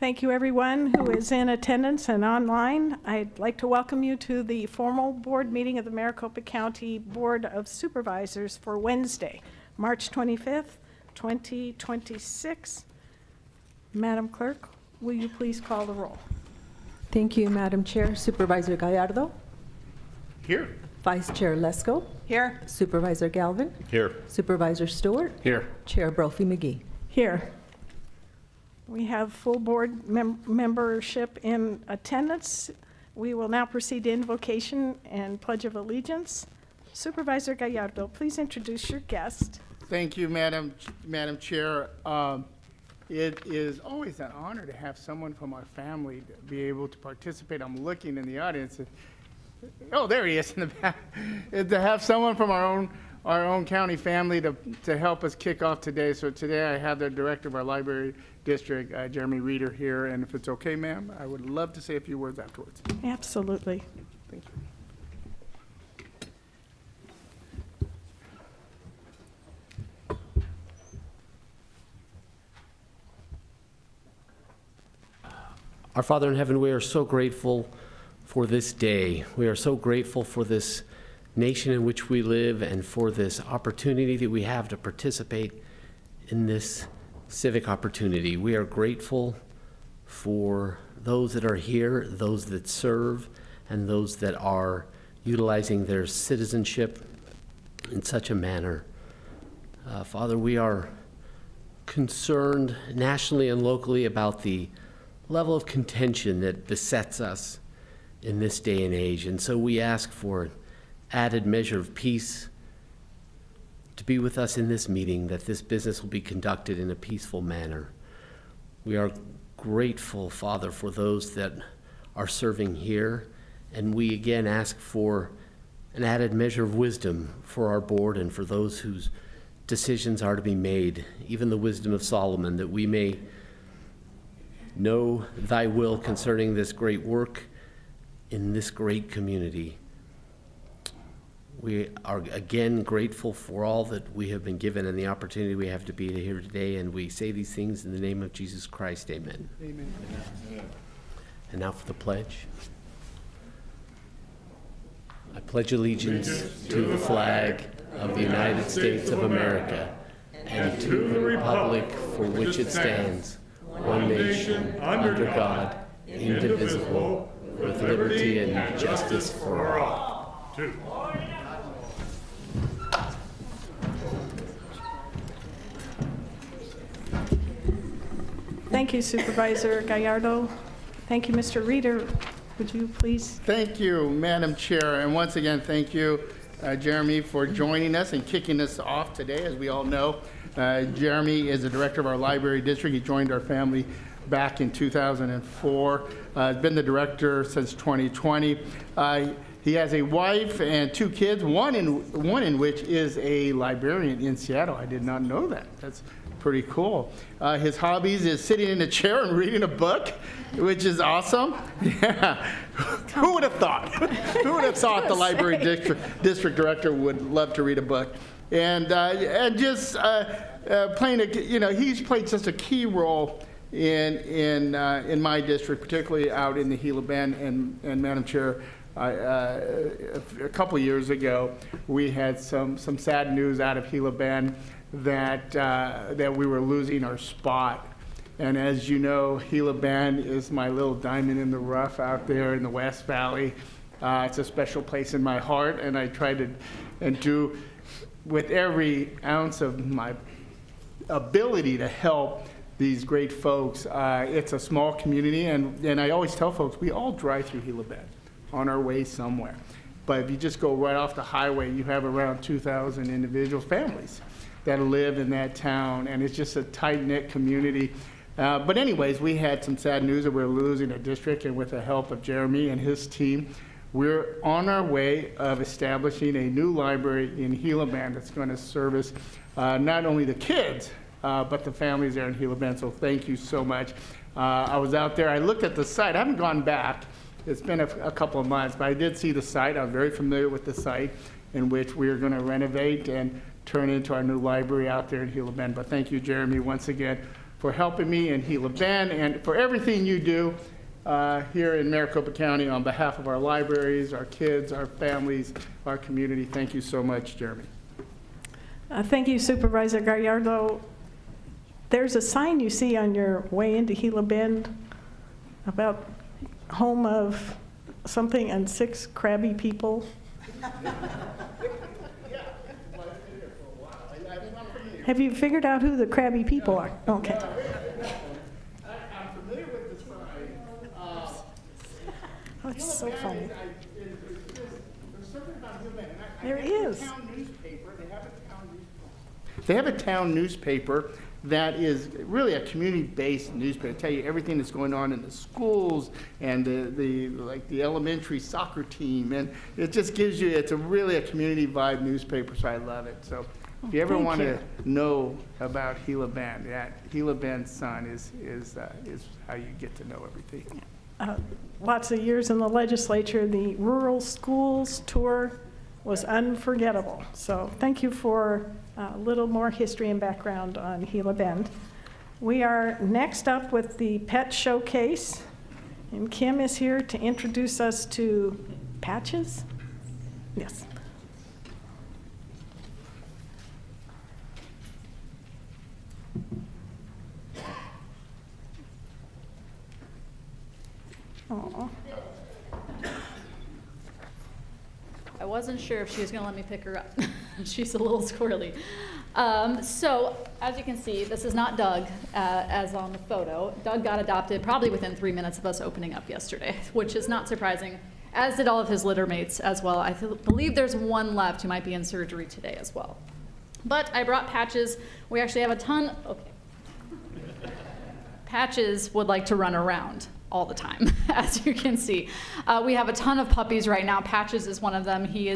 Thank you, everyone who is in attendance and online. I'd like to welcome you to the formal board meeting of the Maricopa County Board of Supervisors for Wednesday, March 25th, 2026. Madam Clerk, will you please call the roll? Thank you, Madam Chair. Supervisor Gallardo? Here. Vice Chair Lesko? Here. Supervisor Galvin? Here. Supervisor Stewart? Here. Chair Brophy McGee? Here. We have full board membership in attendance. We will now proceed to invocation and Pledge of Allegiance. Supervisor Gallardo, please introduce your guest. Thank you, Madam Chair. It is always an honor to have someone from our family to be able to participate. I'm looking in the audience. Oh, there he is in the back. To have someone from our own county family to help us kick off today. So today I have the director of our library district, Jeremy Reeder, here. And if it's okay, ma'am, I would love to say a few words afterwards. Absolutely. Thank you. Our Father in heaven, we are so grateful for this day. We are so grateful for this nation in which we live and for this opportunity that we have to participate in this civic opportunity. We are grateful for those that are here, those that serve, and those that are utilizing their citizenship in such a manner. Father, we are concerned nationally and locally about the level of contention that besets us in this day and age. And so we ask for an added measure of peace to be with us in this meeting, that this business will be conducted in a peaceful manner. We are grateful, Father, for those that are serving here. And we again ask for an added measure of wisdom for our board and for those whose decisions are to be made, even the wisdom of Solomon, that we may know thy will concerning this great work in this great community. We are again grateful for all that we have been given and the opportunity we have to be here today, and we say these things in the name of Jesus Christ. Amen. Amen. And now for the pledge. I pledge allegiance to the flag of the United States of America and to the republic for which it stands, one nation, under God, indivisible, with liberty and justice for all. Thank you, Supervisor Gallardo. Thank you, Mr. Reeder. Would you please? Thank you, Madam Chair. And once again, thank you, Jeremy, for joining us and kicking us off today. As we all know, Jeremy is the director of our library district. He joined our family back in 2004. Has been the director since 2020. He has a wife and two kids, one in which is a librarian in Seattle. I did not know that. That's pretty cool. His hobbies is sitting in a chair and reading a book, which is awesome. Yeah. Who would have thought? Who would have thought the library district director would love to read a book? And just playing he's played such a key role in my district, particularly out in the Gila Bend. And Madam Chair, a couple years ago, we had some sad news out of Gila Bend that we were losing our spot. And as you know, Gila Bend is my little diamond in the rough out there in the West Valley. It's a special place in my heart, and I try to do with every ounce of my ability to help these great folks. It's a small community, and I always tell folks, we all drive through Gila Bend on our way somewhere. But if you just go right off the highway, you have around 2,000 individual families that live in that town, and it's just a tight-knit community. But anyways, we had some sad news that we're losing a district, and with the help of Jeremy and his team, we're on our way of establishing a new library in Gila Bend that's going to service not only the kids, but the families there in Gila Bend. So thank you so much. I was out there, I looked at the site. I haven't gone back. It's been a couple of months, but I did see the site. I was very familiar with the site in which we are going to renovate and turn into our new library out there in Gila Bend. But thank you, Jeremy, once again for helping me in Gila Bend and for everything you do here in Maricopa County on behalf of our libraries, our kids, our families, our community. Thank you so much, Jeremy. Thank you, Supervisor Gallardo. There's a sign you see on your way into Gila Bend about home of something and 6 crabby people. Have you figured out who the crabby people are? Okay. I'm familiar with the sign. Oh, it's so funny. There's something about Gila Bend. There is. They have a town newspaper that is really a community-based newspaper. Tell you everything that's going on in the schools and the elementary soccer team, and it just gives you. It's really a community vibe newspaper, so I love it. So if you ever Thank want you. to know about Gila Bend, that Gila Bend Sun is how you get to know everything. Lots of years in the legislature, the rural schools tour was unforgettable. So thank you for a little more history and background on Gila Bend. We are next up with the pet showcase, and Kim is here to introduce us to Patches. Yes. Aw. I wasn't sure if she was going to let me pick her up. She's a little squirrely. So, as you can see, this is not Doug, as on the photo. Doug got adopted probably within 3 minutes of us opening up yesterday, which is not surprising, as did all of his litter mates as well. I believe there's one left who might be in surgery today as well. But I brought Patches. We actually have a ton. Okay. Patches would like to run around all the time, as you can see. We have a ton of puppies right now. Patches is one of them. She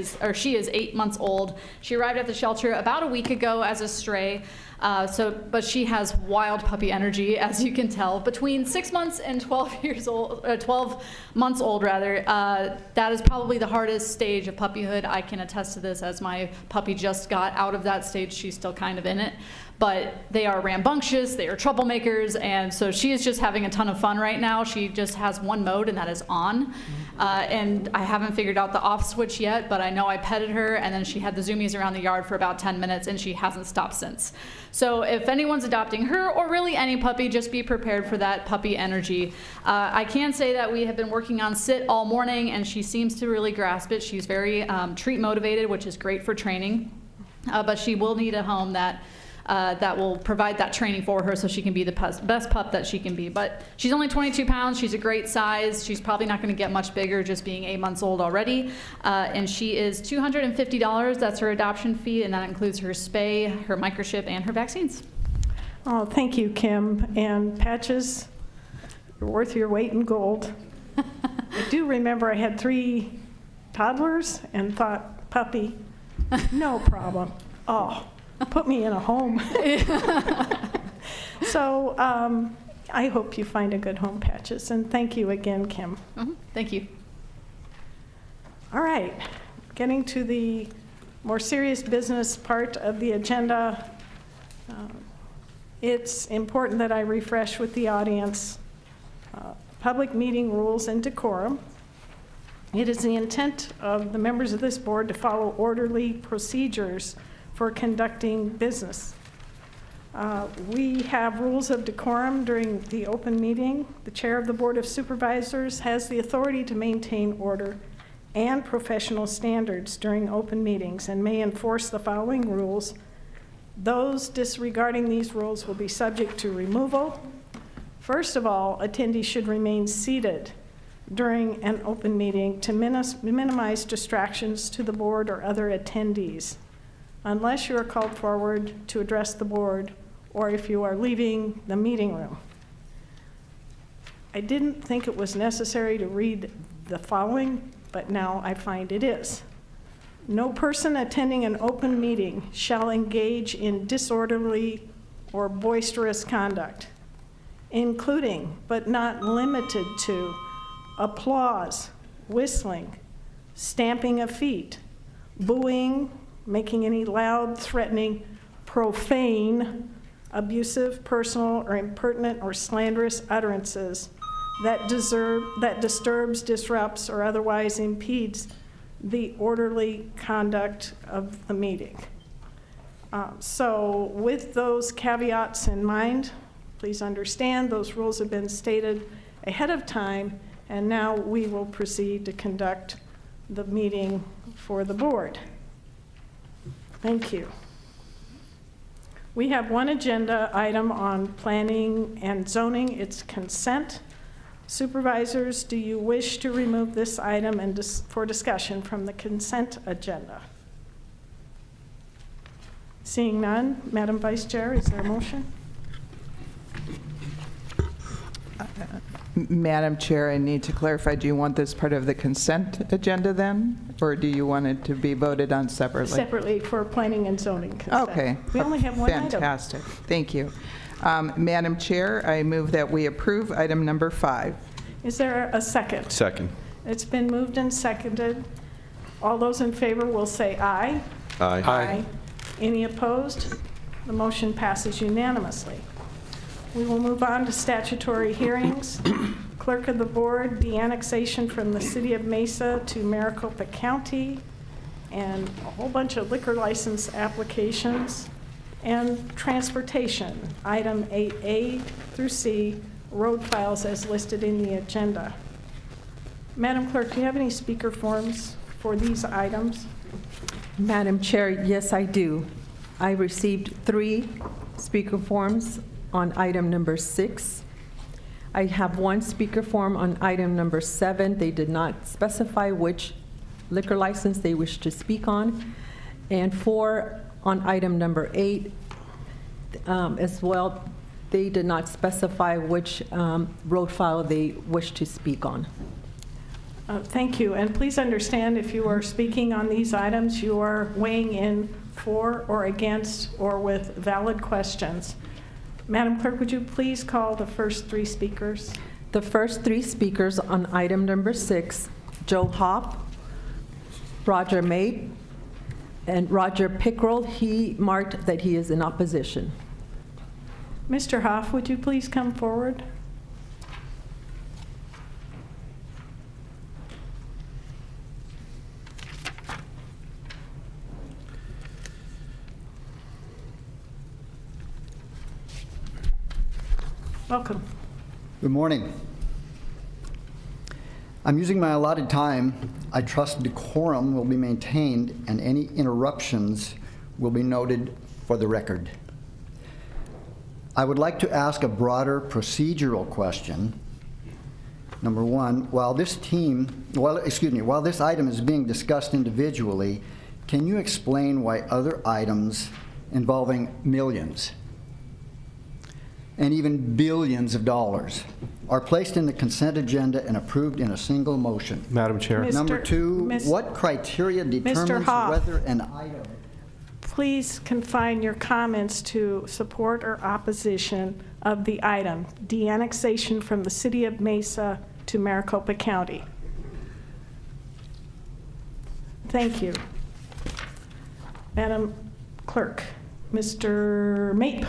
is 8 months old. She arrived at the shelter about a week ago as a stray. But she has wild puppy energy, as you can tell. Between 6 months and 12 months old, that is probably the hardest stage of puppyhood. I can attest to this, as my puppy just got out of that stage. She's still kind of in it. But they are rambunctious, they are troublemakers, and so she is just having a ton of fun right now. She just has one mode, and that is on. And I haven't figured out the off switch yet, but I know I petted her, and then she had the zoomies around the yard for about 10 minutes, and she hasn't stopped since. So if anyone's adopting her, or really any puppy, just be prepared for that puppy energy. I can say that we have been working on sit all morning, and she seems to really grasp it. She's very treat motivated, which is great for training, but she will need a home that will provide that training for her so she can be the best pup that she can be. But she's only 22 pounds. She's a great size. She's probably not going to get much bigger, just being 8 months old already. And she is $250. That's her adoption fee, and that includes her spay, her microchip, and her vaccines. Oh, thank you, Kim. And Patches, you're worth your weight in gold. I do remember I had 3 toddlers and thought, puppy, no problem. Oh, put me in a home. So I hope you find a good home, Patches. And thank you again, Kim. Mm-hmm. Thank you. All right, getting to the more serious business part of the agenda. It's important that I refresh with the audience public meeting rules and decorum. It is the intent of the members of this board to follow orderly procedures for conducting business. We have rules of decorum during the open meeting. The chair of the Board of Supervisors has the authority to maintain order and professional standards during open meetings and may enforce the following rules. Those disregarding these rules will be subject to removal. First of all, attendees should remain seated during an open meeting to minimize distractions to the board or other attendees, unless you are called forward to address the board or if you are leaving the meeting room. I didn't think it was necessary to read the following, but now I find it is. No person attending an open meeting shall engage in disorderly or boisterous conduct, including but not limited to applause, whistling, stamping of feet, booing, making any loud, threatening, profane, abusive, personal, or impertinent or slanderous utterances that disturbs, disrupts, or otherwise impedes the orderly conduct of the meeting. So with those caveats in mind, please understand those rules have been stated ahead of time, and now we will proceed to conduct the meeting for the board. Thank you. We have one agenda item on planning and zoning. It's consent. Supervisors, do you wish to remove this item and for discussion from the consent agenda? Seeing none, Madam Vice Chair, is there a motion? Madam Chair, I need to clarify, do you want this part of the consent agenda then? Or do you want it to be voted on separately? Separately for planning and zoning consent. Okay. We only have one item. Fantastic. Thank you. Madam Chair, I move that we approve item number 5. Is there a second? Second. It's been moved and seconded. All those in favor will say aye. Aye. Any opposed? The motion passes unanimously. We will move on to statutory hearings. Clerk of the Board, deannexation from the City of Mesa to Maricopa County, and a whole bunch of liquor license applications, and transportation, item 8A through C, road files as listed in the agenda. Madam Clerk, do you have any speaker forms for these items? Madam Chair, yes, I do. I received 3 speaker forms on item number 6. I have 1 speaker form on item number 7. They did not specify which liquor license they wish to speak on. And 4 on item number 8 as well. They did not specify which road file they wish to speak on. Thank you. And please understand, if you are speaking on these items, you are weighing in for or against or with valid questions. Madam Clerk, would you please call the first 3 speakers? The first 3 speakers on item number 6, Joe Hopp, Roger Mabe, and Roger Pickrell. He marked that he is in opposition. Mr. Hoff, would you please come forward? Welcome. Good morning. I'm using my allotted time. I trust decorum will be maintained and any interruptions will be noted for the record. I would like to ask a broader procedural question. Number 1, while this item is being discussed individually, can you explain why other items involving millions and even billions of dollars are placed in the consent agenda and approved in a single motion? Madam Chair. Number 2, what criteria determines Hoff. whether an item... Please confine your comments to support or opposition of the item, deannexation from the City of Mesa to Maricopa County. Thank you. Madam Clerk, Mr. Mape.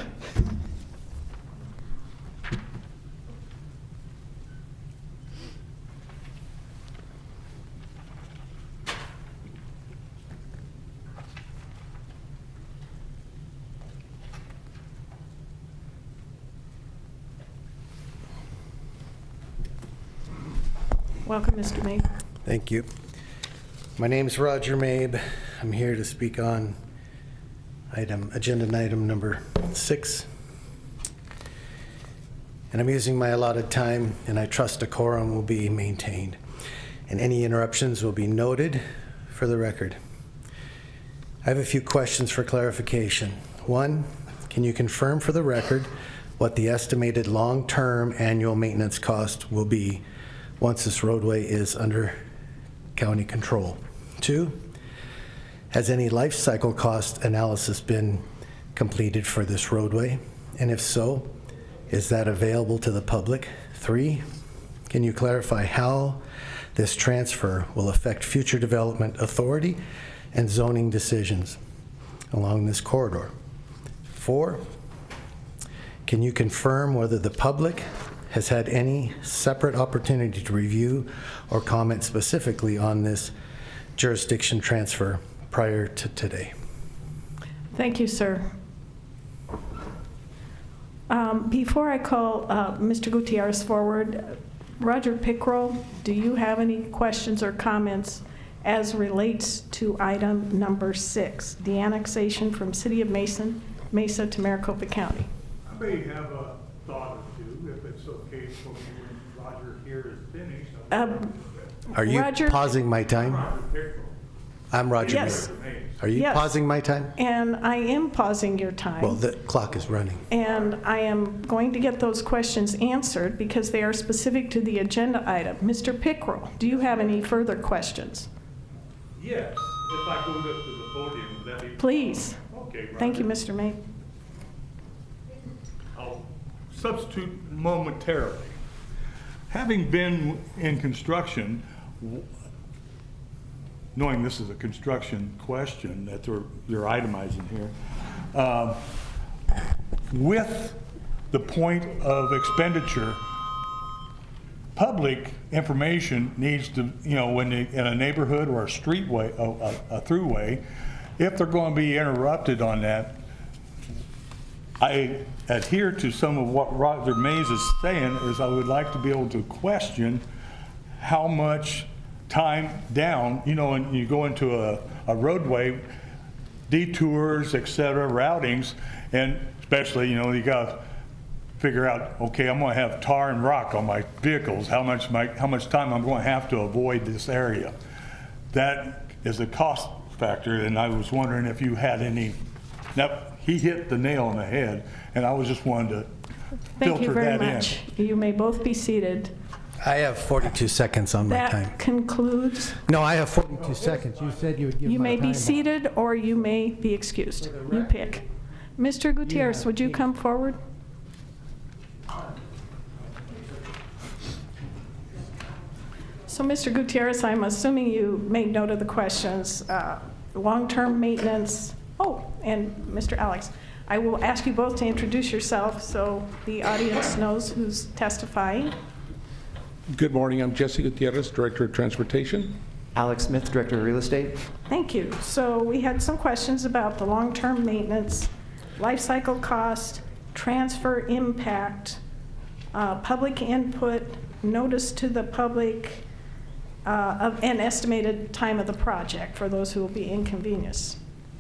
Welcome, Mr. Mabe. Thank you. My name is Roger Mabe. I'm here to speak on agenda item number 6. And I'm using my allotted time, and I trust decorum will be maintained. And any interruptions will be noted for the record. I have a few questions for clarification. 1, can you confirm for the record what the estimated long-term annual maintenance cost will be once this roadway is under county control? 2, has any life cycle cost analysis been completed for this roadway? And if so, is that available to the public? 3, can you clarify how this transfer will affect future development authority and zoning decisions along this corridor? 4, Can you confirm whether the public has had any separate opportunity to review or comment specifically on this jurisdiction transfer prior to today? Thank you, sir. Before I call Mr. Gutierrez forward, Roger Pickrell, do you have any questions or comments as relates to item number 6, the annexation from City of Mesa to Maricopa County? I may have a thought or two, if it's okay for me when Roger here is finished. Are you Roger- pausing my time? Roger Pickrell. I'm Roger. Yes. Are you Yes. pausing my time? And I am pausing your time. Well, the clock is running. And I am going to get those questions answered because they are specific to the agenda item. Mr. Pickrell, do you have any further questions? Yes, if I go up to the podium, would that be? Please. Okay, Roger. Thank you, Mr. May. I'll substitute momentarily. Having been in construction, knowing this is a construction question that you're itemizing here, with the point of expenditure, public information needs to, when in a neighborhood or a streetway, a throughway, if they're going to be interrupted on that, I adhere to some of what Roger Mays is saying, is I would like to be able to question how much time down, and you go into a roadway, detours, et cetera, routings, and especially, you got to figure out, okay, I'm going to have tar and rock on my vehicles, how much time I'm going to have to avoid this area. That is a cost factor, and I was wondering if you had any. Now, he hit the nail on the head, and I was just wanting to Thank you filter very that in. much. You may both be seated. I have 42 seconds on my time. That concludes. No, I have 42 seconds. You said you would give You my may time be back. seated or you may be excused. You pick. Mr. Gutierrez, would you come forward? So, Mr. Gutierrez, I'm assuming you made note of the questions. Long-term maintenance. Oh, and Mr. Alex, I will ask you both to introduce yourself so the audience knows who's testifying. Good morning. I'm Jesse Gutierrez, Director of Transportation. Alex Smith, Director of Real Estate. Thank you. So we had some questions about the long-term maintenance, life cycle cost, transfer impact, public input, notice to the public, of an estimated time of the project for those who will be inconvenienced.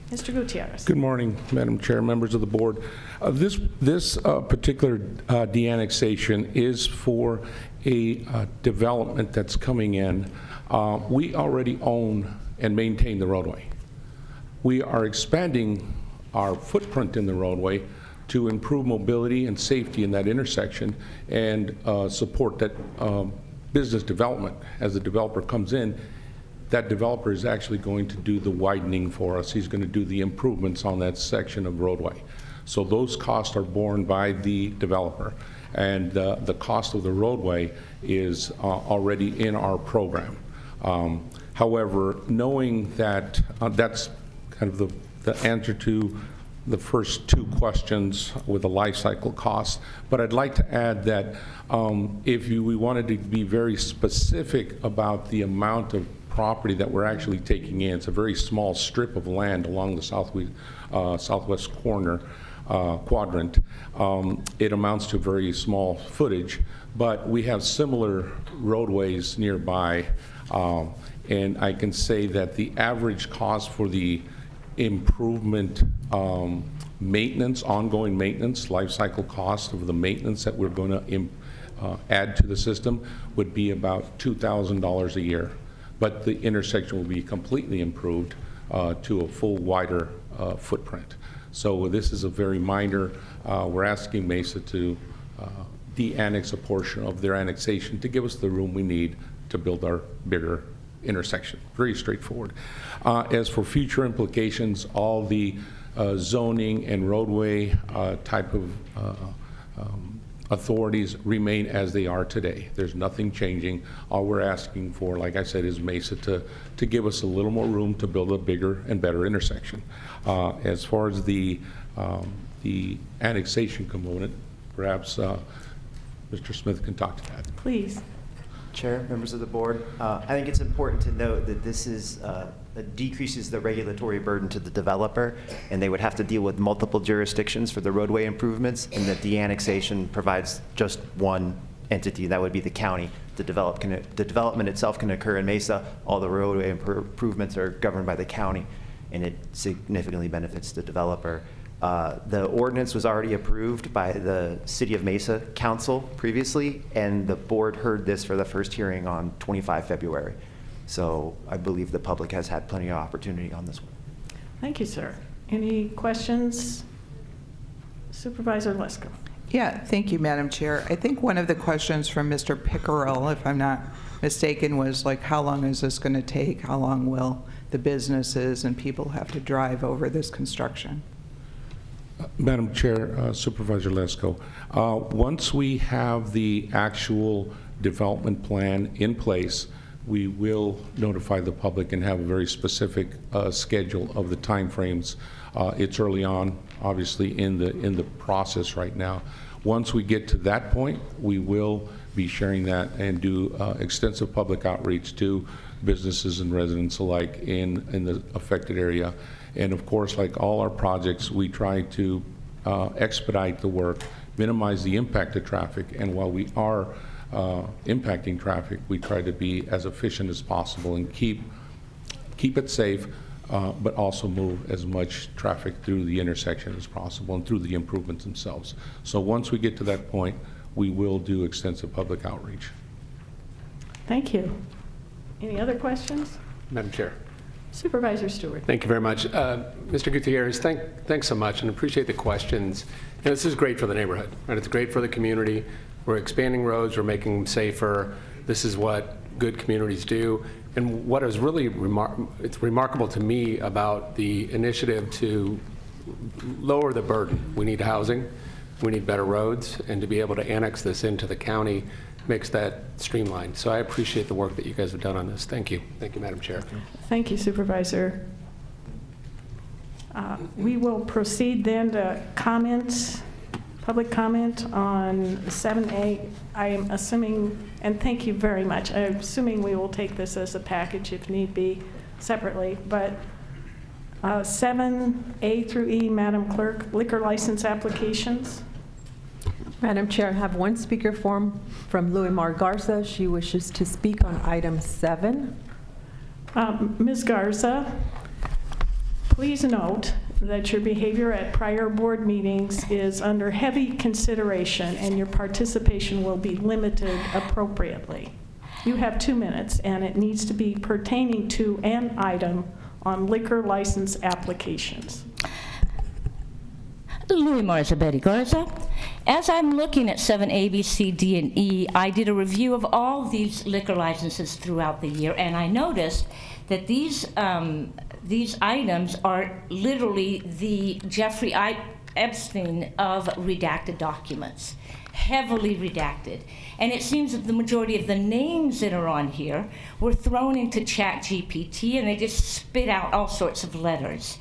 Mr. Gutierrez. Good morning, Madam Chair, members of the board. This particular deannexation is for a development that's coming in. We already own and maintain the roadway. We are expanding our footprint in the roadway to improve mobility and safety in that intersection and support that business development. As the developer comes in, that developer is actually going to do the widening for us. He's going to do the improvements on that section of roadway. So those costs are borne by the developer. And the cost of the roadway is already in our program. However, knowing that that's kind of the answer to the first two questions with the life cycle costs, but I'd like to add that if we wanted to be very specific about the amount of property that we're actually taking in, it's a very small strip of land along the southwest corner quadrant. It amounts to very small footage, but we have similar roadways nearby, and I can say that the average cost for the improvement maintenance, ongoing maintenance, life cycle cost of the maintenance that we're going to add to the system would be about $2,000 a year. But the intersection will be completely improved to a full wider footprint. So this is a very minor, we're asking Mesa to de-annex a portion of their annexation to give us the room we need to build our bigger intersection. Very straightforward. As for future implications, all the zoning and roadway type of authorities remain as they are today. There's nothing changing. All we're asking for, like I said, is Mesa to give us a little more room to build a bigger and better intersection. As far as the annexation component, Perhaps Mr. Smith can talk to that. Please. Chair, members of the board, I think it's important to note that this is decreases the regulatory burden to the developer, and they would have to deal with multiple jurisdictions for the roadway improvements, and that the annexation provides just one entity, that would be the county. The development itself can occur in Mesa. All the roadway improvements are governed by the county, and it significantly benefits the developer. The ordinance was already approved by the City of Mesa Council previously, and the board heard this for the first hearing on 25 February. So I believe the public has had plenty of opportunity on this one. Thank you, sir. Any questions? Supervisor Lesko. Yeah, thank you, Madam Chair. I think one of the questions from Mr. Pickerel, if I'm not mistaken, was like, how long is this going to take? How long will the businesses and people have to drive over this construction? Madam Chair, Supervisor Lesko, once we have the actual development plan in place, we will notify the public and have a very specific schedule of the timeframes. It's early on, obviously, in the process right now. Once we get to that point, we will be sharing that and do extensive public outreach to businesses and residents alike in the affected area. And of course, like all our projects, we try to expedite the work, minimize the impact of traffic, and while we are impacting traffic, we try to be as efficient as possible and keep it safe, but also move as much traffic through the intersection as possible and through the improvements themselves. So once we get to that point, we will do extensive public outreach. Thank you. Any other questions? Madam Chair. Supervisor Stewart. Thank you very much. Mr. Gutierrez, thanks so much, and appreciate the questions. This is great for the neighborhood, right? It's great for the community. We're expanding roads, we're making them safer. This is what good communities do. And what is really remarkable to me about the initiative to lower the burden. We need housing, we need better roads, and to be able to annex this into the county makes that streamlined. So I appreciate the work that you guys have done on this. Thank you. Thank you, Madam Chair. Thank you, Supervisor. We will proceed then to comments, public comment on 7A. I am assuming, and thank you very much, I'm assuming we will take this as a package if need be separately, but 7A through E, Madam Clerk, liquor license applications. Madam Chair, I have one speaker form from Louis Garza. She wishes to speak on item 7. Ms. Garza, please note that your behavior at prior board meetings is under heavy consideration and your participation will be limited appropriately. You have 2 minutes and it needs to be pertaining to an item on liquor license applications. Louis Betty Garza. As I'm looking at 7A, B, C, D, and E, I did a review of all these liquor licenses throughout the year, and I noticed that these items are literally the Jeffrey Epstein of redacted documents, heavily redacted. And it seems that the majority of the names that are on here were thrown into ChatGPT, and they just spit out all sorts of letters.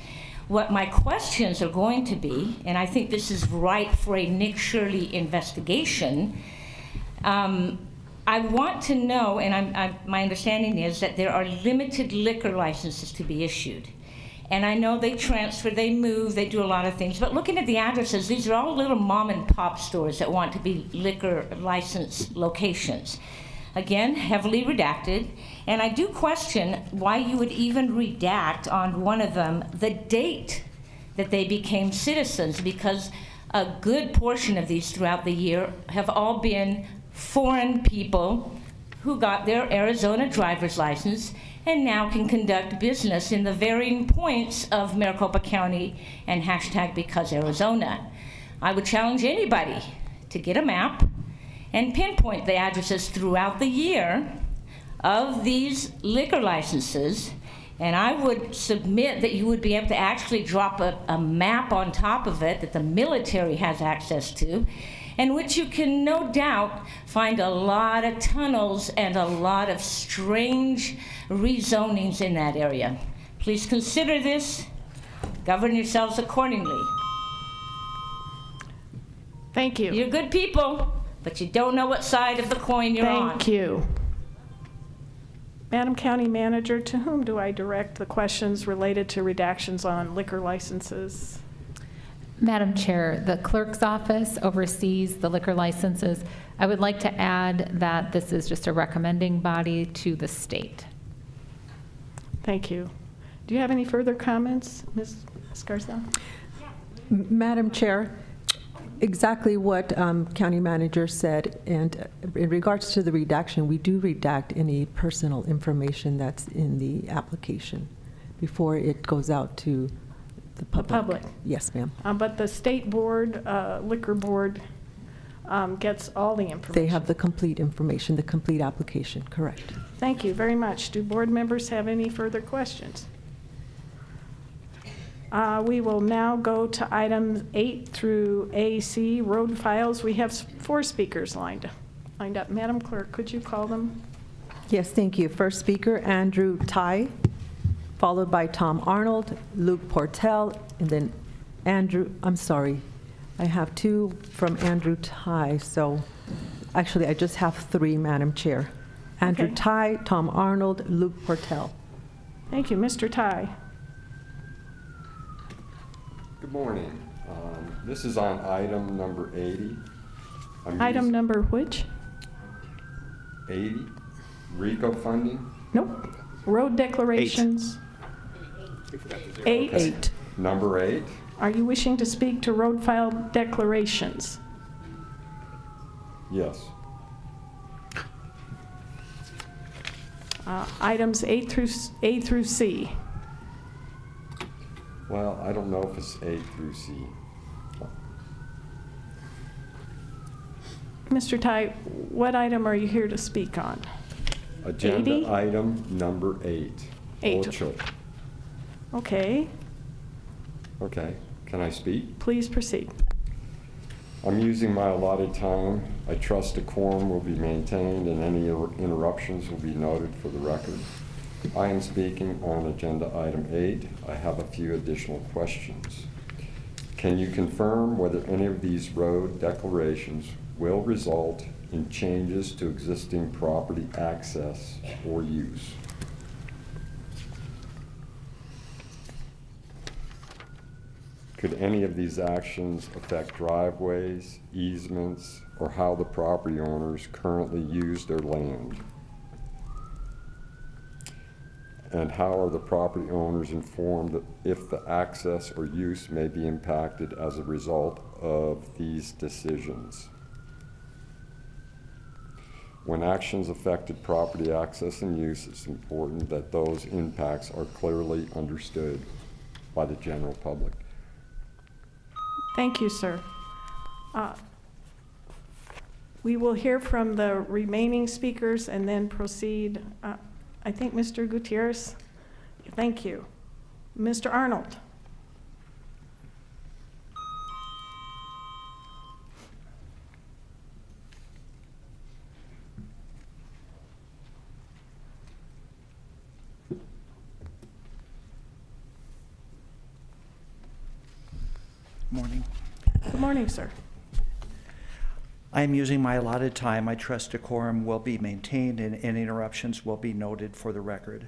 What my questions are going to be, and I think this is ripe for a Nick Shirley investigation, I want to know, and my understanding is that there are limited liquor licenses to be issued. And I know they transfer, they move, they do a lot of things, but looking at the addresses, these are all little mom and pop stores that want to be liquor license locations. Again, heavily redacted, and I do question why you would even redact on one of them the date that they became citizens, because a good portion of these throughout the year have all been foreign people who got their Arizona driver's license and now can conduct business in the varying points of Maricopa County and #BecauseArizona. I would challenge anybody to get a map and pinpoint the addresses throughout the year of these liquor licenses, and I would submit that you would be able to actually drop a map on top of it that the military has access to, in which you can no doubt find a lot of tunnels and a lot of strange rezonings in that area. Please consider this, govern yourselves accordingly. Thank you. You're good people, but you don't know what side of the coin you're on. Thank you. Madam County Manager, to whom do I direct the questions related to redactions on liquor licenses? Madam Chair, the clerk's office oversees the liquor licenses. I would like to add that this is just a recommending body to the state. Thank you. Do you have any further comments, Ms. Scarsdale? Madam Chair, exactly what County Manager said, and in regards to the redaction, we do redact any personal information that's in the application before it goes out to the public. Yes, ma'am. But the state board, liquor board, gets all the information. They have the complete information, the complete application, correct. Thank you very much. Do board members have any further questions? We will now go to items 8 through AC, road files. We have 4 speakers lined up. Madam Clerk, could you call them? Yes, thank you. First speaker, Andrew Tai, followed by Tom Arnold, Luke Portel, and then I have 2 from Andrew Tai, so actually I just have 3, Madam Chair. Andrew Okay. Tai, Tom Arnold, Luke Portel. Thank you. Mr. Tai. Good morning. This is on item number 80. Item number which? 80, RICO funding. Nope. Road declarations. 8. Okay. Number 8. Are you wishing to speak to road file declarations? Yes. Items A through C. Well, I don't know if it's A through C. Mr. Tai, what item are you here to speak on? Agenda 80? item number 8. 8. Ocho. Okay, Okay, can I speak? please proceed. I'm using my allotted time. I trust decorum will be maintained and any interruptions will be noted for the record. I am speaking on agenda item 8. I have a few additional questions. Can you confirm whether any of these road declarations will result in changes to existing property access or use? Could any of these actions affect driveways, easements, or how the property owners currently use their land? And how are the property owners informed if the access or use may be impacted as a result of these decisions? When actions affected property access and use, it's important that those impacts are clearly understood by the general public. Thank you, sir. We will hear from the remaining speakers and then proceed. I think Mr. Gutierrez, thank you. Mr. Arnold. Morning. Good morning, sir. I am using my allotted time. I trust decorum will be maintained and any interruptions will be noted for the record.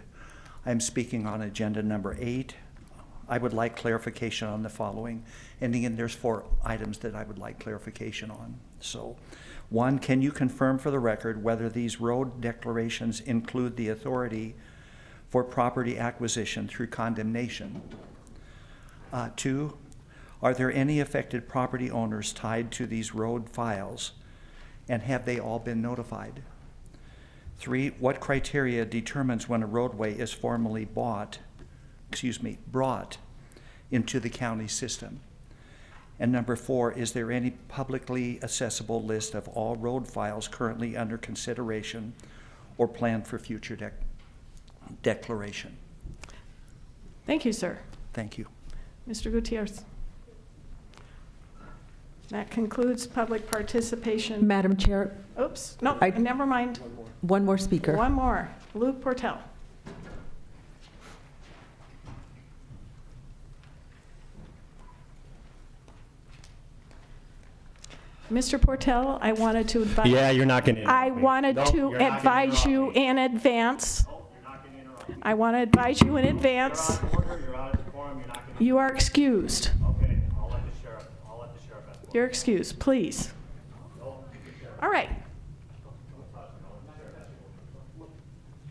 I am speaking on agenda number 8. I would like clarification on the following. And again, there's 4 items that I would like clarification on. So, 1, can you confirm for the record whether these road declarations include the authority for property acquisition through condemnation? 2, are there any affected property owners tied to these road files, and have they all been notified? 3, what criteria determines when a roadway is formally brought into the county system? And number 4, is there any publicly accessible list of all road files currently under consideration or planned for future declaration? Thank you, sir. Thank you. Mr. Gutierrez. That concludes public participation. Madam Chair. Oops, no, never mind. One more speaker. One more. Luke Portel. Mr. Portell, I wanted to advise. Yeah, you're not going to. I wanted to advise you in advance. I want to advise you in advance. You are excused. Okay, I'll let the sheriff ask. You're excused, please. All right.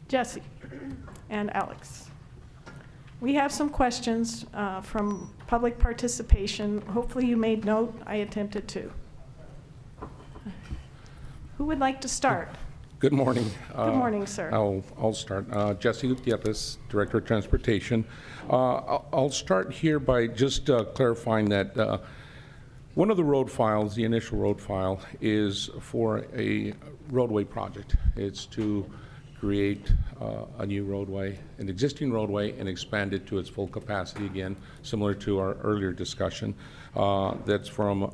Jesse and Alex. We have some questions from public participation. Hopefully you made note. I attempted to. Who would like to start? Good morning. Good morning, sir. I'll start. Jesse Gutierrez, Director of Transportation. I'll start here by just clarifying that one of the road files, the initial road file, is for a roadway project. It's to create a new roadway, an existing roadway, and expand it to its full capacity again, similar to our earlier discussion. That's from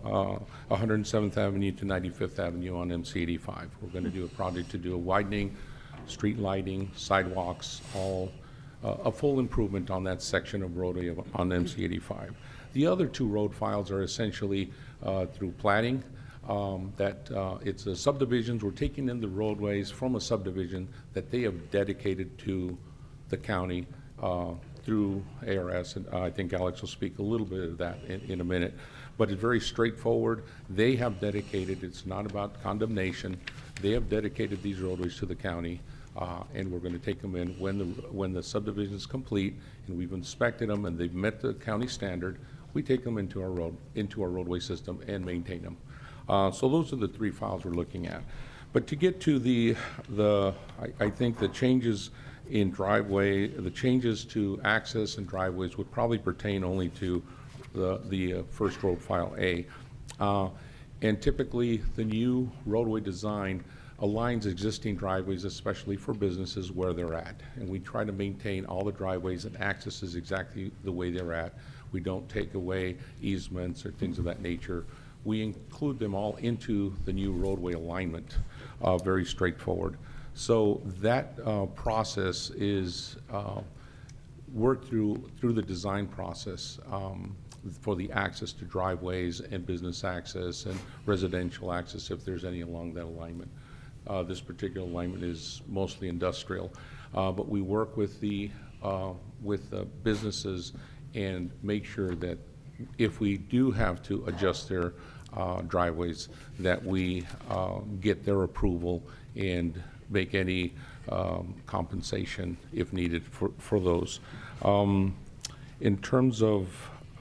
107th Avenue to 95th Avenue on MC 85. We're going to do a project to do a widening, street lighting, sidewalks, all a full improvement on that section of roadway on MC 85. The other two road files are essentially through platting. It's a subdivisions. We're taking in the roadways from a subdivision that they have dedicated to the county through ARS, and I think Alex will speak a little bit of that in a minute. But it's very straightforward. They have dedicated, it's not about condemnation, they have dedicated these roadways to the county, and we're going to take them in when the subdivision is complete, and we've inspected them and they've met the county standard. We take them into our roadway system and maintain them. So those are the three files we're looking at. But to get to I think the changes in driveway, the changes to access and driveways would probably pertain only to the first road file A. And typically the new roadway design aligns existing driveways, especially for businesses, where they're at. And we try to maintain all the driveways and accesses exactly the way they're at. We don't take away easements or things of that nature. We include them all into the new roadway alignment, very straightforward. So that process is worked through the design process for the access to driveways and business access and residential access, if there's any along that alignment. This particular alignment is mostly industrial, but we work with the businesses and make sure that if we do have to adjust their driveways, that we get their approval and make any compensation if needed for those. In terms of,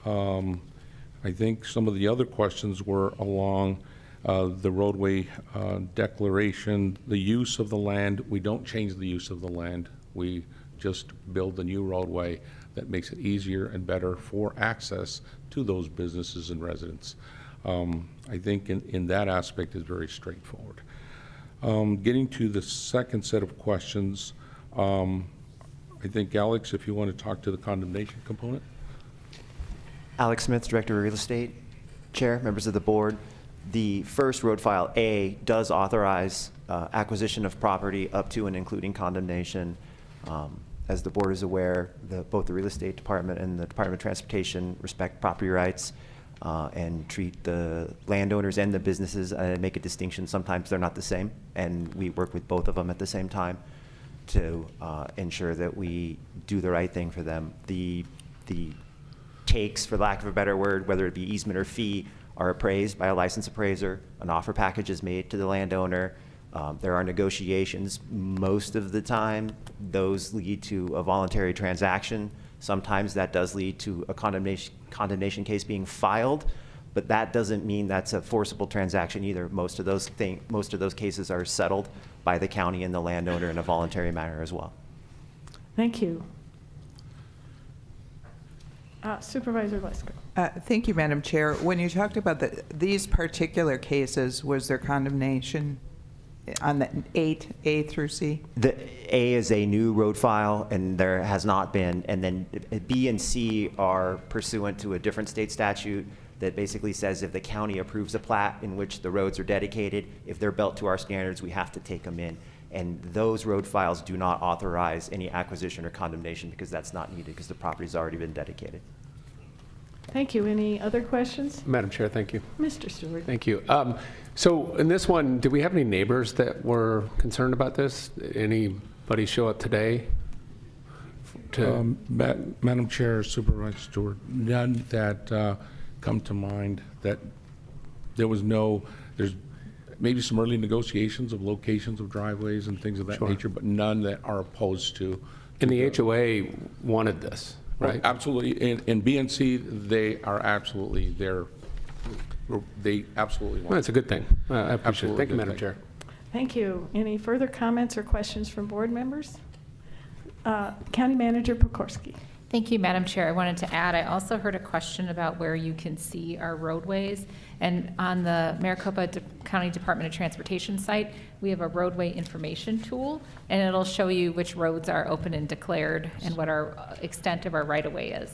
I think some of the other questions were along the roadway declaration, the use of the land. We don't change the use of the land. We just build the new roadway that makes it easier and better for access to those businesses and residents. I think in that aspect is very straightforward. Getting to the second set of questions, I think, Alex, if you want to talk to the condemnation component. Alex Smith, Director of Real Estate. Chair, members of the board. The first road file A does authorize acquisition of property up to and including condemnation. As the board is aware, both the Real Estate Department and the Department of Transportation respect property rights and treat the landowners and the businesses and make a distinction. Sometimes they're not the same, and we work with both of them at the same time to ensure that we do the right thing for them. The takes, for lack of a better word, whether it be easement or fee, are appraised by a licensed appraiser. An offer package is made to the landowner. There are negotiations. Most of the time, those lead to a voluntary transaction. Sometimes that does lead to a condemnation case being filed, but that doesn't mean that's a forcible transaction either. Most of those cases are settled by the county and the landowner in a voluntary manner as well. Thank you. Supervisor Lesko. Thank you, Madam Chair. When you talked about these particular cases, was there condemnation on the A through C? The A is a new road file, and there has not been. And then B and C are pursuant to a different state statute that basically says if the county approves a plat in which the roads are dedicated, if they're built to our standards, we have to take them in. And those road files do not authorize any acquisition or condemnation because that's not needed because the property's already been dedicated. Thank you. Any other questions? Madam Chair, thank you. Mr. Stewart. Thank you. So in this one, did we have any neighbors that were concerned about this? Anybody show up today? Madam Chair, Supervisor Stewart, none that come to mind. That there's maybe some early negotiations of locations of driveways and things of that nature, but none that are opposed to. And the HOA wanted this, right? Absolutely. In BNC, they are absolutely there. They absolutely want Well, that's a good thing. I appreciate it. Thank you, Madam Chair. Thank you. Any further comments or questions from board members? County Manager Pokorski. Thank you, Madam Chair. I wanted to add, I also heard a question about where you can see our roadways. And on the Maricopa County Department of Transportation site, we have a roadway information tool, and it'll show you which roads are open and declared and what our extent of our right-of-way is.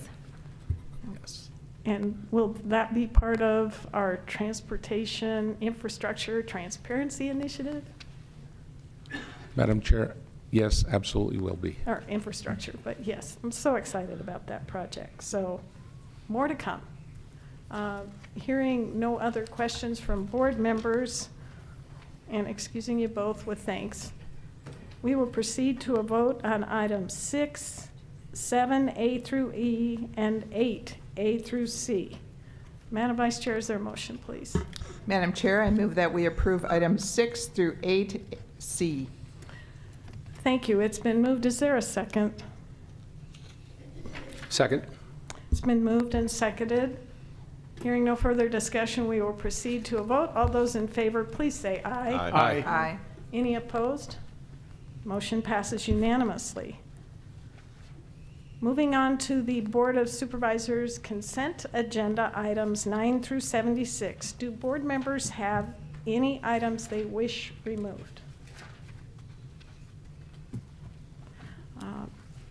Yes. And will that be part of our transportation infrastructure transparency initiative? Madam Chair, yes, absolutely will be. Or infrastructure, but yes, I'm so excited about that project. So more to come. Hearing no other questions from board members and excusing you both with thanks, we will proceed to a vote on items 6, 7, A through E, and 8, A through C. Madam Vice Chair, is there a motion, please? Madam Chair, I move that we approve items 6 through 8C. Thank you. It's been moved. Is there a second? Second. It's been moved and seconded. Hearing no further discussion, we will proceed to a vote. All those in favor, please say aye. Aye. Aye. Any opposed? Motion passes unanimously. Moving on to the Board of Supervisors consent agenda items 9 through 76. Do board members have any items they wish removed?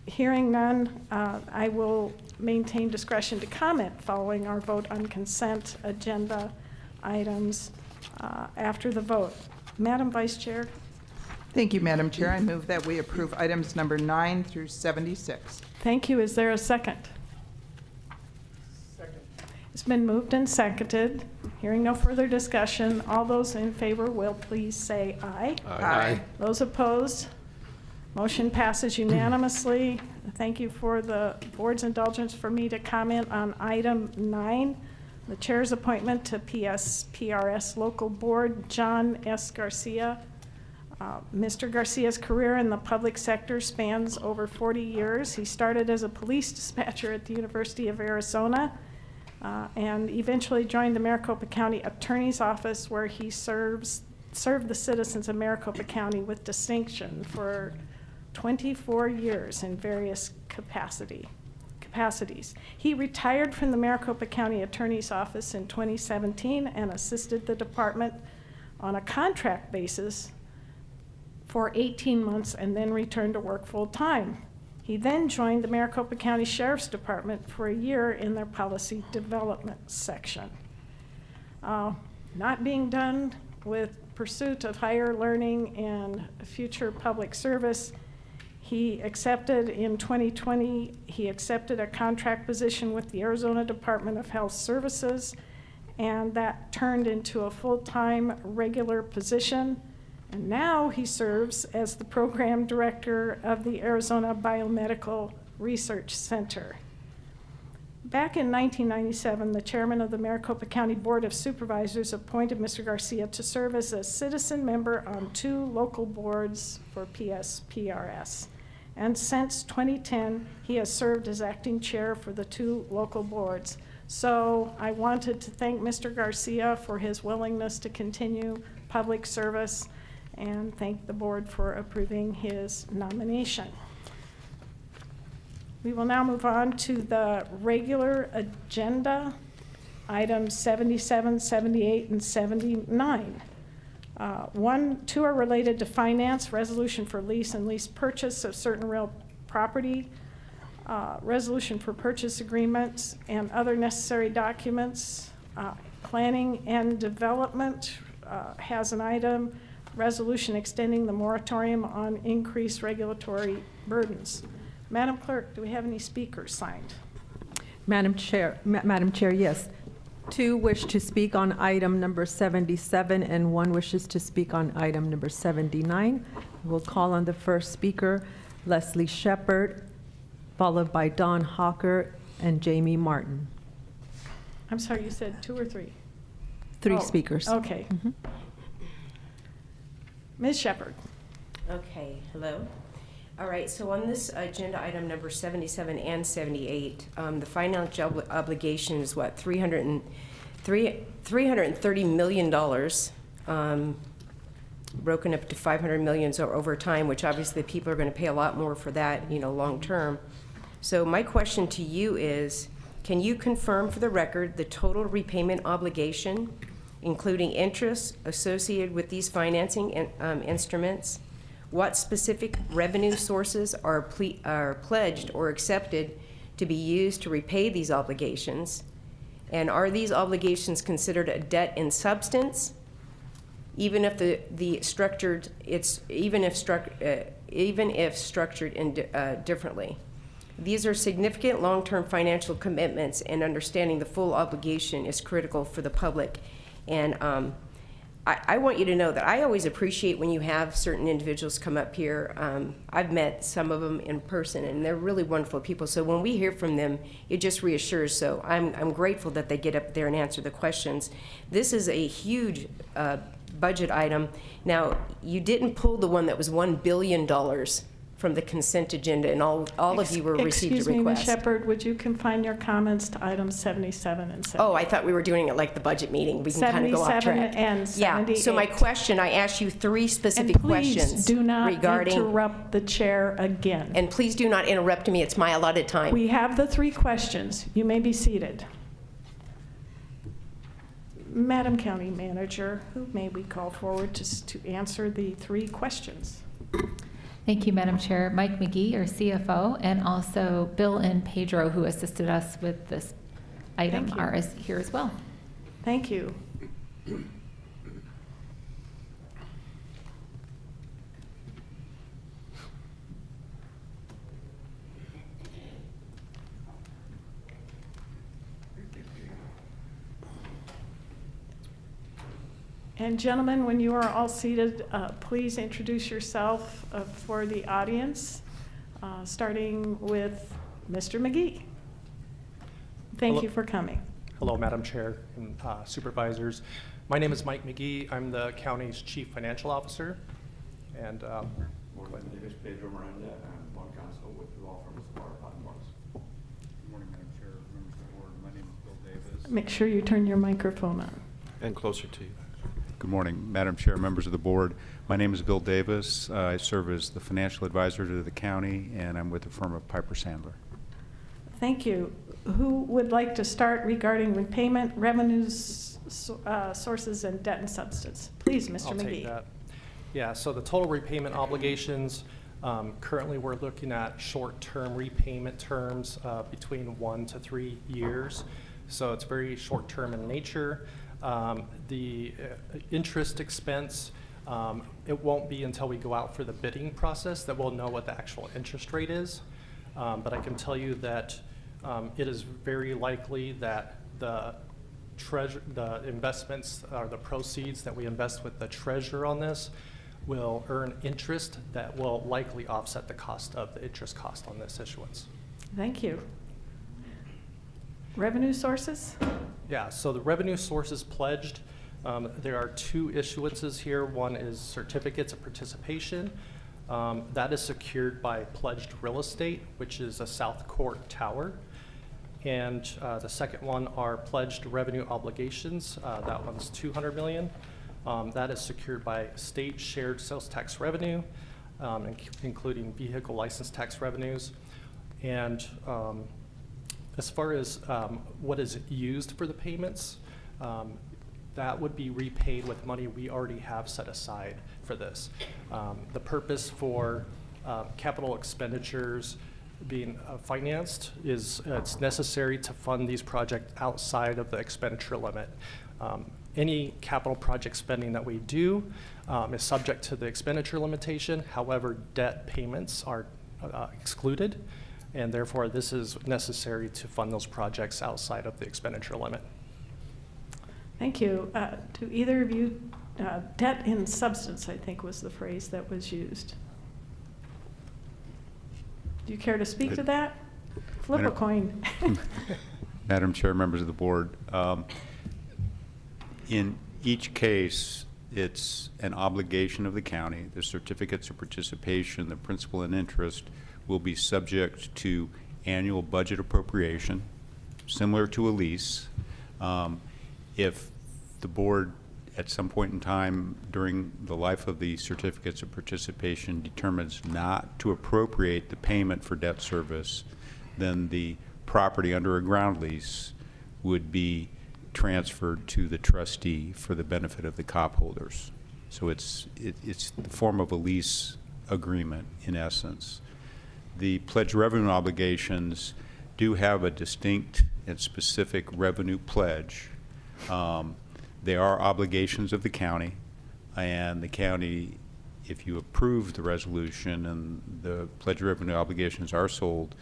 Hearing none, I will maintain discretion to comment following our vote on consent agenda items after the vote. Madam Vice Chair. Thank you, Madam Chair. I move that we approve items number 9 through 76. Thank you. Is there a second? Second. It's been moved and seconded. Hearing no further discussion, all those in favor will please say aye. Aye. Those opposed? Motion passes unanimously. Thank you for the board's indulgence for me to comment on item 9, the chair's appointment to PRS Local Board, John S. Garcia. Mr. Garcia's career in the public sector spans over 40 years. He started as a police dispatcher at the University of Arizona and eventually joined the Maricopa County Attorney's Office, where he served the citizens of Maricopa County with distinction for 24 years in various capacities. He retired from the Maricopa County Attorney's Office in 2017 and assisted the department on a contract basis for 18 months and then returned to work full-time. He then joined the Maricopa County Sheriff's Department for a year in their policy development section. Not being done with pursuit of higher learning and future public service, he accepted in 2020, he accepted a contract position with the Arizona Department of Health Services, and that turned into a full-time regular position. And now he serves as the program director of the Arizona Biomedical Research Center. Back in 1997, the chairman of the Maricopa County Board of Supervisors appointed Mr. Garcia to serve as a citizen member on 2 local boards for PRS. And since 2010, he has served as acting chair for the 2 local boards. So I wanted to thank Mr. Garcia for his willingness to continue public service and thank the board for approving his nomination. We will now move on to the regular agenda, items 77, 78, and 79. 2 are related to finance, resolution for lease and lease purchase of certain real property, resolution for purchase agreements and other necessary documents. Planning and development has an item, resolution extending the moratorium on increased regulatory burdens. Madam Clerk, do we have any speakers signed? Madam Chair, yes. 2 wish to speak on item number 77, and 1 wishes to speak on item number 79. We'll call on the first speaker, Leslie Shepherd, followed by Don Hawker and Jamie Martin. I'm sorry, you said 2 or 3? 3 speakers. Okay. Ms. Shepherd. Okay, hello. All right, so on this agenda item number 77 and 78, the financial obligation is what, $330 million, broken up to $500 million over time, which obviously people are going to pay a lot more for that, long term. So my question to you is, can you confirm for the record the total repayment obligation, including interest associated with these financing instruments? What specific revenue sources are pledged or accepted to be used to repay these obligations? And are these obligations considered a debt in substance, even if structured differently? These are significant long-term financial commitments, and understanding the full obligation is critical for the public. And I want you to know that I always appreciate when you have certain individuals come up here. I've met some of them in person, and they're really wonderful people. So when we hear from them, it just reassures. So I'm grateful that they get up there and answer the questions. This is a huge budget item. Now, you didn't pull the one that was $1 billion from the consent agenda, and all of you were received a request. Excuse me, Ms. Shepherd, would you confine your comments to items 77 and 78? Oh, I thought we were doing it like the budget meeting. We can kind of go off track. 77 and 78. Yeah, so my question, I asked you 3 specific questions. And please do not regarding, interrupt the chair again. And please do not interrupt me. It's my allotted time. We have the 3 questions. You may be seated. Madam County Manager, who may we call forward to answer the 3 questions? Thank you, Madam Chair. Mike McGee, our CFO, and also Bill and Pedro, who assisted us with this item, are here as well. Thank you. And gentlemen, when you are all seated, please introduce yourself for the audience, starting with Mr. McGee. Thank you for coming. Hello, Madam Chair and Supervisors. My name is Mike McGee. I'm the county's Chief Financial Officer. And My name is Pedro Miranda. I'm bond counsel with the law firm of Good morning, Madam Chair, members of the board. My name is Bill Davis. Make sure you turn your microphone on. And closer to you. Good morning, Madam Chair, members of the board. My name is Bill Davis. I serve as the financial advisor to the county, and I'm with the firm of Piper Sandler. Thank you. Who would like to start regarding repayment, revenues, sources, and debt and substance? Please, Mr. I'll McGee. take that. Yeah, so the total repayment obligations, currently we're looking at short-term repayment terms between 1 to 3 years. So it's very short-term in nature. The interest expense, it won't be until we go out for the bidding process that we'll know what the actual interest rate is. But I can tell you that it is very likely that the investments or the proceeds that we invest with the treasurer on this will earn interest that will likely offset the cost of the interest cost on this issuance. Thank you. Revenue sources? Yeah, so the revenue sources pledged, there are 2 issuances here. One is certificates of participation. That is secured by pledged real estate, which is a South Court tower. And the second one are pledged revenue obligations. That one's $200 million. That is secured by state shared sales tax revenue, including vehicle license tax revenues. And as far as what is used for the payments, that would be repaid with money we already have set aside for this. The purpose for capital expenditures being financed is it's necessary to fund these projects outside of the expenditure limit. Any capital project spending that we do is subject to the expenditure limitation. However, debt payments are excluded. and therefore this is necessary to fund those projects outside of the expenditure limit. Thank you. Do either of you, debt in substance, I think was the phrase that was used. Do you care to speak to that? Flip a coin. Madam Chair, members of the board, in each case, it's an obligation of the county. The certificates of participation, the principal and interest, will be subject to annual budget appropriation, similar to a lease. If the board at some point in time during the life of the certificates of participation determines not to appropriate the payment for debt service, then the property under a ground lease would be transferred to the trustee for the benefit of the COP holders. So it's the form of a lease agreement in essence. The pledged revenue obligations do have a distinct and specific revenue pledge. They are obligations of the county, and the county, if you approve the resolution and the pledged revenue obligations are sold,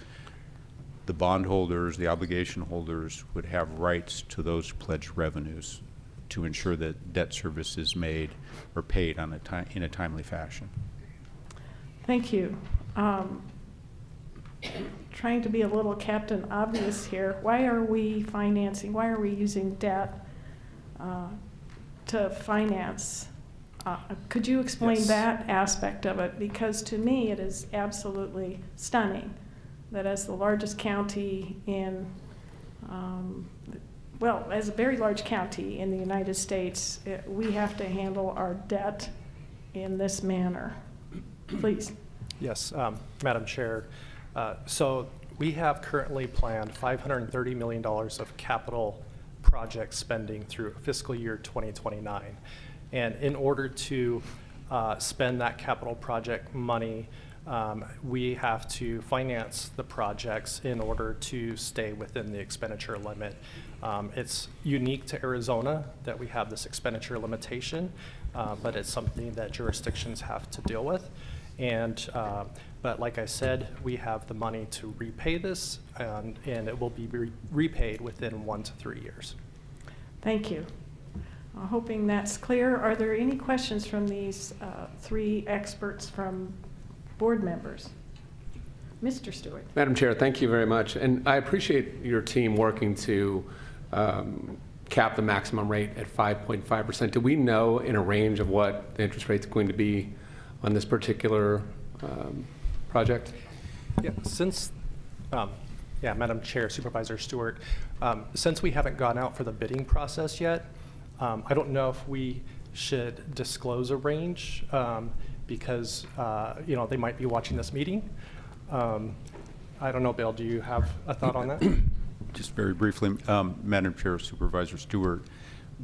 the bondholders, the obligation holders would have rights to those pledged revenues to ensure that debt service is made or paid on in a timely fashion. Thank you. Trying to be a little Captain Obvious here. Why are we using debt to finance? Could you explain that aspect of it? Because to me, it is absolutely stunning that as the largest county in, as a very large county in the United States, we have to handle our debt in this manner. Please. Yes, Madam Chair. So we have currently planned $530 million of capital project spending through fiscal year 2029. And in order to spend that capital project money, we have to finance the projects in order to stay within the expenditure limit. It's unique to Arizona that we have this expenditure limitation, but it's something that jurisdictions have to deal with. And but like I said, we have the money to repay this, and it will be repaid within 1 to 3 years. Thank you. Hoping that's clear. Are there any questions from these three experts from board members? Mr. Stewart. Madam Chair, thank you very much. And I appreciate your team working to cap the maximum rate at 5.5%. Do we know in a range of what the interest rate is going to be on this particular project? Yeah, Madam Chair, Supervisor Stewart, since we haven't gone out for the bidding process yet, I don't know if we should disclose a range because they might be watching this meeting. I don't know, Bill, do you have a thought on that? Just very briefly, Madam Chair, Supervisor Stewart,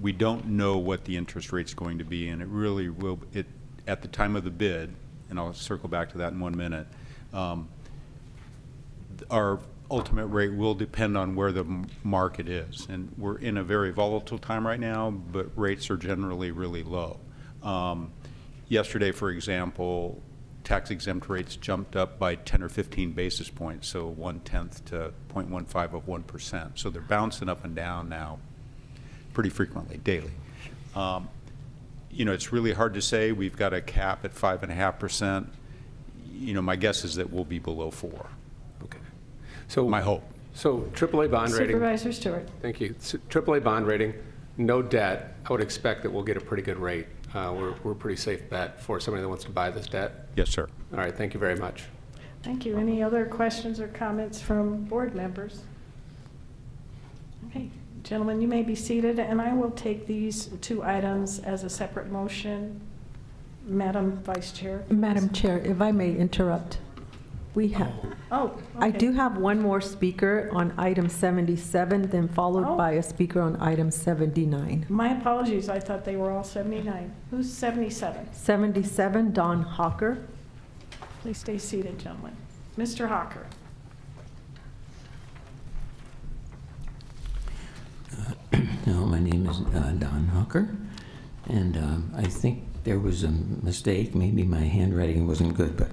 we don't know what the interest rate's going to be, and it really will, at the time of the bid, and I'll circle back to that in 1 minute, our ultimate rate will depend on where the market is. And we're in a very volatile time right now, but rates are generally really low. Yesterday, for example, tax-exempt rates jumped up by 10 or 15 basis points, so 1/10 to 0.15 of 1%. So they're bouncing up and down now pretty frequently, daily. It's really hard to say. We've got a cap at 5.5%. My guess is that we'll be below 4. Okay. So my hope. So AAA bond rating. Supervisor Stewart. Thank you. AAA bond rating, no debt. I would expect that we'll get a pretty good rate. We're a pretty safe bet for somebody that wants to buy this debt. Yes, sir. All right. Thank you very much. Thank you. Any other questions or comments from board members? Okay. Gentlemen, you may be seated, and I will take these two items as a separate motion. Madam Vice Chair. Madam Chair, if I may interrupt. I do have one more speaker on item 77, then followed by a speaker on item 79. My apologies. I thought they were all 79. Who's 77? 77, Don Hawker. Please stay seated, gentlemen. Mr. Hawker. My name is Don Hawker, and I think there was a mistake. Maybe my handwriting wasn't good, but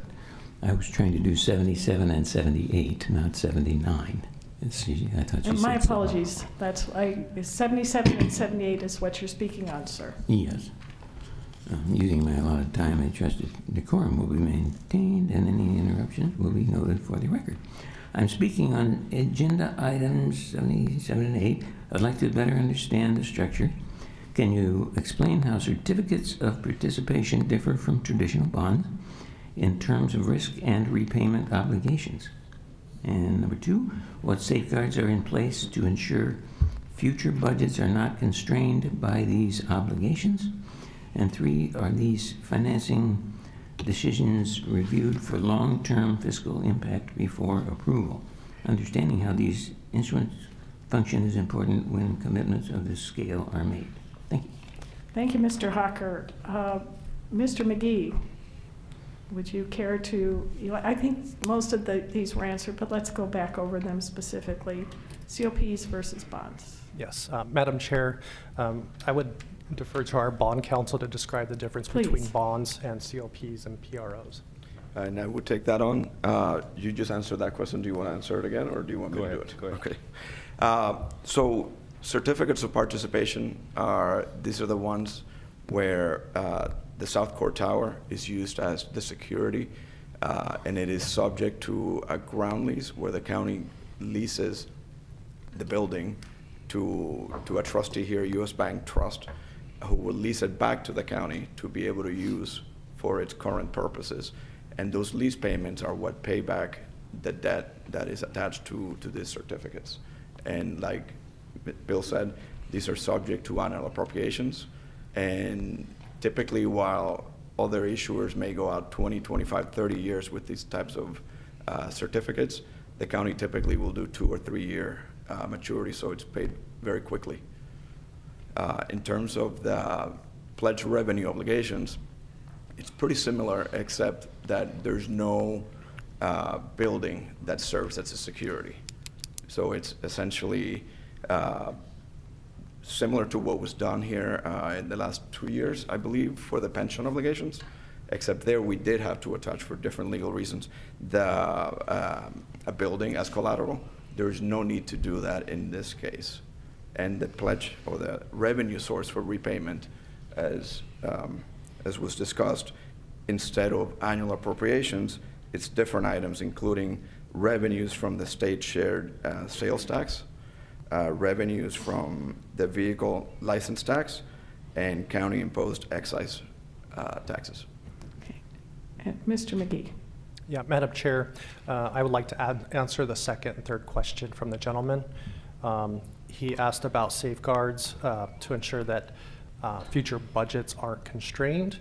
I was trying to do 77 and 78, not 79. I thought you My said apologies. That's 77 and 78 is what you're speaking on, sir. Yes. Using my allotted time, I trust that decorum will be maintained and any interruptions will be noted for the record. I'm speaking on agenda items 77 and 8. I'd like to better understand the structure. Can you explain how certificates of participation differ from traditional bonds in terms of risk and repayment obligations? And number 2, what safeguards are in place to ensure future budgets are not constrained by these obligations? And 3, are these financing decisions reviewed for long-term fiscal impact before approval? Understanding how these instruments function is important when commitments of this scale are made. Thank you. Thank you, Mr. Hawker. Mr. McGee, would you care to, I think most of these were answered, but let's go back over them specifically. COPs versus bonds. Yes, Madam Chair, I would defer to our bond counsel to describe the difference between bonds and COPs and PROs. And I would take that on. You just answered that question. Do you want to answer it again, or do you want me to do it? Go ahead. Okay. So certificates of participation these are the ones where the South Court Tower is used as the security, and it is subject to a ground lease where the county leases the building to a trustee here, U.S. Bank Trust, who will lease it back to the county to be able to use for its current purposes. And those lease payments are what pay back the debt that is attached to these certificates. And like Bill said, these are subject to annual appropriations. And typically, while other issuers may go out 20, 25, 30 years with these types of certificates, the county typically will do 2 or 3 year maturity, so it's paid very quickly. In terms of the pledged revenue obligations, it's pretty similar, except that there's no building that serves as a security. So it's essentially similar to what was done here in the last 2 years, I believe, for the pension obligations, except there we did have to attach, for different legal reasons, a building as collateral. There's no need to do that in this case. And the pledge, or the revenue source for repayment, as was discussed, instead of annual appropriations, it's different items, including revenues from the state shared sales tax, revenues from the vehicle license tax, and county imposed excise taxes. Okay. And Mr. McGee. Yeah, Madam Chair, I would like to answer the second and third question from the gentleman. He asked about safeguards to ensure that future budgets aren't constrained.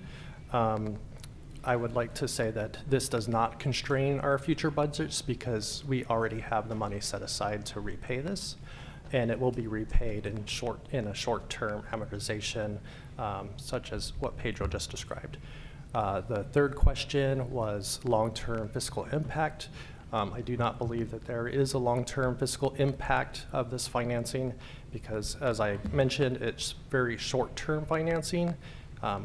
I would like to say that this does not constrain our future budgets because we already have the money set aside to repay this, and it will be repaid in a short-term amortization, such as what Pedro just described. The third question was long-term fiscal impact. I do not believe that there is a long-term fiscal impact of this financing because, as I mentioned, it's very short-term financing.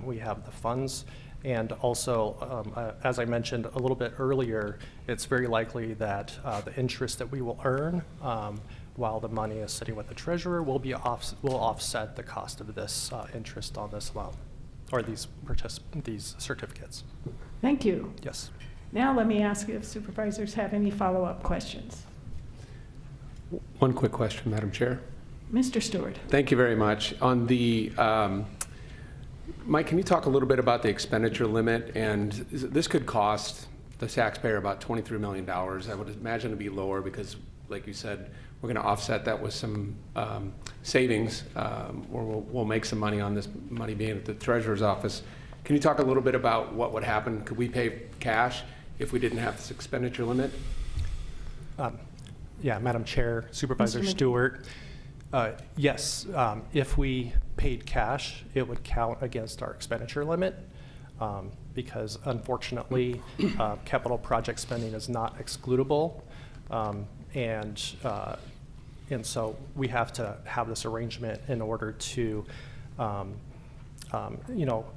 We have the funds, and also, as I mentioned a little bit earlier, it's very likely that the interest that we will earn while the money is sitting with the treasurer will offset the cost of this interest on this loan or these certificates. Thank you. Yes. Now let me ask if supervisors have any follow-up questions. One quick question, Madam Chair. Mr. Stewart. Thank you very much. On the, Mike, can you talk a little bit about the expenditure limit? And this could cost the taxpayer about $23 million. I would imagine it'd be lower because, like you said, we're going to offset that with some savings, or we'll make some money on this money being at the treasurer's office. Can you talk a little bit about what would happen? Could we pay cash if we didn't have this expenditure limit? Yeah, Madam Chair, Supervisor Stewart. Yes, if we paid cash, it would count against our expenditure limit because unfortunately, capital project spending is not excludable. And so we have to have this arrangement in order to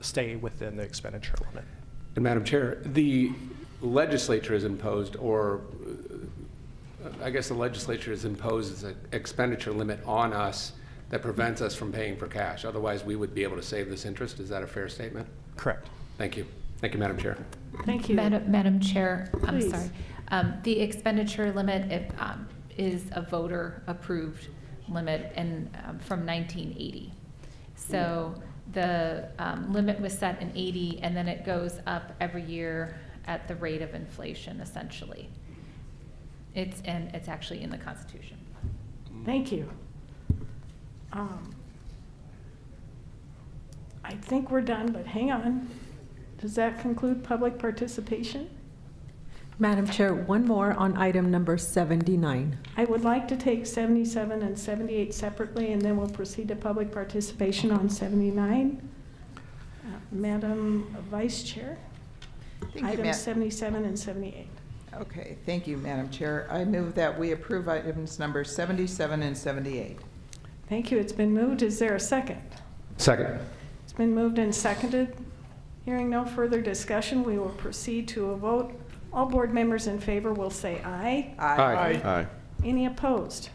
stay within the expenditure limit. And Madam Chair, legislature has imposed, or I guess the legislature has imposed an expenditure limit on us that prevents us from paying for cash. Otherwise, we would be able to save this interest. Is that a fair statement? Correct. Thank you. Thank you, Madam Chair. Thank you. Madam Chair, I'm Please. sorry. The expenditure limit is a voter-approved limit and from 1980. So the limit was set in 80, and then it goes up every year at the rate of inflation, essentially. It's actually in the Constitution. Thank you. I think we're done, but hang on. Does that conclude public participation? Madam Chair, one more on item number 79. I would like to take 77 and 78 separately, and then we'll proceed to public participation on 79. Madam Vice Chair, items 77 and 78. Okay, thank you, Madam Chair. I move that we approve items number 77 and 78. Thank you. It's been moved. Is there a second? Second. It's been moved and seconded. Hearing no further discussion, we will proceed to a vote. All board members in favor will say aye. Aye. Aye. Any opposed?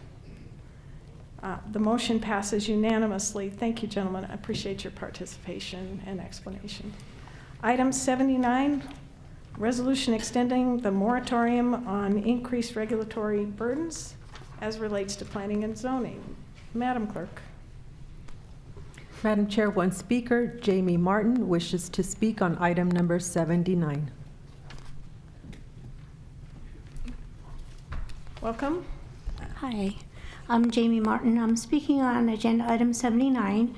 The motion passes unanimously. Thank you, gentlemen. I appreciate your participation and explanation. Item 79, resolution extending the moratorium on increased regulatory burdens as relates to planning and zoning. Madam Clerk. Madam Chair, one speaker, Jamie Martin, wishes to speak on item number 79. Welcome. Hi, I'm Jamie Martin. I'm speaking on agenda item 79.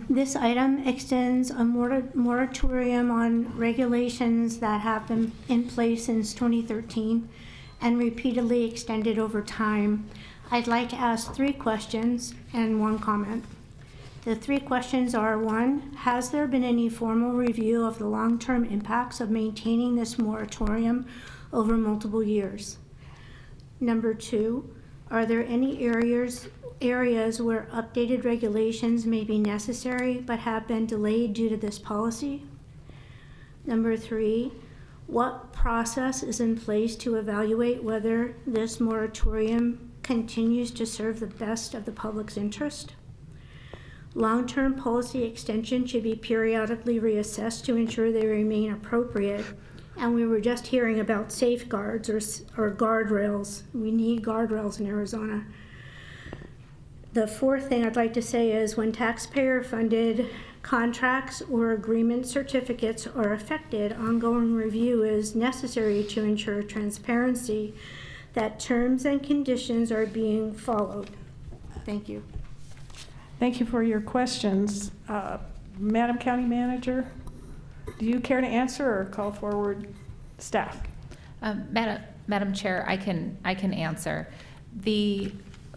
This item extends a moratorium on regulations that have been in place since 2013 and repeatedly extended over time. I'd like to ask 3 questions and 1 comment. The 3 questions are: 1, has there been any formal review of the long-term impacts of maintaining this moratorium over multiple years? Number 2, are there any areas where updated regulations may be necessary but have been delayed due to this policy? Number 3, what process is in place to evaluate whether this moratorium continues to serve the best of the public's interest? Long-term policy extension should be periodically reassessed to ensure they remain appropriate. And we were just hearing about safeguards or guardrails. We need guardrails in Arizona. The 4th thing I'd like to say is when taxpayer-funded contracts or agreement certificates are affected, ongoing review is necessary to ensure transparency that terms and conditions are being followed. Thank you. Thank you for your questions. Madam County Manager, do you care to answer or call forward staff? Madam Chair, I can answer. The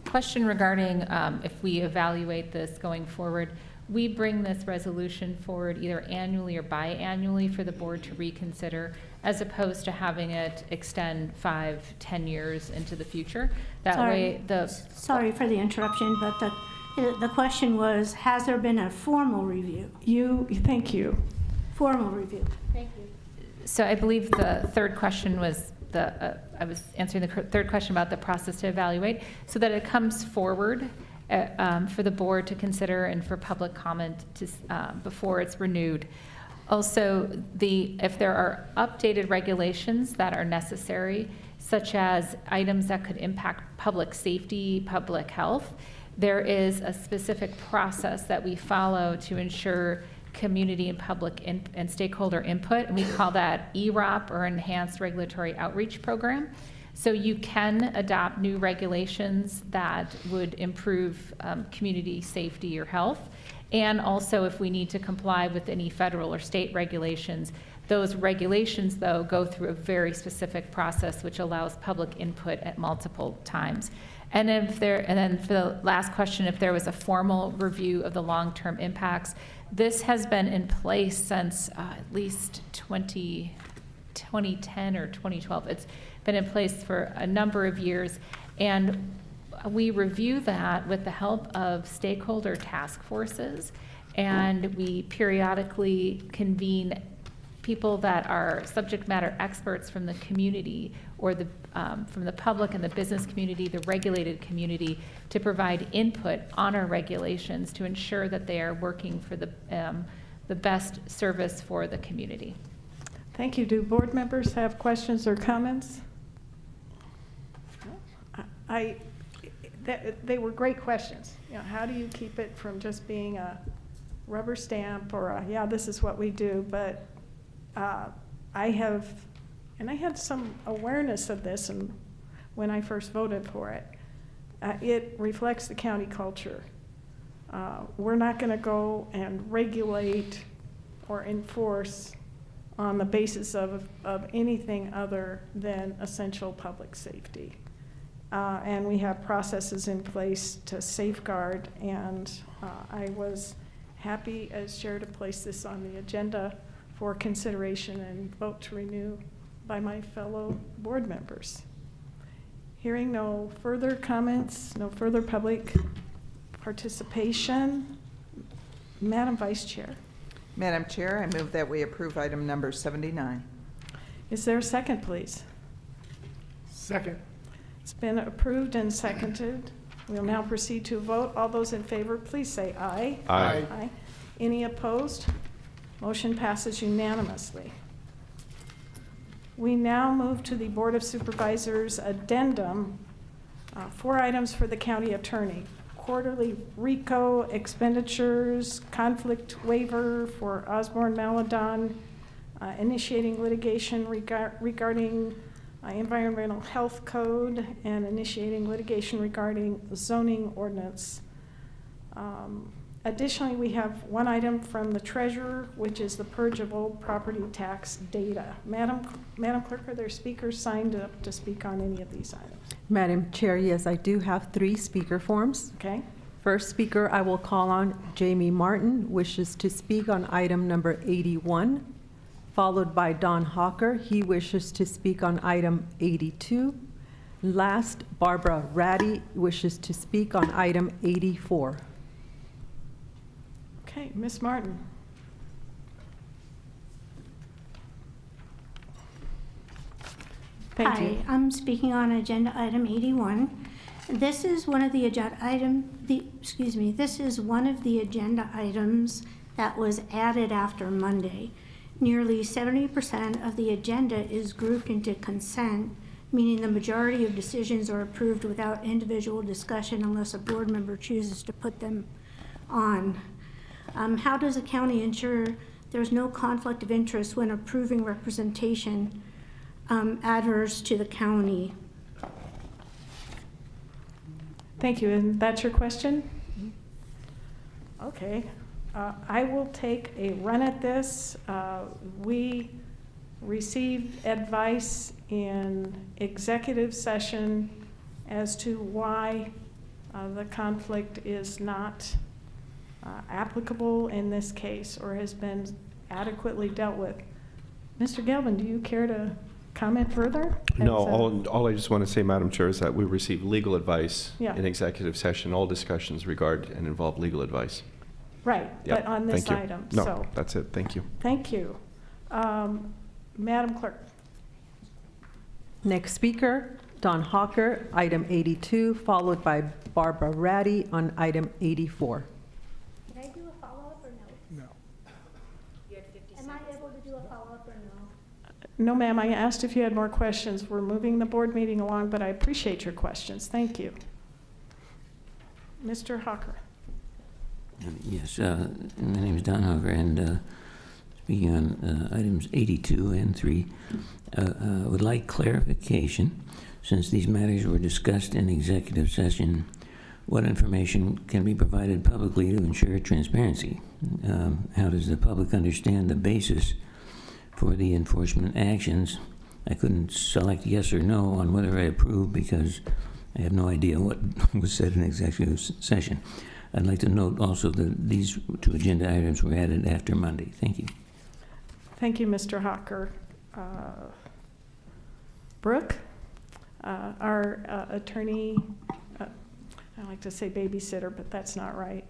question regarding if we evaluate this going forward, we bring this resolution forward either annually or biannually for the board to reconsider, as opposed to having it extend 5-10 years into the future. Sorry for the interruption, but the question was, has there been a formal review? Thank you. Formal review. Thank you. So I believe the 3rd question was I was answering the 3rd question about the process to evaluate, so that it comes forward for the board to consider and for public comment before it's renewed. Also, if there are updated regulations that are necessary, such as items that could impact public safety, public health, there is a specific process that we follow to ensure community and public and stakeholder input, and we call that EROP, or Enhanced Regulatory Outreach Program. So you can adopt new regulations that would improve community safety or health. And also, if we need to comply with any federal or state regulations, those regulations, though, go through a very specific process which allows public input at multiple times. And then for the last question, if there was a formal review of the long-term impacts, this has been in place since at least 2010 or 2012. It's been in place for a number of years, and we review that with the help of stakeholder task forces, and we periodically convene people that are subject matter experts from the community or from the public and the business community, the regulated community, to provide input on our regulations to ensure that they are working for the best service for the community. Thank you. Do board members have questions or comments? They were great questions. You know, how do you keep it from just being a rubber stamp or a, yeah, this is what we do? But I had some awareness of this, and when I first voted for it, it reflects the county culture. We're not going to go and regulate or enforce on the basis of anything other than essential public safety. And we have processes in place to safeguard, and I was happy as chair to place this on the agenda for consideration and vote to renew by my fellow board members. Hearing no further comments, no further public participation, Madam Vice Chair. Madam Chair, I move that we approve item number 79. Is there a second, please? Second. It's been approved and seconded. We'll now proceed to a vote. All those in favor, please say aye. Aye. Aye. Any opposed? Motion passes unanimously. We now move to the Board of Supervisors addendum. 4 items for the county attorney. Quarterly RICO expenditures, conflict waiver for Osborne Maladon, initiating litigation regarding environmental health code, and initiating litigation regarding zoning ordinance. Additionally, we have 1 item from the treasurer, which is the purge of old property tax data. Madam Clerk, are there speakers signed up to speak on any of these items? Madam Chair, yes, I do have 3 speaker forms. Okay. First speaker I will call on Jamie Martin, wishes to speak on item number 81, followed by Don Hawker. He wishes to speak on item 82. Last, Barbara Ratty wishes to speak on item 84. Okay, Ms. Martin. Thank Hi, you. I'm speaking on agenda item 81. This is one of the this is one of the agenda items that was added after Monday. Nearly 70% of the agenda is grouped into consent, meaning the majority of decisions are approved without individual discussion unless a board member chooses to put them on. How does the county ensure there's no conflict of interest when approving representation adverse to the county? Thank you, and that's your question? Okay, I will take a run at this. We received advice in executive session as to why the conflict is not applicable in this case or has been adequately dealt with. Mr. Galvin, do you care to comment further? No, all I just want to say, Madam Chair, is that we received legal advice Yeah. in executive session. All discussions regard and involve legal advice. Right, Yep, but on this thank you. item, No, so. that's it. Thank you. Thank you. Madam Clerk. Next speaker, Don Hawker, item 82, followed by Barbara Ratty on item 84. Can I do a follow-up or no? No. Am I able to do a follow-up or no? No, ma'am, I asked if you had more questions. We're moving the board meeting along, but I appreciate your questions. Thank you. Mr. Hawker. Yes, my name is Don Hawker, and speaking on items 82 and 3, would like clarification. Since these matters were discussed in executive session, what information can be provided publicly to ensure transparency? How does the public understand the basis for the enforcement actions? I couldn't select yes or no on whether I approve because I have no idea what was said in executive session. I'd like to note also that these 2 agenda items were added after Monday. Thank you. Thank you, Mr. Hawker. Brooke, our attorney, I like to say babysitter, but that's not right.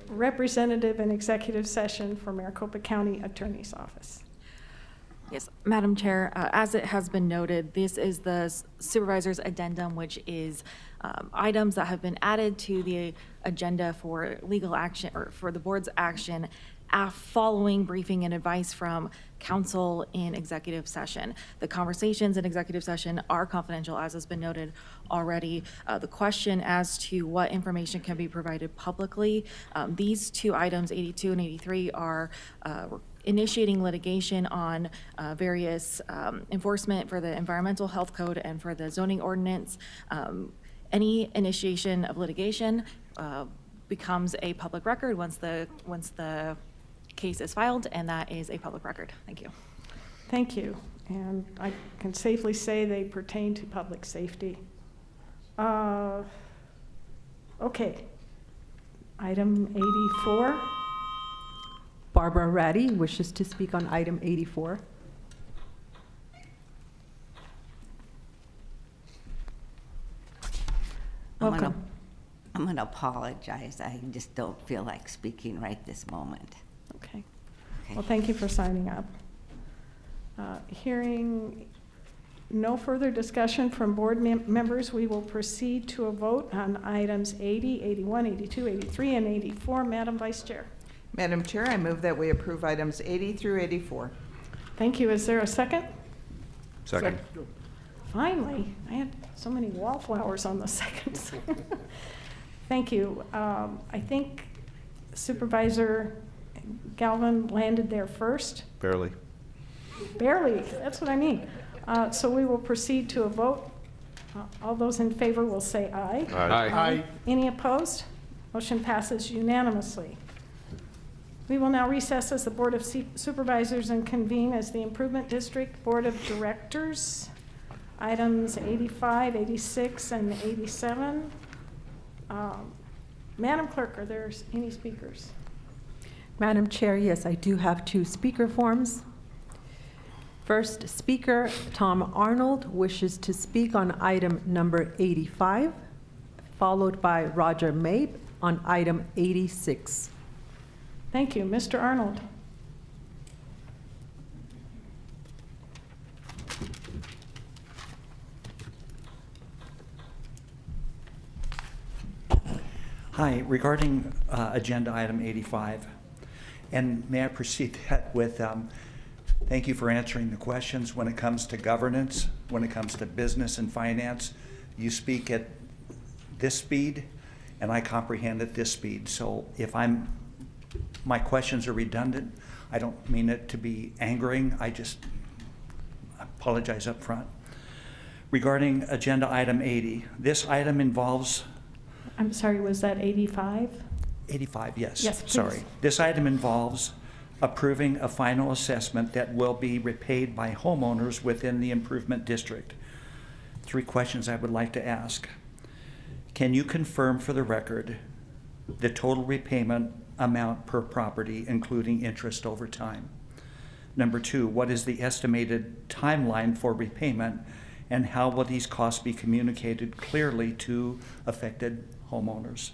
representative in executive session for Maricopa County Attorney's Office. Yes, Madam Chair, as it has been noted, this is the Supervisor's addendum, which is items that have been added to the agenda for legal action, or for the board's action, following briefing and advice from counsel in executive session. The conversations in executive session are confidential, as has been noted already. The question as to what information can be provided publicly, these two items, 82 and 83, are initiating litigation on various enforcement for the environmental health code and for the zoning ordinance. Any initiation of litigation becomes a public record once the case is filed, and that is a public record. Thank you. Thank you. And I can safely say they pertain to public safety. Okay. Item 84. Barbara Ratty wishes to speak on item 84. Welcome. I'm going to apologize. I just don't feel like speaking right this moment. Okay. Well, thank you for signing up. Hearing no further discussion from board members, we will proceed to a vote on items 80, 81, 82, 83, and 84. Madam Vice Chair. Madam Chair, I move that we approve items 80 through 84. Thank you. Is there a second? Second. Finally, I had so many wallflowers on the seconds. Thank you. I think Supervisor Galvin landed there first. Barely. Barely, that's what I mean. So we will proceed to a vote. All those in favor will say aye. Aye. Aye. Any opposed? Motion passes unanimously. We will now recess as the Board of Supervisors and convene as the Improvement District Board of Directors. Items 85, 86, and 87. Madam Clerk, are there any speakers? Madam Chair, yes, I do have two speaker forms. First speaker, Tom Arnold, wishes to speak on item number 85, followed by Roger Mabe on item 86. Thank you. Mr. Arnold. Hi, regarding agenda item 85, and may I proceed that with thank you for answering the questions when it comes to governance, when it comes to business and finance. You speak at this speed, and I comprehend at this speed. So if my questions are redundant, I don't mean it to be angering. I just apologize up front. Regarding agenda item 80, this item involves. I'm sorry, was that 85? 85, yes. Yes, please. Sorry. This item involves approving a final assessment that will be repaid by homeowners within the improvement district. 3 questions I would like to ask. Can you confirm for the record the total repayment amount per property, including interest over time? Number 2, what is the estimated timeline for repayment, and how will these costs be communicated clearly to affected homeowners?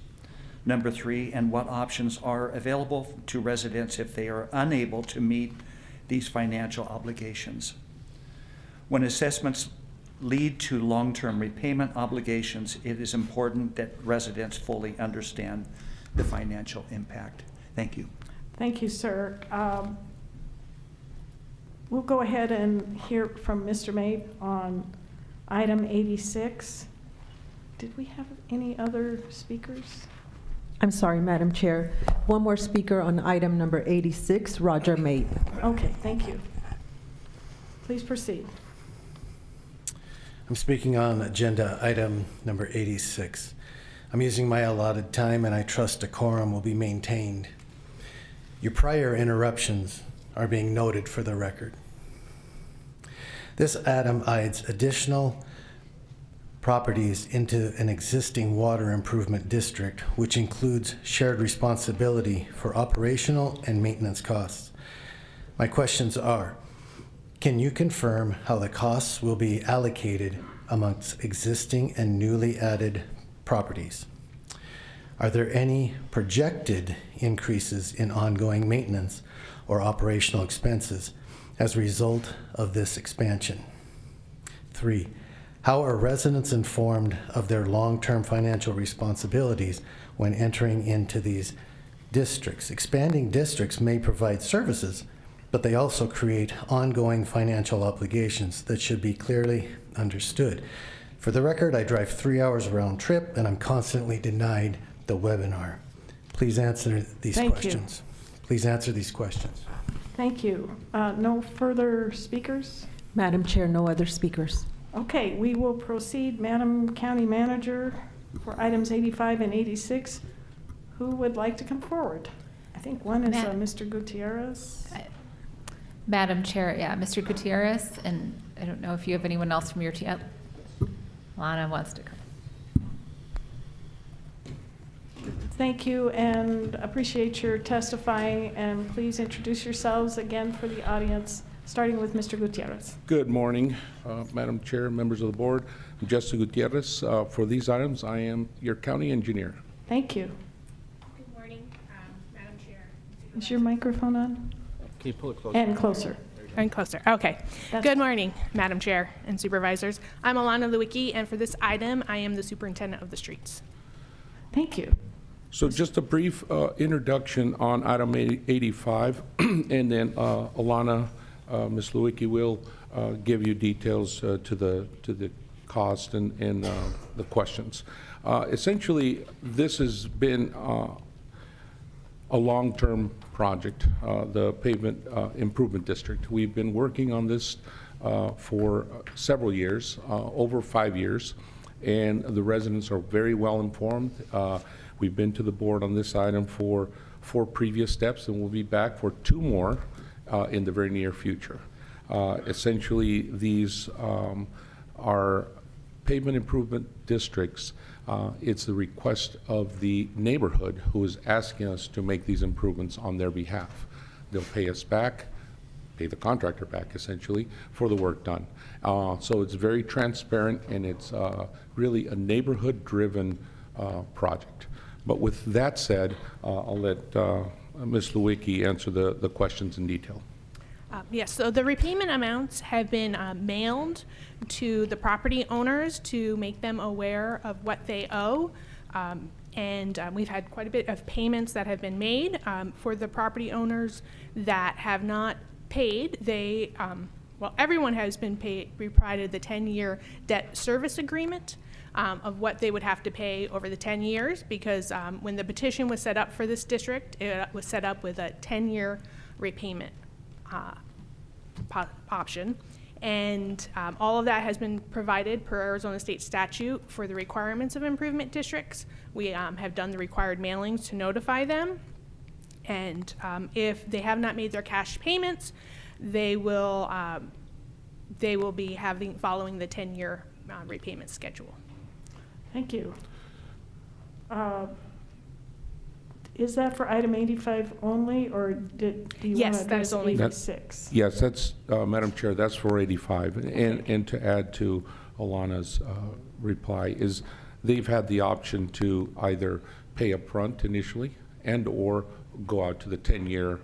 Number 3, and what options are available to residents if they are unable to meet these financial obligations? When assessments lead to long-term repayment obligations, it is important that residents fully understand the financial impact. Thank you. Thank you, sir. We'll go ahead and hear from Mr. Mabe on item 86. Did we have any other speakers? I'm sorry, Madam Chair. One more speaker on item number 86, Roger Mabe. Okay, thank you. Please proceed. I'm speaking on agenda item number 86. I'm using my allotted time, and I trust decorum will be maintained. Your prior interruptions are being noted for the record. This item adds additional properties into an existing water improvement district, which includes shared responsibility for operational and maintenance costs. My questions are, can you confirm how the costs will be allocated amongst existing and newly added properties? Are there any projected increases in ongoing maintenance or operational expenses as a result of this expansion? 3, how are residents informed of their long-term financial responsibilities when entering into these districts? Expanding districts may provide services, but they also create ongoing financial obligations that should be clearly understood. For the record, I drive 3 hours round trip, and I'm constantly denied the webinar. Please answer these questions. Please answer these questions. Thank you. No further speakers? Madam Chair, no other speakers. Okay, we will proceed. Madam County Manager, for items 85 and 86, who would like to come forward? I think one is Mr. Gutierrez. Madam Chair, yeah, Mr. Gutierrez, and I don't know if you have anyone else from your team. Lana wants to come. Thank you, and appreciate your testifying, and please introduce yourselves again for the audience, starting with Mr. Gutierrez. Good morning, Madam Chair, members of the board. I'm Jesse Gutierrez. For these items, I am your county engineer. Thank you. Good morning, Madam Chair. Is your microphone on? Can you pull it closer? And closer. And closer. Okay. Good morning, Madam Chair and Supervisors. I'm Alana Lewicki, and for this item, I am the Superintendent of the Streets. Thank you. So just a brief introduction on item 85, and then Alana, Ms. Lewicki will give you details to the cost and the questions. Essentially, this has been a long-term project, the pavement improvement district. We've been working on this for several years, over 5 years, and the residents are very well informed. We've been to the board on this item for 4 previous steps, and we'll be back for 2 more in the very near future. Essentially, these are pavement improvement districts. It's the request of the neighborhood who is asking us to make these improvements on their behalf. They'll pay us back, pay the contractor back essentially, for the work done. So it's very transparent, and it's really a neighborhood-driven project. But with that said, I'll let Ms. Lewicki answer the questions in detail. Yes, so the repayment amounts have been mailed to the property owners to make them aware of what they owe. And we've had quite a bit of payments that have been made. For the property owners that have not paid, they, well, everyone has been provided the 10-year debt service agreement of what they would have to pay over the 10 years, because when the petition was set up for this district, it was set up with a 10-year repayment option. And all of that has been provided per Arizona state statute for the requirements of improvement districts. We have done the required mailings to notify them. And if they have not made their cash payments, they will be following the 10-year repayment schedule. Thank you. Is that for item 85 only, or do you Yes, want to that is address only 86? Yes, that's, Madam Chair, that's for 85. And to add to Alana's reply is they've had the option to either pay up front initially and or go out to the 10-year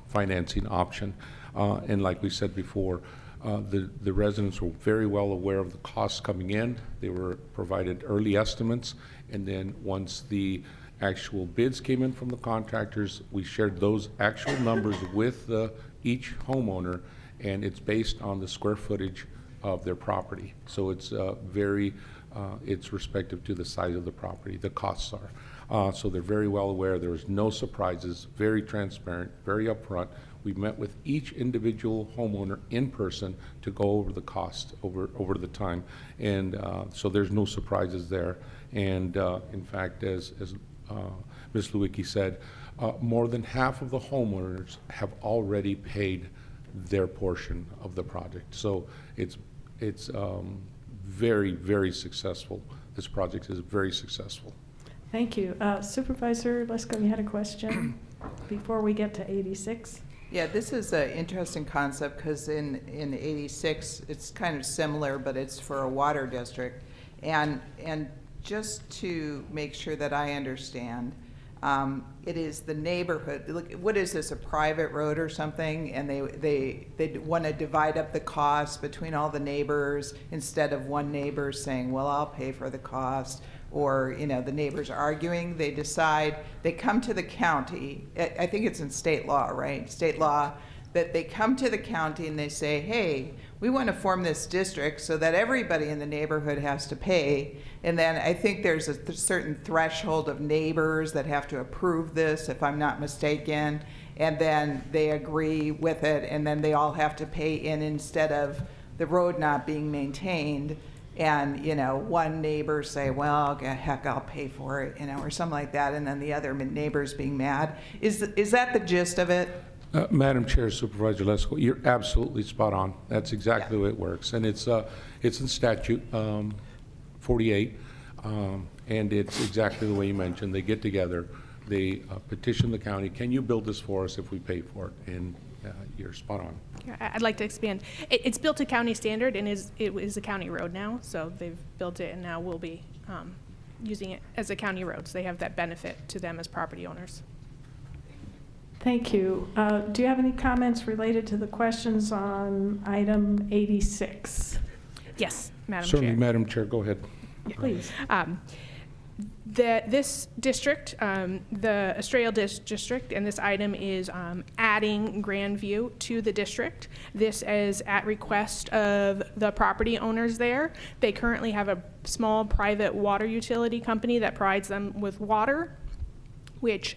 financing option. And like we said before, the residents were very well aware of the costs coming in. They were provided early estimates, and then once the actual bids came in from the contractors, we shared those actual numbers with each homeowner, and it's based on the square footage of their property. So it's it's respective to the size of the property, the costs are. So they're very well aware. There was no surprises, very transparent, very upfront. We met with each individual homeowner in person to go over the cost over the time. And so there's no surprises there. And in fact, as Ms. Lewicki said, more than half of the homeowners have already paid their portion of the project. So it's very, very successful. This project is very successful. Thank you. Supervisor Lesko, you had a question before we get to 86? Yeah, this is an interesting concept because in 86, it's kind of similar, but it's for a water district. And just to make sure that I understand, it is the neighborhood, look, what is this, a private road or something? And they want to divide up the cost between all the neighbors instead of one neighbor saying, well, I'll pay for the cost, or, you know, the neighbors are arguing. They decide, they come to the county, I think it's in state law, right? State law, that they come to the county and they say, hey, we want to form this district so that everybody in the neighborhood has to pay. And then I think there's a certain threshold of neighbors that have to approve this, if I'm not mistaken. And then they agree with it, and then they all have to pay in instead of the road not being maintained. And, you know, one neighbor say, well, heck, I'll pay for it, you know, or something like that. And then the other neighbor's being mad. Is that the gist of it? Madam Chair, Supervisor Lesko, you're absolutely spot on. That's exactly the way it works. And it's in statute 48, and it's exactly the way you mentioned. They get together, they petition the county, can you build this for us if we pay for it? And you're spot on. I'd like to expand. It's built to county standard, and it is a county road now, so they've built it, and now we'll be using it as a county road, so they have that benefit to them as property owners. Thank you. Do you have any comments related to the questions on item 86? Yes, Madam Certainly, Chair. Madam Chair, go ahead. Please. This district, the Estrella district, and this item is adding Grandview to the district. This is at request of the property owners there. They currently have a small private water utility company that provides them with water, which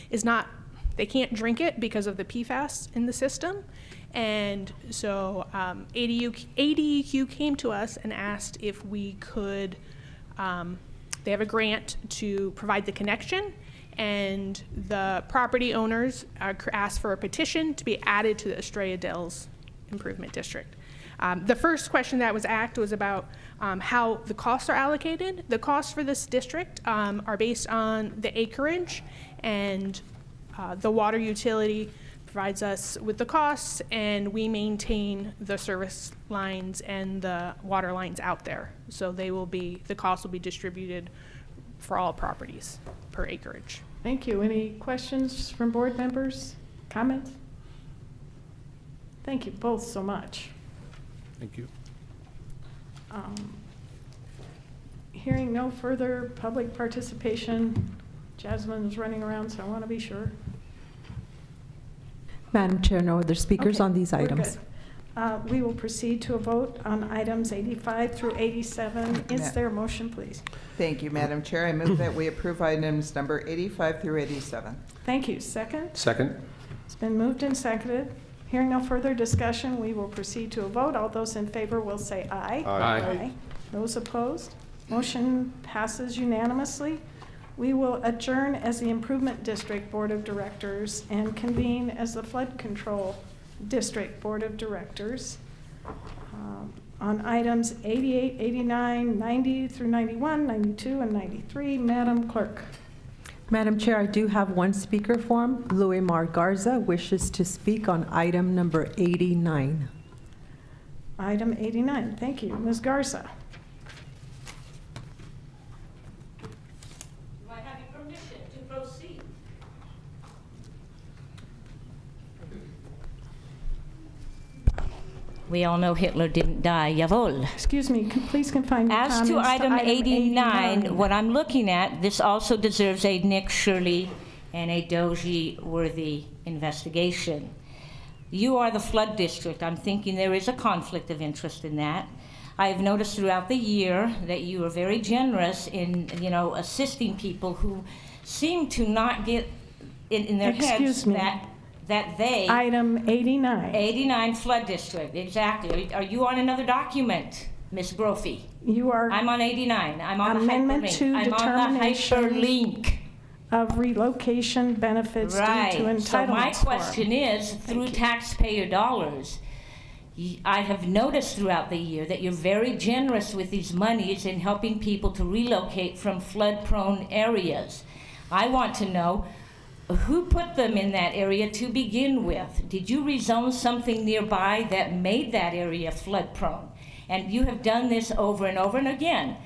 is not, they can't drink it because of the PFAS in the system. And so ADEQ came to us and asked if we could, they have a grant to provide the connection, and the property owners asked for a petition to be added to the Estrella Dells Improvement District. The first question that was asked was about how the costs are allocated. The costs for this district are based on the acreage, and the water utility provides us with the costs, and we maintain the service lines and the water lines out there. So they will be, the costs will be distributed for all properties per acreage. Thank you. Any questions from board members? Comments? Thank you both so much. Thank you. Hearing no further public participation, Jasmine's running around, so I want to be sure. Madam Chair, no other speakers on these we're items. good. We will proceed to a vote on items 85 through 87. Is there a motion, please? Thank you, Madam Chair. I move that we approve items number 85 through 87. Thank you. Second? Second. It's been moved and seconded. Hearing no further discussion, we will proceed to a vote. All those in favor will say aye. Aye. Those opposed? Motion passes unanimously. We will adjourn as the Improvement District Board of Directors and convene as the Flood Control District Board of Directors on items 88, 89, 90 through 91, 92, and 93. Madam Clerk. Madam Chair, I do have one speaker form. Louis Mar Garza wishes to speak on item number 89. Item 89. Thank you. Ms. Garza. We all know Hitler didn't die, jawohl. Excuse me, please confine your As to comments item 89, what I'm looking at, this also deserves a Nick Shirley and a Doji-worthy investigation. You are the flood district. I'm thinking there is a conflict of interest in that. I have noticed throughout the year that you are very generous in, assisting people who seem to not get in their heads that they... Item 89. 89 flood district, exactly. Are you on another document, Ms. Brophy? You are... I'm on 89. I'm on Amendment the hyperlink. to I'm on the hyperlink. Of relocation benefits right. due to entitlements. So my question is, through taxpayer dollars, I have noticed throughout the year that you're very generous with these monies in helping people to relocate from flood-prone areas. I want to know, who put them in that area to begin with? Did you rezone something nearby that made that area flood prone? And you have done this over and over and again.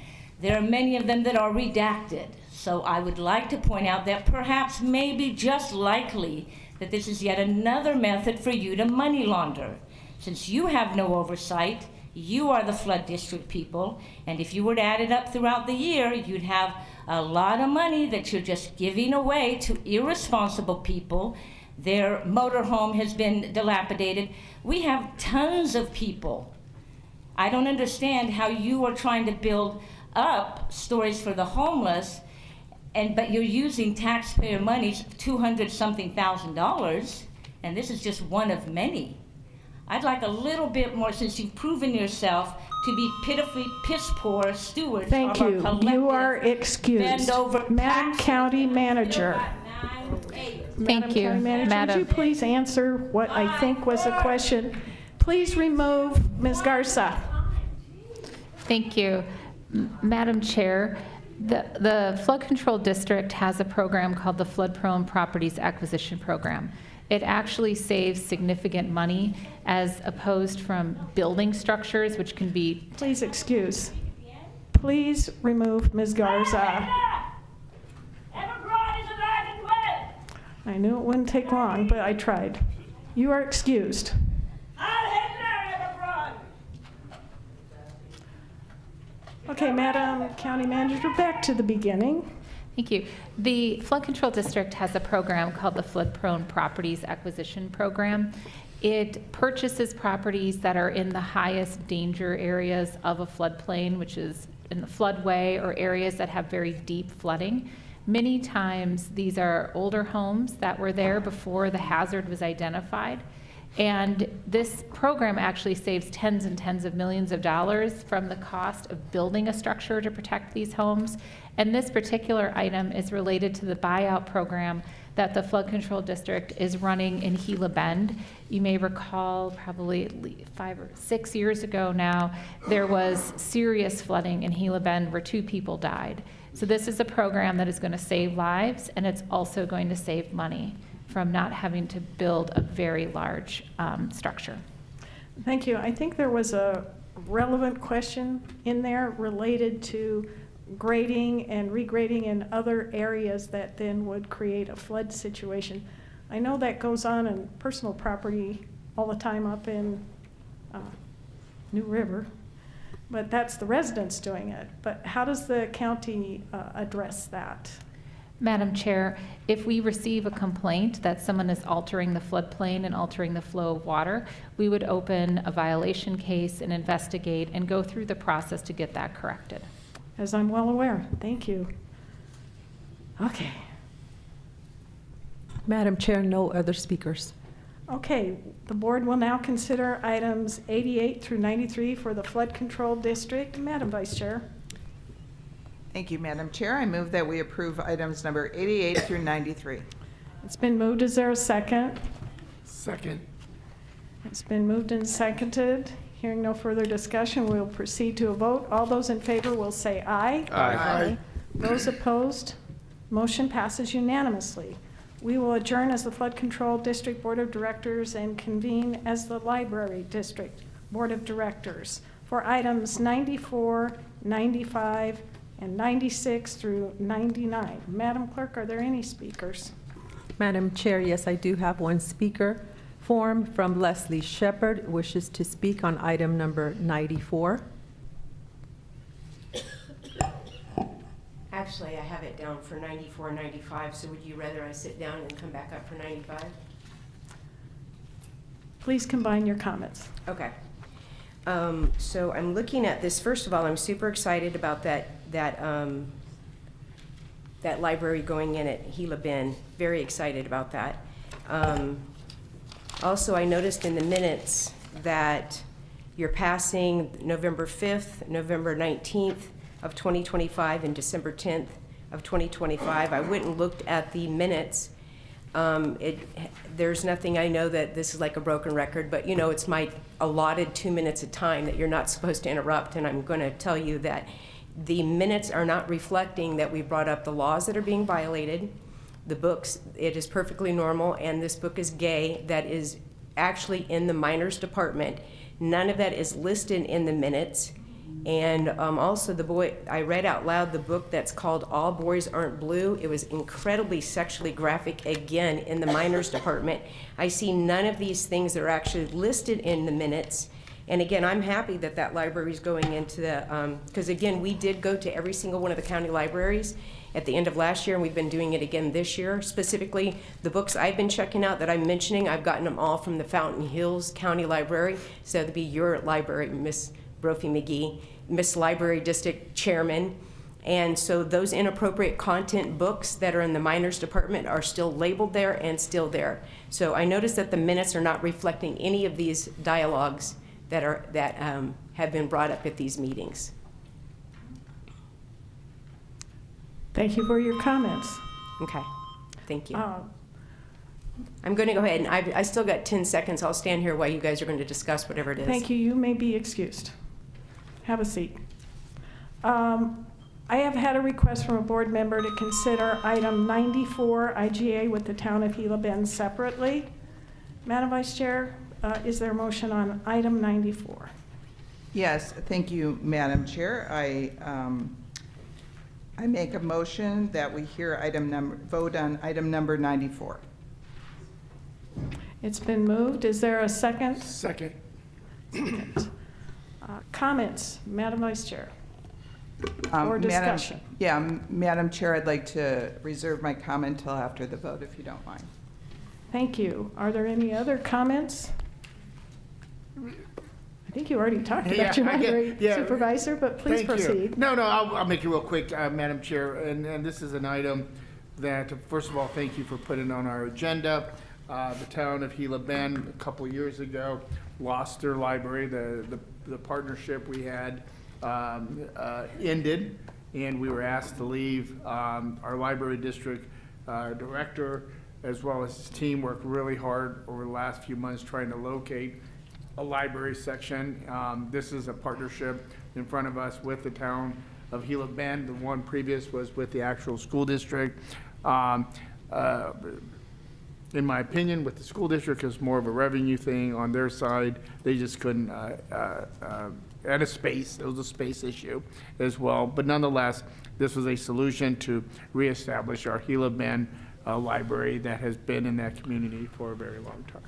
There are many of them that are redacted. So I would like to point out that perhaps, maybe just likely, that this is yet another method for you to money launder. Since you have no oversight, you are the flood district people, and if you were to add it up throughout the year, you'd have a lot of money that you're just giving away to irresponsible people. Their motorhome has been dilapidated. We have tons of people. I don't understand how you are trying to build up stories for the homeless, but you're using taxpayer money's $200-something thousand, and this is just one of many. I'd like a little bit more, since you've proven yourself to be pitifully piss-poor stewards Thank of our you. collective. You are excused. Madam County Manager. Thank you, County Manager, Madam. would you please answer what I think was a question? Please remove Ms. Garza. Thank you. Madam Chair, the Flood Control District has a program called the Flood Prone Properties Acquisition Program. It actually saves significant money as opposed from building structures, which can be... Please excuse. Please remove Ms. Garza. I knew it wouldn't take long, but I tried. You are excused. Okay, Madam County Manager, back to the beginning. Thank you. The Flood Control District has a program called the Flood Prone Properties Acquisition Program. It purchases properties that are in the highest danger areas of a floodplain, which is in the floodway or areas that have very deep flooding. Many times these are older homes that were there before the hazard was identified. And this program actually saves tens and tens of millions of dollars from the cost of building a structure to protect these homes. And this particular item is related to the buyout program that the Flood Control District is running in Gila Bend. You may recall probably 5 or 6 years ago now, there was serious flooding in Gila Bend where 2 people died. So this is a program that is going to save lives, and it's also going to save money from not having to build a very large structure. Thank you. I think there was a relevant question in there related to grading and regrading in other areas that then would create a flood situation. I know that goes on in personal property all the time up in New River, but that's the residents doing it. But how does the county address that? Madam Chair, if we receive a complaint that someone is altering the floodplain and altering the flow of water, we would open a violation case and investigate and go through the process to get that corrected. As I'm well aware. Thank you. Okay. Madam Chair, no other speakers. Okay, the board will now consider items 88 through 93 for the Flood Control District. Madam Vice Chair. Thank you, Madam Chair. I move that we approve items number 88 through 93. It's been moved. Is there a second? Second. It's been moved and seconded. Hearing no further discussion, we'll proceed to a vote. All those in favor will say aye. Aye. Those opposed, motion passes unanimously. We will adjourn as the Flood Control District Board of Directors and convene as the Library District Board of Directors for items 94, 95, and 96 through 99. Madam Clerk, are there any speakers? Madam Chair, yes, I do have one speaker form from Leslie Shepard, wishes to speak on item number 94. Actually, I have it down for 94 and 95, so would you rather I sit down and come back up for 95? Please combine your comments. Okay. So I'm looking at this. First of all, I'm super excited about that library going in at Gila Bend. Very excited about that. Also, I noticed in the minutes that you're passing November 5th, November 19th of 2025, and December 10th of 2025. I went and looked at the minutes. There's nothing, I know that this is like a broken record, but you know, it's my allotted 2 minutes of time that you're not supposed to interrupt, and I'm going to tell you that the minutes are not reflecting that we brought up the laws that are being violated. The books, it is perfectly normal, and this book is gay. That is actually in the minors department. None of that is listed in the minutes. And also I read out loud the book that's called All Boys Aren't Blue. It was incredibly sexually graphic, again, in the minors department. I see none of these things that are actually listed in the minutes. And again, I'm happy that that library is going into the, because again, we did go to every single one of the county libraries at the end of last year, and we've been doing it again this year. Specifically, the books I've been checking out that I'm mentioning, I've gotten them all from the Fountain Hills County Library. So that'd be your library, Miss Brophy McGee, Miss Library District Chairman. And so those inappropriate content books that are in the minors department are still labeled there and still there. So I noticed that the minutes are not reflecting any of these dialogues that have been brought up at these meetings. Thank you for your comments. Okay, thank you. I'm going to go ahead, and I still got 10 seconds. I'll stand here while you guys are going to discuss whatever it is. Thank you. You may be excused. Have a seat. I have had a request from a board member to consider item 94, IGA with the town of Gila Bend separately. Madam Vice Chair, is there a motion on item 94? Yes, thank you, Madam Chair. I make a motion that we hear vote on item number 94. It's been moved. Is there a second? Second. Comments, Madam Vice Chair? Or discussion? Madam Chair, I'd like to reserve my comment till after the vote, if you don't mind. Thank you. Are there any other comments? I think you already talked about your library supervisor, but please proceed. No, I'll make it real quick, Madam Chair. And this is an item that, first of all, thank you for putting on our agenda. The town of Gila Bend, a couple years ago, lost their library. The partnership we had ended, and we were asked to leave. Our library district director, as well as his team, worked really hard over the last few months trying to locate a library section. This is a partnership in front of us with the town of Gila Bend. The one previous was with the actual school district. In my opinion, with the school district, it's more of a revenue thing on their side. They just couldn't add a space. It was a space issue as well. But nonetheless, this was a solution to reestablish our Gila Bend library that has been in that community for a very long time.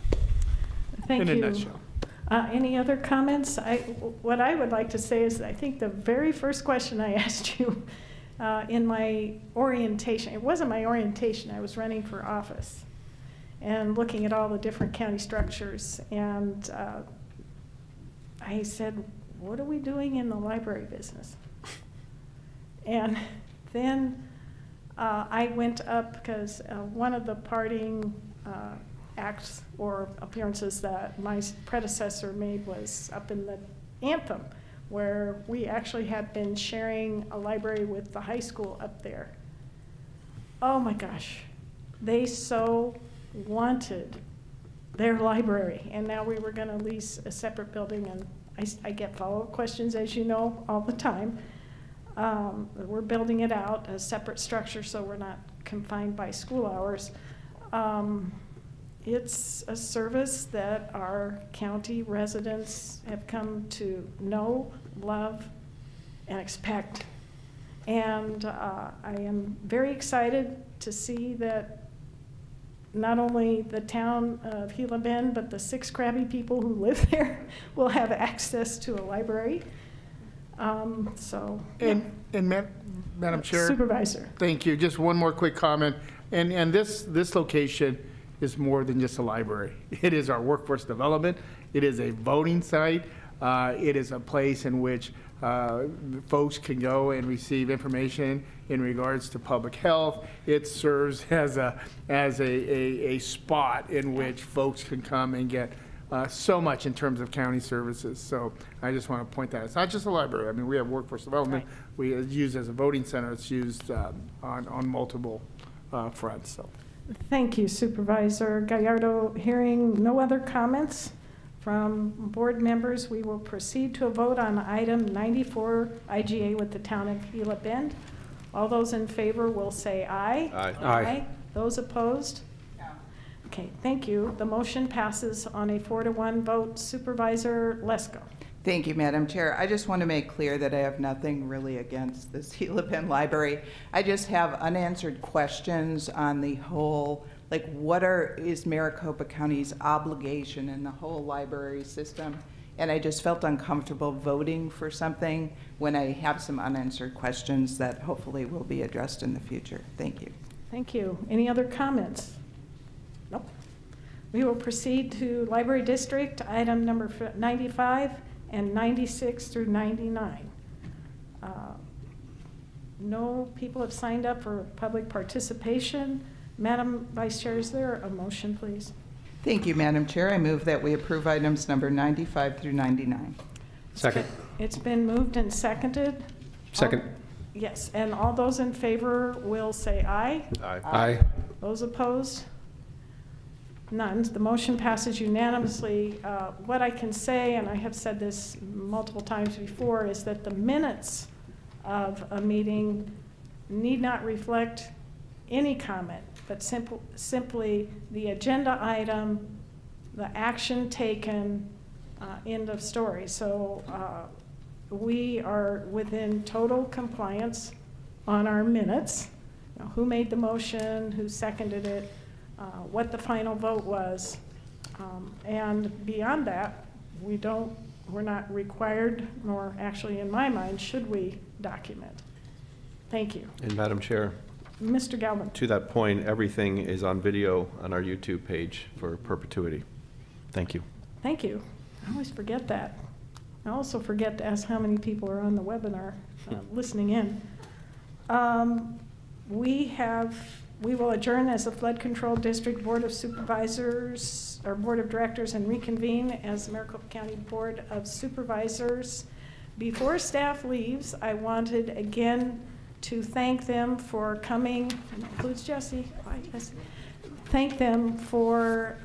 Thank you. In a nutshell. Any other comments? What I would like to say is I think the very first question I asked you in my orientation, it wasn't my orientation, I was running for office and looking at all the different county structures. And I said, what are we doing in the library business? And then I went up because one of the parting acts or appearances that my predecessor made was up in the anthem, where we actually had been sharing a library with the high school up there. Oh my gosh, they so wanted their library, and now we were going to lease a separate building, and I get follow-up questions, as you know, all the time. We're building it out, a separate structure, so we're not confined by school hours. It's a service that our county residents have come to know, love, and expect. And I am very excited to see that not only the town of Gila Bend, but the 6 crabby people who live there will have access to a library. Madam Chair. Supervisor. Thank you. Just one more quick comment. And this location is more than just a library. It is our workforce development. It is a voting site. It is a place in which folks can go and receive information in regards to public health. It serves as a spot in which folks can come and get so much in terms of county services. So I just want to point that out. It's not just a library. I mean, we have workforce development. Right. We use as a voting center. It's used on multiple fronts. So. Thank you, Supervisor Gallardo. Hearing no other comments from board members, we will proceed to a vote on item 94 IGA with the town of Gila Bend. All those in favor will say aye. Aye. Aye. Those opposed? No. Okay, thank you. The motion passes on a 4-to-1 vote. Supervisor Lesko. Thank you, Madam Chair. I just want to make clear that I have nothing really against the Sela Penn Library. I just have unanswered questions on the whole, like is Maricopa County's obligation in the whole library system? And I just felt uncomfortable voting for something when I have some unanswered questions that hopefully will be addressed in the future. Thank you. Thank you. Any other comments? Nope. We will proceed to Library District, item number 95 and 96 through 99. No people have signed up for public participation. Madam Vice Chair, is there a motion, please? Thank you, Madam Chair. I move that we approve items number 95 through 99. Second. It's been moved and seconded. Second. Yes, and all those in favor will say aye. Aye. Aye. Those opposed? None. The motion passes unanimously. What I can say, and I have said this multiple times before, is that the minutes of a meeting need not reflect any comment, but simply the agenda item, the action taken, end of story. So we are within total compliance on our minutes. Now, who made the motion, who seconded it, what the final vote was, and beyond that, we're not required, nor actually in my mind, should we document. Thank you. And Madam Chair, Mr. Galvin. to that point, everything is on video on our YouTube page for perpetuity. Thank you. Thank you. I always forget that. I also forget to ask how many people are on the webinar listening in. We will adjourn as the Flood Control District Board of Supervisors, or Board of Directors, and reconvene as the Maricopa County Board of Supervisors. Before staff leaves, I wanted again to thank them for coming, and that includes Jesse, thank them for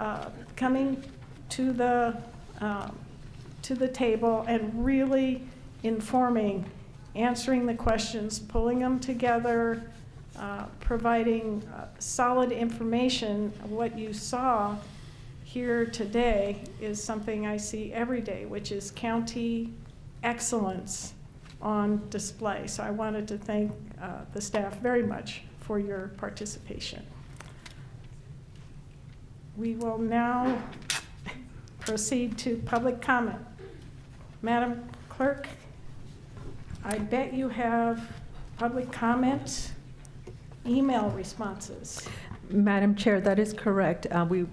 coming to the table and really informing, answering the questions, pulling them together, providing solid information. What you saw here today is something I see every day, which is county excellence on display. So I wanted to thank the staff very much for your participation. We will now proceed to public comment. Madam Clerk, I bet you have public comment email responses. Madam Chair, that is correct. We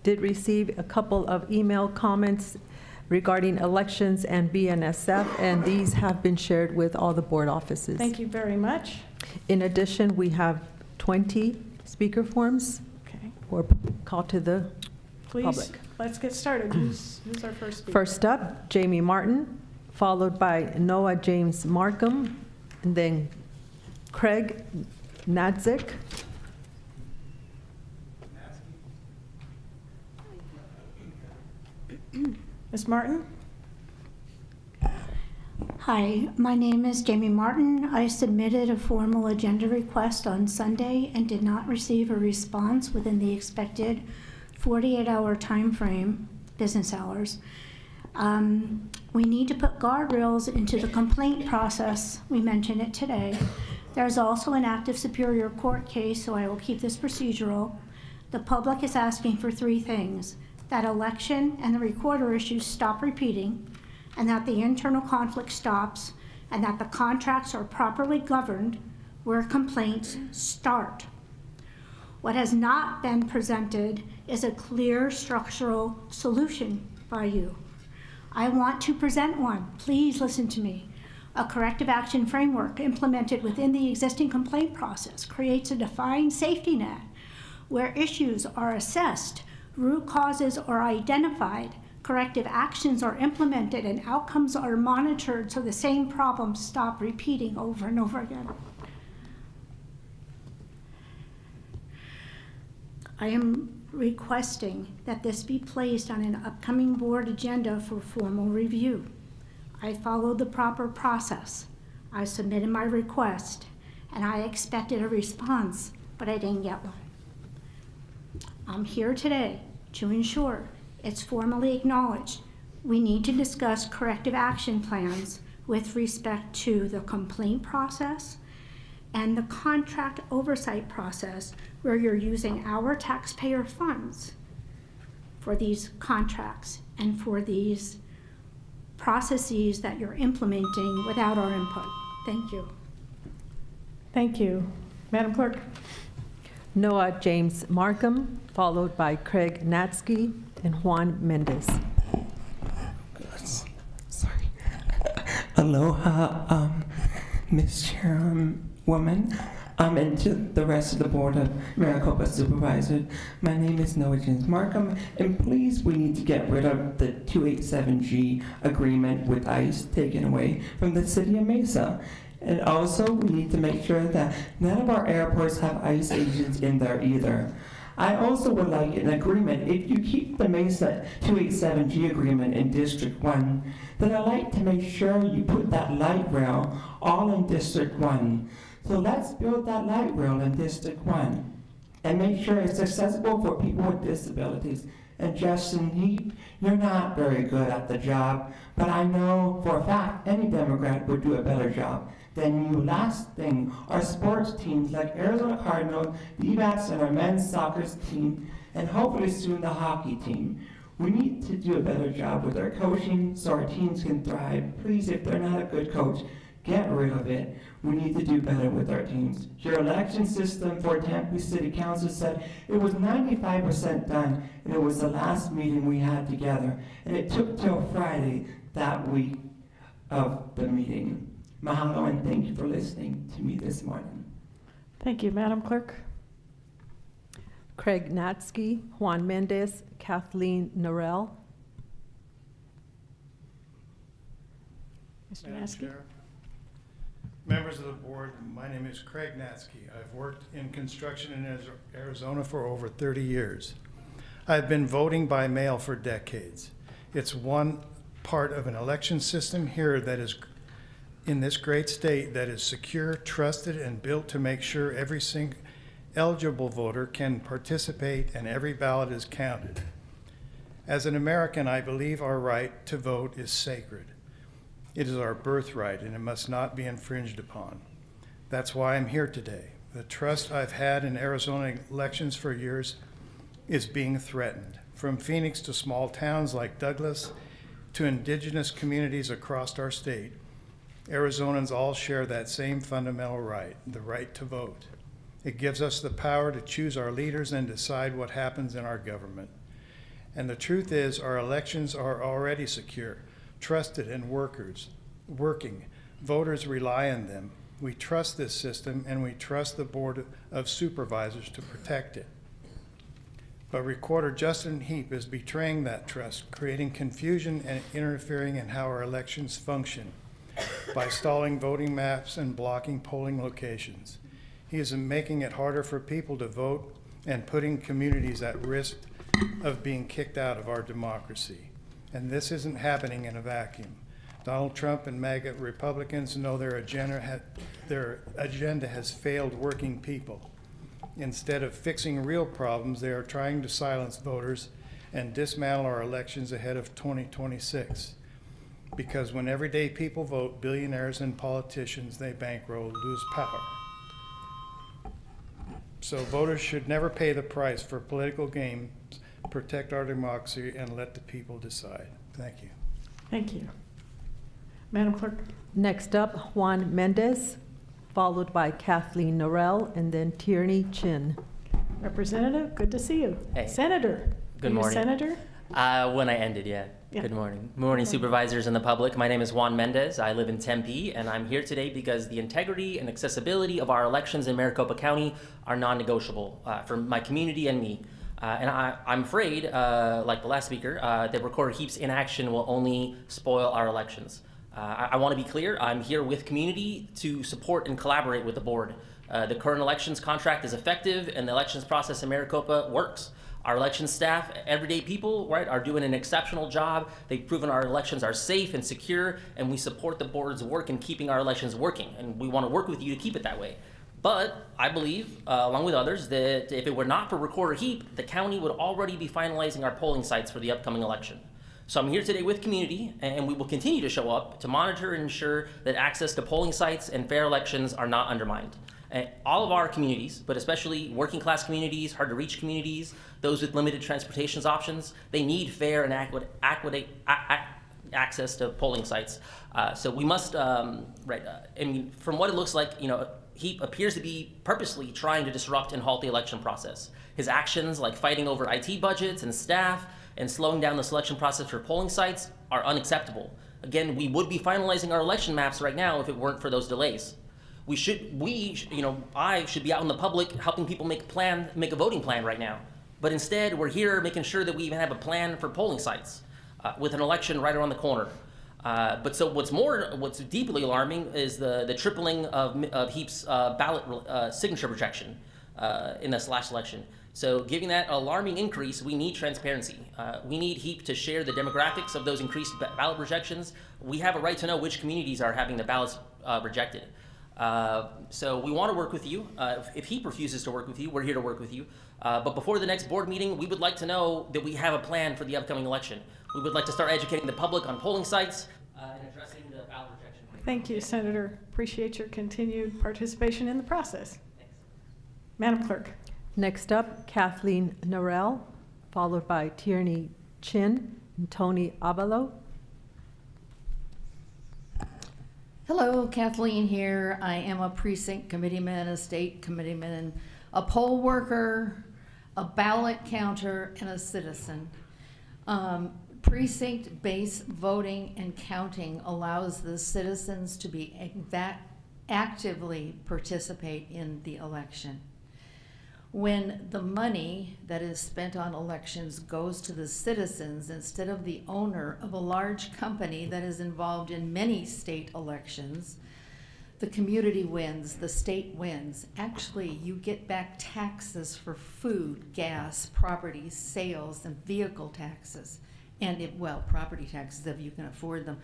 did receive a couple of email comments regarding elections and BNSF, and these have been shared with all the board offices. Thank you very much. In addition, we have 20 speaker forms for call to the Please, public. let's get started. Who's our first speaker? First up, Jamie Martin, followed by Noah James Markham, and then Craig Nadzik. Ms. Martin? Hi, my name is Jamie Martin. I submitted a formal agenda request on Sunday and did not receive a response within the expected 48-hour time frame, business hours. We need to put guardrails into the complaint process. We mentioned it today. There's also an active Superior Court case, so I will keep this procedural. The public is asking for three things: that election and the recorder issues stop repeating, and that the internal conflict stops, and that the contracts are properly governed where complaints start. What has not been presented is a clear structural solution by you. I want to present one. Please listen to me. A corrective action framework implemented within the existing complaint process creates a defined safety net where issues are assessed, root causes are identified, corrective actions are implemented, and outcomes are monitored so the same problems stop repeating over and over again. I am requesting that this be placed on an upcoming board agenda for formal review. I followed the proper process. I submitted my request, and I expected a response, but I didn't get one. I'm here today to ensure it's formally acknowledged we need to discuss corrective action plans with respect to the complaint process and the contract oversight process, where you're using our taxpayer funds for these contracts and for these processes that you're implementing without our input. Thank you. Thank you. Madam Clerk? Noah James Markham, followed by Craig Natsky and Juan Mendez. Sorry. Aloha, Ms. Chairwoman, and to the rest of the Board of Maricopa Supervisors. My name is Noah James Markham, and please, we need to get rid of the 287G agreement with ICE taken away from the City of Mesa. And also, we need to make sure that none of our airports have ICE agents in there either. I also would like an agreement, if you keep the Mesa 287G agreement in District 1, then I'd like to make sure you put that light rail all in District 1. So let's build that light rail in District 1 and make sure it's accessible for people with disabilities. And Justin, you're not very good at the job, but I know for a fact any Democrat would do a better job than you. Last thing, our sports teams like Arizona Cardinals, the EVACs, and our men's soccer team, and hopefully soon the hockey team. We need to do a better job with our coaching so our teams can thrive. Please, if they're not a good coach, get rid of it. We need to do better with our teams. Your election system for Tempe City Council said it was 95% done, and it was the last meeting we had together. And it took till Friday that week of the meeting. Mahalo, and thank you for listening to me this morning. Thank you, Madam Clerk. Craig Natsky, Juan Mendez, Kathleen Norell. Mr. Madam Natsky. Chair, members of the board, my name is Craig Natsky. I've worked in construction in Arizona for over 30 years. I've been voting by mail for decades. It's one part of an election system here that is in this great state that is secure, trusted, and built to make sure every single eligible voter can participate and every ballot is counted. As an American, I believe our right to vote is sacred. It is our birthright, and it must not be infringed upon. That's why I'm here today. The trust I've had in Arizona elections for years is being threatened. From Phoenix to small towns like Douglas to indigenous communities across our state, Arizonans all share that same fundamental right, the right to vote. It gives us the power to choose our leaders and decide what happens in our government. And the truth is, our elections are already secure, trusted, and working. Voters rely on them. We trust this system, and we trust the Board of Supervisors to protect it. But Recorder Justin Heap is betraying that trust, creating confusion and interfering in how our elections function by stalling voting maps and blocking polling locations. He is making it harder for people to vote and putting communities at risk of being kicked out of our democracy. And this isn't happening in a vacuum. Donald Trump and MAGA Republicans know their agenda has failed working people. Instead of fixing real problems, they are trying to silence voters and dismantle our elections ahead of 2026. Because when everyday people vote, billionaires and politicians they bankroll lose power. So voters should never pay the price for political games. Protect our democracy and let the people decide. Thank you. Thank you. Madam Clerk. Next up, Juan Mendez, followed by Kathleen Norell, and then Tierney Chin. Representative, good to see you. Hey. Senator. Good Are you morning. Senator? When I ended, yeah. Good morning. Morning, supervisors and the public. My name is Juan Mendez. I live in Tempe, and I'm here today because the integrity and accessibility of our elections in Maricopa County are non-negotiable for my community and me. And I'm afraid, like the last speaker, that Recorder Heap's inaction will only spoil our elections. I want to be clear, I'm here with community to support and collaborate with the board. The current elections contract is effective and the elections process in Maricopa works. Our election staff, everyday people, right, are doing an exceptional job. They've proven our elections are safe and secure, and we support the board's work in keeping our elections working. And we want to work with you to keep it that way. But I believe, along with others, that if it were not for Recorder Heap, the county would already be finalizing our polling sites for the upcoming election. So I'm here today with community, and we will continue to show up to monitor and ensure that access to polling sites and fair elections are not undermined. All of our communities, but especially working class communities, hard to reach communities, those with limited transportation options, they need fair and access to polling sites. So we must, I mean, from what it looks like, he appears to be purposely trying to disrupt and halt the election process. His actions, like fighting over IT budgets and staff and slowing down the selection process for polling sites, are unacceptable. Again, we would be finalizing our election maps right now if it weren't for those delays. I should be out in the public helping people make a voting plan right now. But instead, we're here making sure that we even have a plan for polling sites with an election right around the corner. But so what's deeply alarming is the tripling of HEAP's ballot signature rejection in this last election. So given that alarming increase, we need transparency. We need HEAP to share the demographics of those increased ballot rejections. We have a right to know which communities are having the ballots rejected. So we want to work with you. If HEAP refuses to work with you, we're here to work with you. But before the next board meeting, we would like to know that we have a plan for the upcoming election. We would like to start educating the public on polling sites and addressing the ballot rejection. Thank you, Senator. Appreciate your continued participation in the process. Thanks. Madam Clerk. Next up, Kathleen Norell, followed by Tierney Chin and Tony Avalo. Hello, Kathleen here. I am a precinct committeeman, a state committeeman, a poll worker, a ballot counter, and a citizen. Precinct-based voting and counting allows the citizens to actively participate in the election. When the money that is spent on elections goes to the citizens instead of the owner of a large company that is involved in many state elections, the community wins, the state wins. Actually, you get back taxes for food, gas, property, sales, and vehicle taxes. And, property taxes if you can afford them.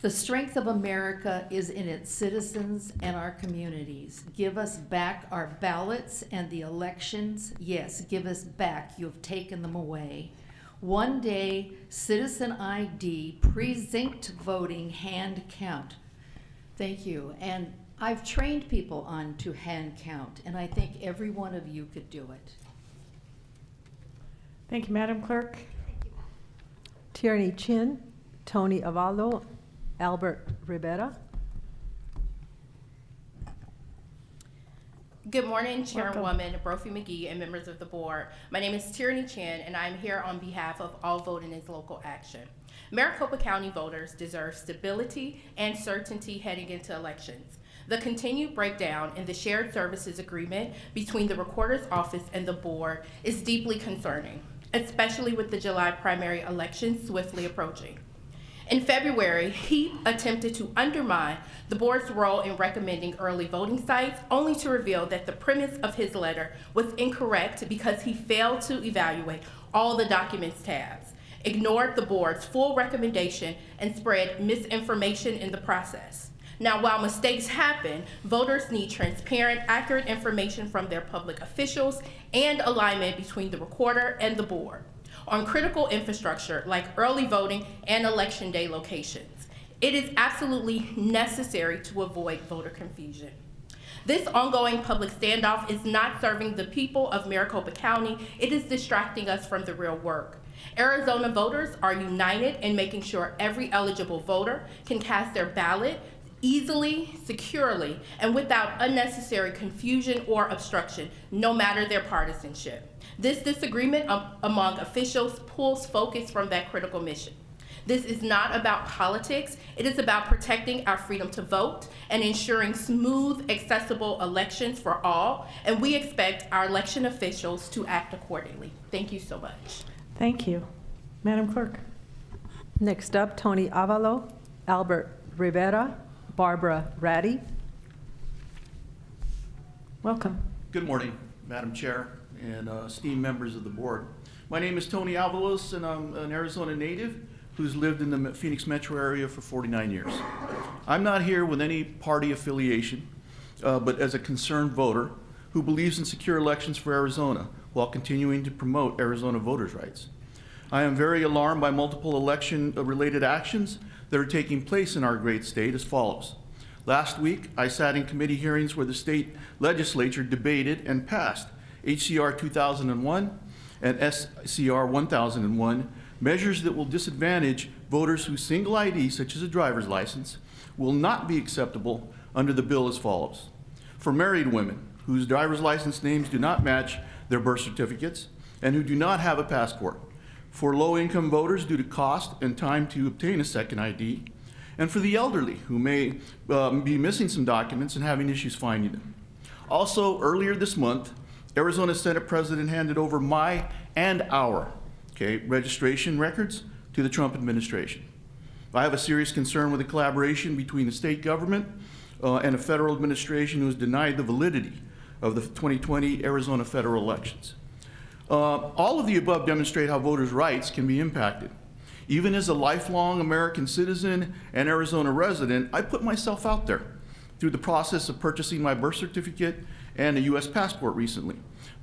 The strength of America is in its citizens and our communities. Give us back our ballots and the elections. Yes, give us back. You have taken them away. One day, citizen ID, precinct voting, hand count. Thank you. And I've trained people on to hand count, and I think every one of you could do it. Thank you, Madam Clerk. Tierney Chin, Tony Avalo, Albert Rivera. Good morning, Chairwoman Brophy McGee and members of the board. My name is Tierney Chin, and I'm here on behalf of All Voting is Local Action. Maricopa County voters deserve stability and certainty heading into elections. The continued breakdown in the shared services agreement between the Recorder's Office and the board is deeply concerning, especially with the July primary election swiftly approaching. In February, he attempted to undermine the board's role in recommending early voting sites, only to reveal that the premise of his letter was incorrect because he failed to evaluate all the documents tabs, ignored the board's full recommendation, and spread misinformation in the process. Now, while mistakes happen, voters need transparent, accurate information from their public officials and alignment between the recorder and the board on critical infrastructure like early voting and election day locations. It is absolutely necessary to avoid voter confusion. This ongoing public standoff is not serving the people of Maricopa County. It is distracting us from the real work. Arizona voters are united in making sure every eligible voter can cast their ballot easily, securely, and without unnecessary confusion or obstruction, no matter their partisanship. This disagreement among officials pulls focus from that critical mission. This is not about politics. It is about protecting our freedom to vote and ensuring smooth, accessible elections for all, and we expect our election officials to act accordingly. Thank you so much. Thank you. Madam Clerk. Next up, Tony Avalo, Albert Rivera, Barbara Ratty. Welcome. Good morning, Madam Chair and esteemed members of the board. My name is Tony Avalos, and I'm an Arizona native who's lived in the Phoenix metro area for 49 years. I'm not here with any party affiliation, but as a concerned voter who believes in secure elections for Arizona while continuing to promote Arizona voters' rights. I am very alarmed by multiple election-related actions that are taking place in our great state as follows. Last week, I sat in committee hearings where the state legislature debated and passed HCR 2001 and SCR 1001, measures that will disadvantage voters whose single ID, such as a driver's license, will not be acceptable under the bill as follows. For married women whose driver's license names do not match their birth certificates and who do not have a passport. For low-income voters due to cost and time to obtain a second ID. And for the elderly who may be missing some documents and having issues finding them. Also, earlier this month, Arizona Senate President handed over my and our registration records to the Trump administration. I have a serious concern with the collaboration between the state government and a federal administration who has denied the validity of the 2020 Arizona federal elections. All of the above demonstrate how voters' rights can be impacted. Even as a lifelong American citizen and Arizona resident, I put myself out there through the process of purchasing my birth certificate and a U.S. passport recently.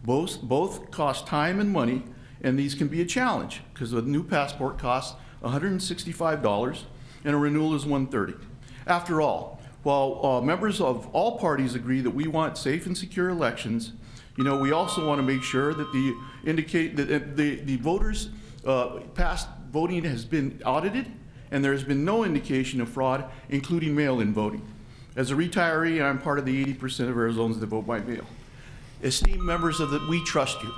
Both cost time and money, and these can be a challenge because a new passport costs $165 and a renewal is $130. After all, while members of all parties agree that we want safe and secure elections, we also want to make sure that the voters' past voting has been audited and there has been no indication of fraud, including mail-in voting. As a retiree, I'm part of the 80% of Arizonans that vote by mail. Esteemed members we trust you,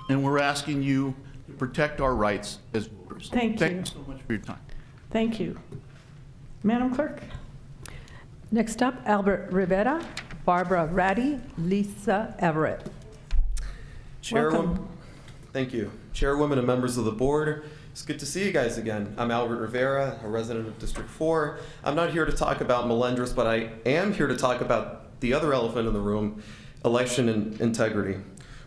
and we're asking you to protect our rights as voters. Thank you so much for your time. Thank you. Madam Clerk? Next up, Albert Rivera, Barbara Ratty, Lisa Everett. Chairwoman, thank you. Chairwoman and members of the board, it's good to see you guys again. I'm Albert Rivera, a resident of District 4. I'm not here to talk about Melendres, but I am here to talk about the other elephant in the room, election integrity.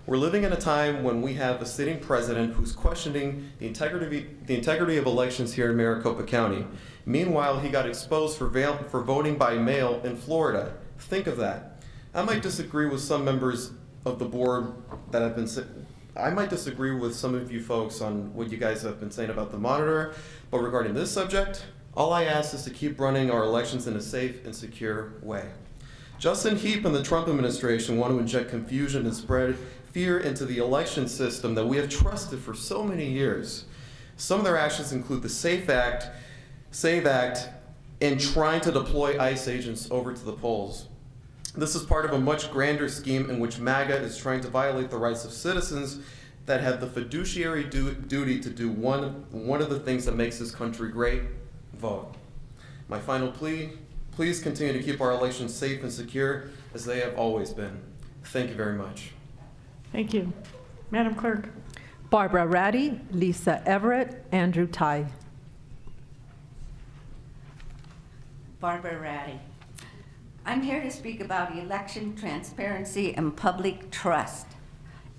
We're living in a time when we have a sitting president who's questioning the integrity of elections here in Maricopa County. Meanwhile, he got exposed for voting by mail in Florida. Think of that. I might disagree with some members of the board that have been I might disagree with some of you folks on what you guys have been saying about the monitor, but regarding this subject, all I ask is to keep running our elections in a safe and secure way. Justin Heap and the Trump administration want to inject confusion and spread fear into the election system that we have trusted for so many years. Some of their actions include the SAVE Act, and trying to deploy ICE agents over to the polls. This is part of a much grander scheme in which MAGA is trying to violate the rights of citizens that have the fiduciary duty to do one of the things that makes this country great, vote. My final plea, please continue to keep our elections safe and secure as they have always been. Thank you very much. Thank you. Madam Clerk? Barbara Ratty, Lisa Everett, Andrew Tai. Barbara Ratty. I'm here to speak about election transparency and public trust.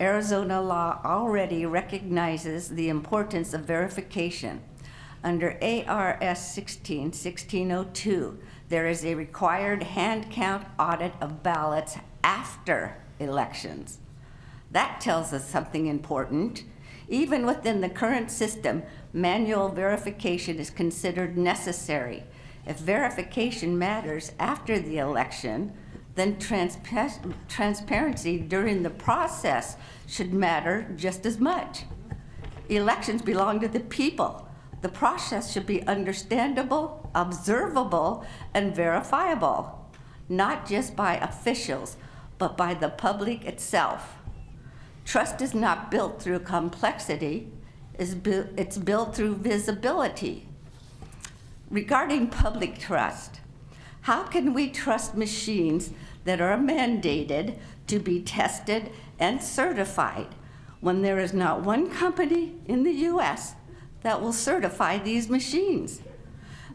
Arizona law already recognizes the importance of verification. Under ARS 1602, there is a required hand count audit of ballots after elections. That tells us something important. Even within the current system, manual verification is considered necessary. If verification matters after the election, then transparency during the process should matter just as much. Elections belong to the people. The process should be understandable, observable, and verifiable, not just by officials, but by the public itself. Trust is not built through complexity, it's built through visibility. Regarding public trust, how can we trust machines that are mandated to be tested and certified when there is not one company in the U.S. that will certify these machines?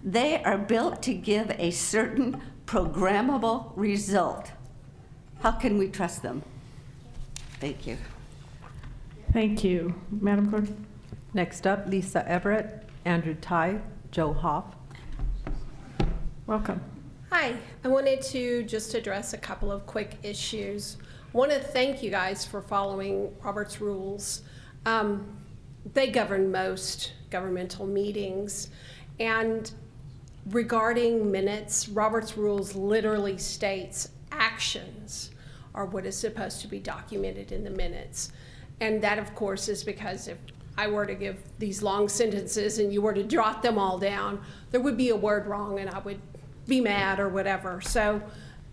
They are built to give a certain programmable result. How can we trust them? Thank you. Thank you. Madam Clerk? Next up, Lisa Everett, Andrew Tai, Joe Hoff. Welcome. Hi, I wanted to just address a couple of quick issues. I want to thank you guys for following Robert's rules. they govern most governmental meetings. And regarding minutes, Robert's Rules literally states actions are what is supposed to be documented in the minutes. And that, of course, is because if I were to give these long sentences and you were to jot them all down, there would be a word wrong and I would be mad or whatever. So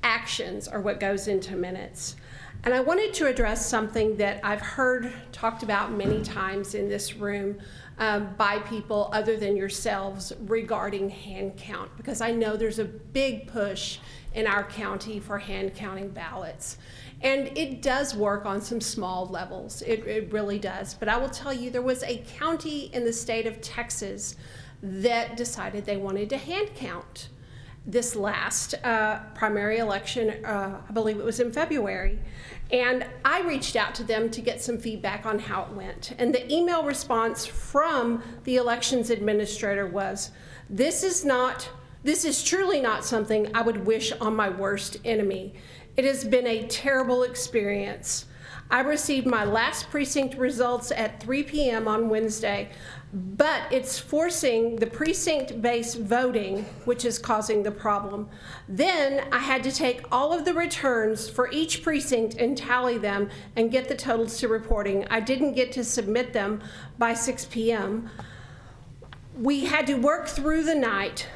actions are what goes into minutes. And I wanted to address something that I've heard talked about many times in this room by people other than yourselves regarding hand count, because I know there's a big push in our county for hand counting ballots. And it does work on some small levels, it really does. But I will tell you, there was a county in the state of Texas that decided they wanted to hand count this last primary election. I believe it was in February. And I reached out to them to get some feedback on how it went. And the email response from the elections administrator was, this is truly not something I would wish on my worst enemy. It has been a terrible experience. I received my last precinct results at 3 p.m. on Wednesday, but it's forcing the precinct-based voting, which is causing the problem. Then I had to take all of the returns for each precinct and tally them and get the totals to reporting. I didn't get to submit them by 6 p.m. We had to work through the night.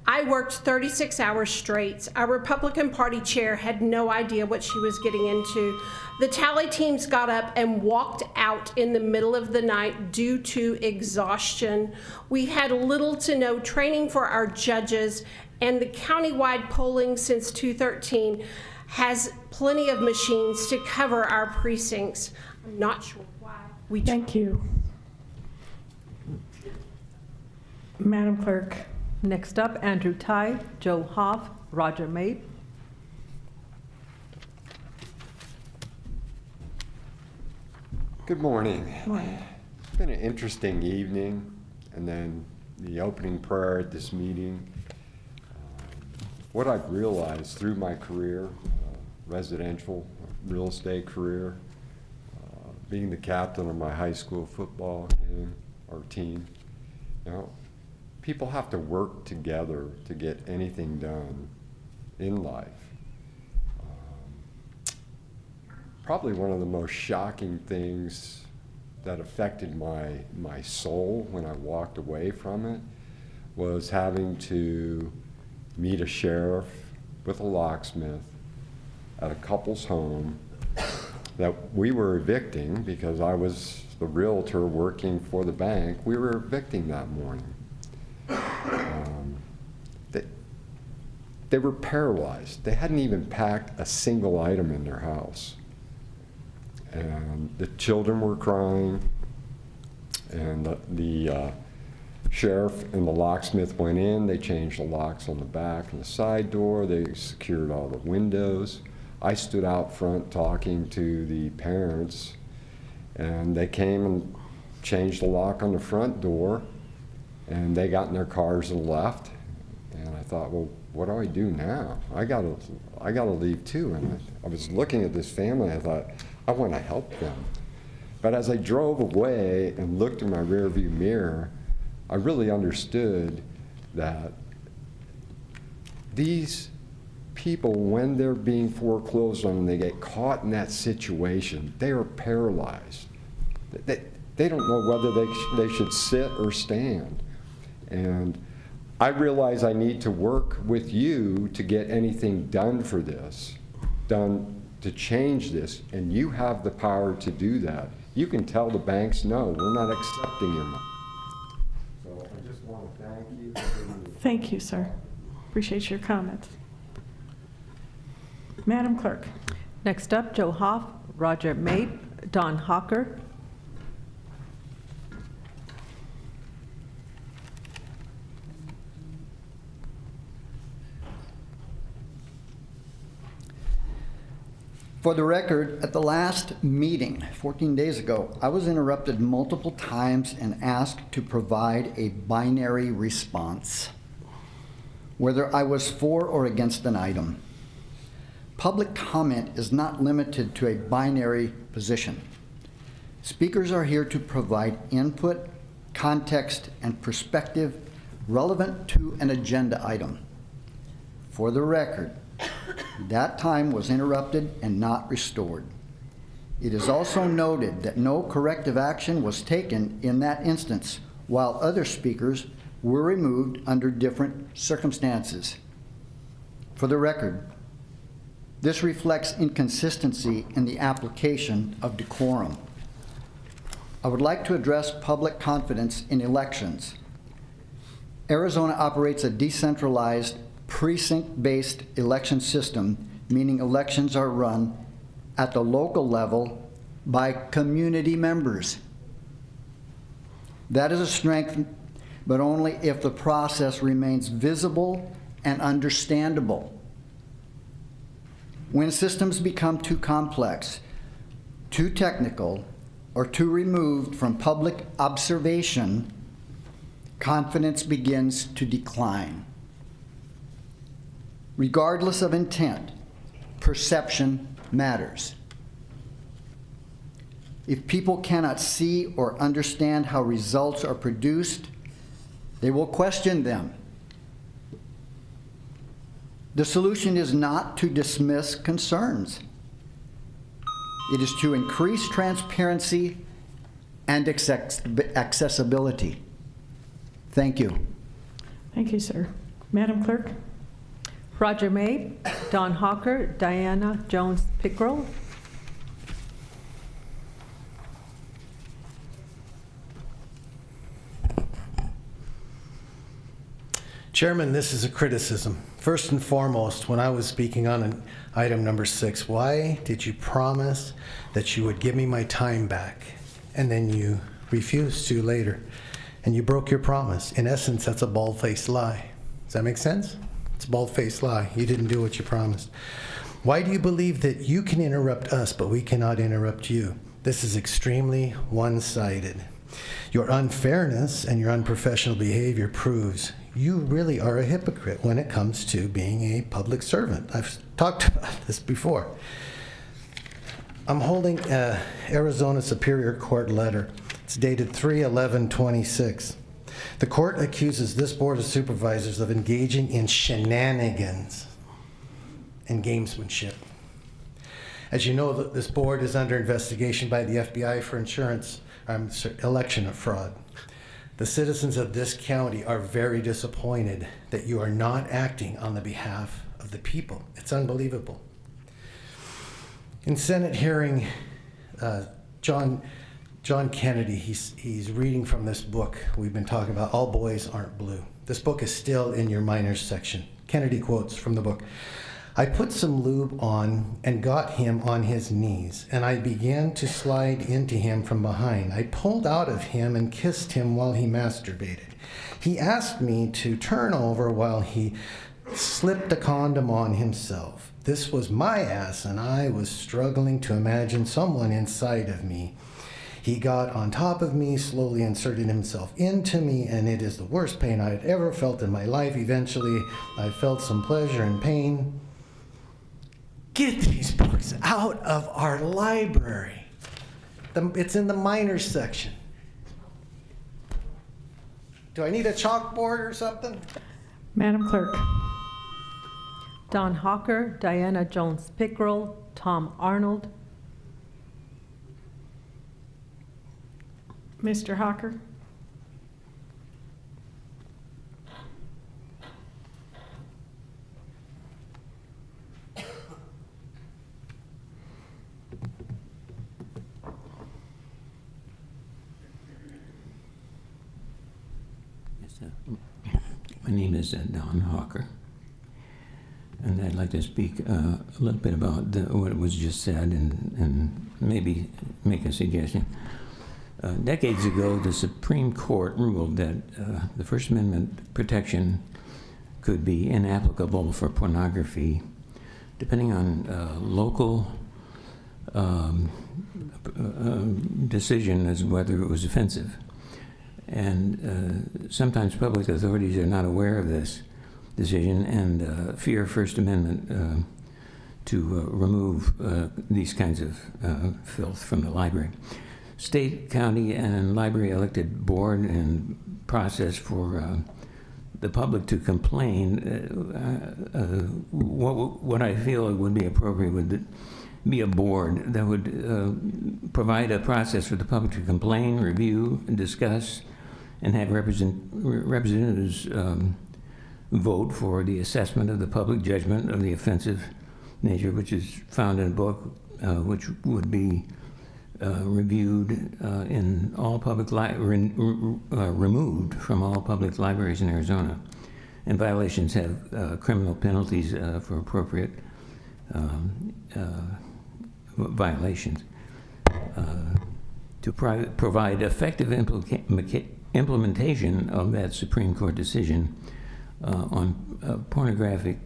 I worked 36 hours straight. Our Republican Party chair had no idea what she was getting into. The tally teams got up and walked out in the middle of the night due to exhaustion. We had little to no training for our judges, and the countywide polling since 2013 has plenty of machines to cover our precincts. I'm not sure why. Thank you. Madam Clerk. Next up, Andrew Ty, Joe Hoff, Roger Mabe. Good morning. Morning. It's been an interesting evening, and then the opening prayer at this meeting. What I've realized through my career, residential real estate career, being the captain of my high school football game or team, people have to work together to get anything done in life. Probably one of the most shocking things that affected my soul when I walked away from it was having to meet a sheriff with a locksmith at a couple's home that we were evicting because I was the realtor working for the bank. We were evicting that morning. They were paralyzed. They hadn't even packed a single item in their house. And the children were crying, and the sheriff and the locksmith went in. They changed the locks on the back and the side door. They secured all the windows. I stood out front talking to the parents, and they came and changed the lock on the front door, and they got in their cars and left. And I thought, well, what do I do now? I gotta leave too. And I was looking at this family, I thought, I want to help them. But as I drove away and looked in my rearview mirror, I really understood that these people, when they're being foreclosed on and they get caught in that situation, they are paralyzed. They don't know whether they should sit or stand. And I realize I need to work with you to get anything done for this, done to change this, and you have the power to do that. You can tell the banks, no, we're not accepting your money. So I just want to thank you. Thank you, sir. Appreciate your comments. Madam Clerk. Next up, Joe Hoff, Roger Mabe, Don Hawker. For the record, at the last meeting 14 days ago, I was interrupted multiple times and asked to provide a binary response, whether I was for or against an item. Public comment is not limited to a binary position. Speakers are here to provide input, context, and perspective relevant to an agenda item. For the record, that time was interrupted and not restored. It is also noted that no corrective action was taken in that instance, while other speakers were removed under different circumstances. For the record, this reflects inconsistency in the application of decorum. I would like to address public confidence in elections. Arizona operates a decentralized, precinct-based election system, meaning elections are run at the local level by community members. That is a strength, but only if the process remains visible and understandable. When systems become too complex, too technical, or too removed from public observation, confidence begins to decline. Regardless of intent, perception matters. If people cannot see or understand how results are produced, they will question them. The solution is not to dismiss concerns. It is to increase transparency and accessibility. Thank you. Thank you, sir. Madam Clerk? Roger May, Don Hawker, Diana Jones Pickrell. Chairman, this is a criticism. First and foremost, when I was speaking on item number 6, why did you promise that you would give me my time back and then you refused to later and you broke your promise? In essence, that's a bald-faced lie. Does that make sense? It's a bald-faced lie. You didn't do what you promised. Why do you believe that you can interrupt us but we cannot interrupt you? This is extremely one-sided. Your unfairness and your unprofessional behavior proves you really are a hypocrite when it comes to being a public servant. I've talked about this before. I'm holding an Arizona Superior Court letter. It's dated 3/11/26. The court accuses this Board of Supervisors of engaging in shenanigans and gamesmanship. As you know, this board is under investigation by the FBI for election fraud. The citizens of this county are very disappointed that you are not acting on the behalf of the people. It's unbelievable. In Senate hearing, John Kennedy, he's reading from this book we've been talking about, All Boys Aren't Blue. This book is still in your minors section. Kennedy quotes from the book, "I put some lube on and got him on his knees, and I began to slide into him from behind. I pulled out of him and kissed him while he masturbated. He asked me to turn over while he slipped a condom on himself. This was my ass, and I was struggling to imagine someone inside of me. He got on top of me, slowly inserted himself into me, and it is the worst pain I had ever felt in my life. Eventually, I felt some pleasure and pain." Get these books out of our library. It's in the minors section. Do I need a chalkboard or something? Madam Clerk? Don Hawker, Diana Jones Pickrell, Tom Arnold. Mr. Hawker? My name is Don Hawker, and I'd like to speak a little bit about what was just said and maybe make a suggestion. Decades ago, the Supreme Court ruled that the First Amendment protection could be inapplicable for pornography depending on local decision as whether it was offensive. And sometimes public authorities are not aware of this decision and fear First Amendment to remove these kinds of filth from the library. state, county, and library elected board and process for the public to complain, what I feel would be appropriate would be a board that would provide a process for the public to complain, review, and discuss, and have representatives vote for the assessment of the public judgment of the offensive nature, which is found in a book, which would be reviewed in all public removed from all public libraries in Arizona, and violations have criminal penalties for appropriate violations. To provide effective implementation of that Supreme Court decision on pornographic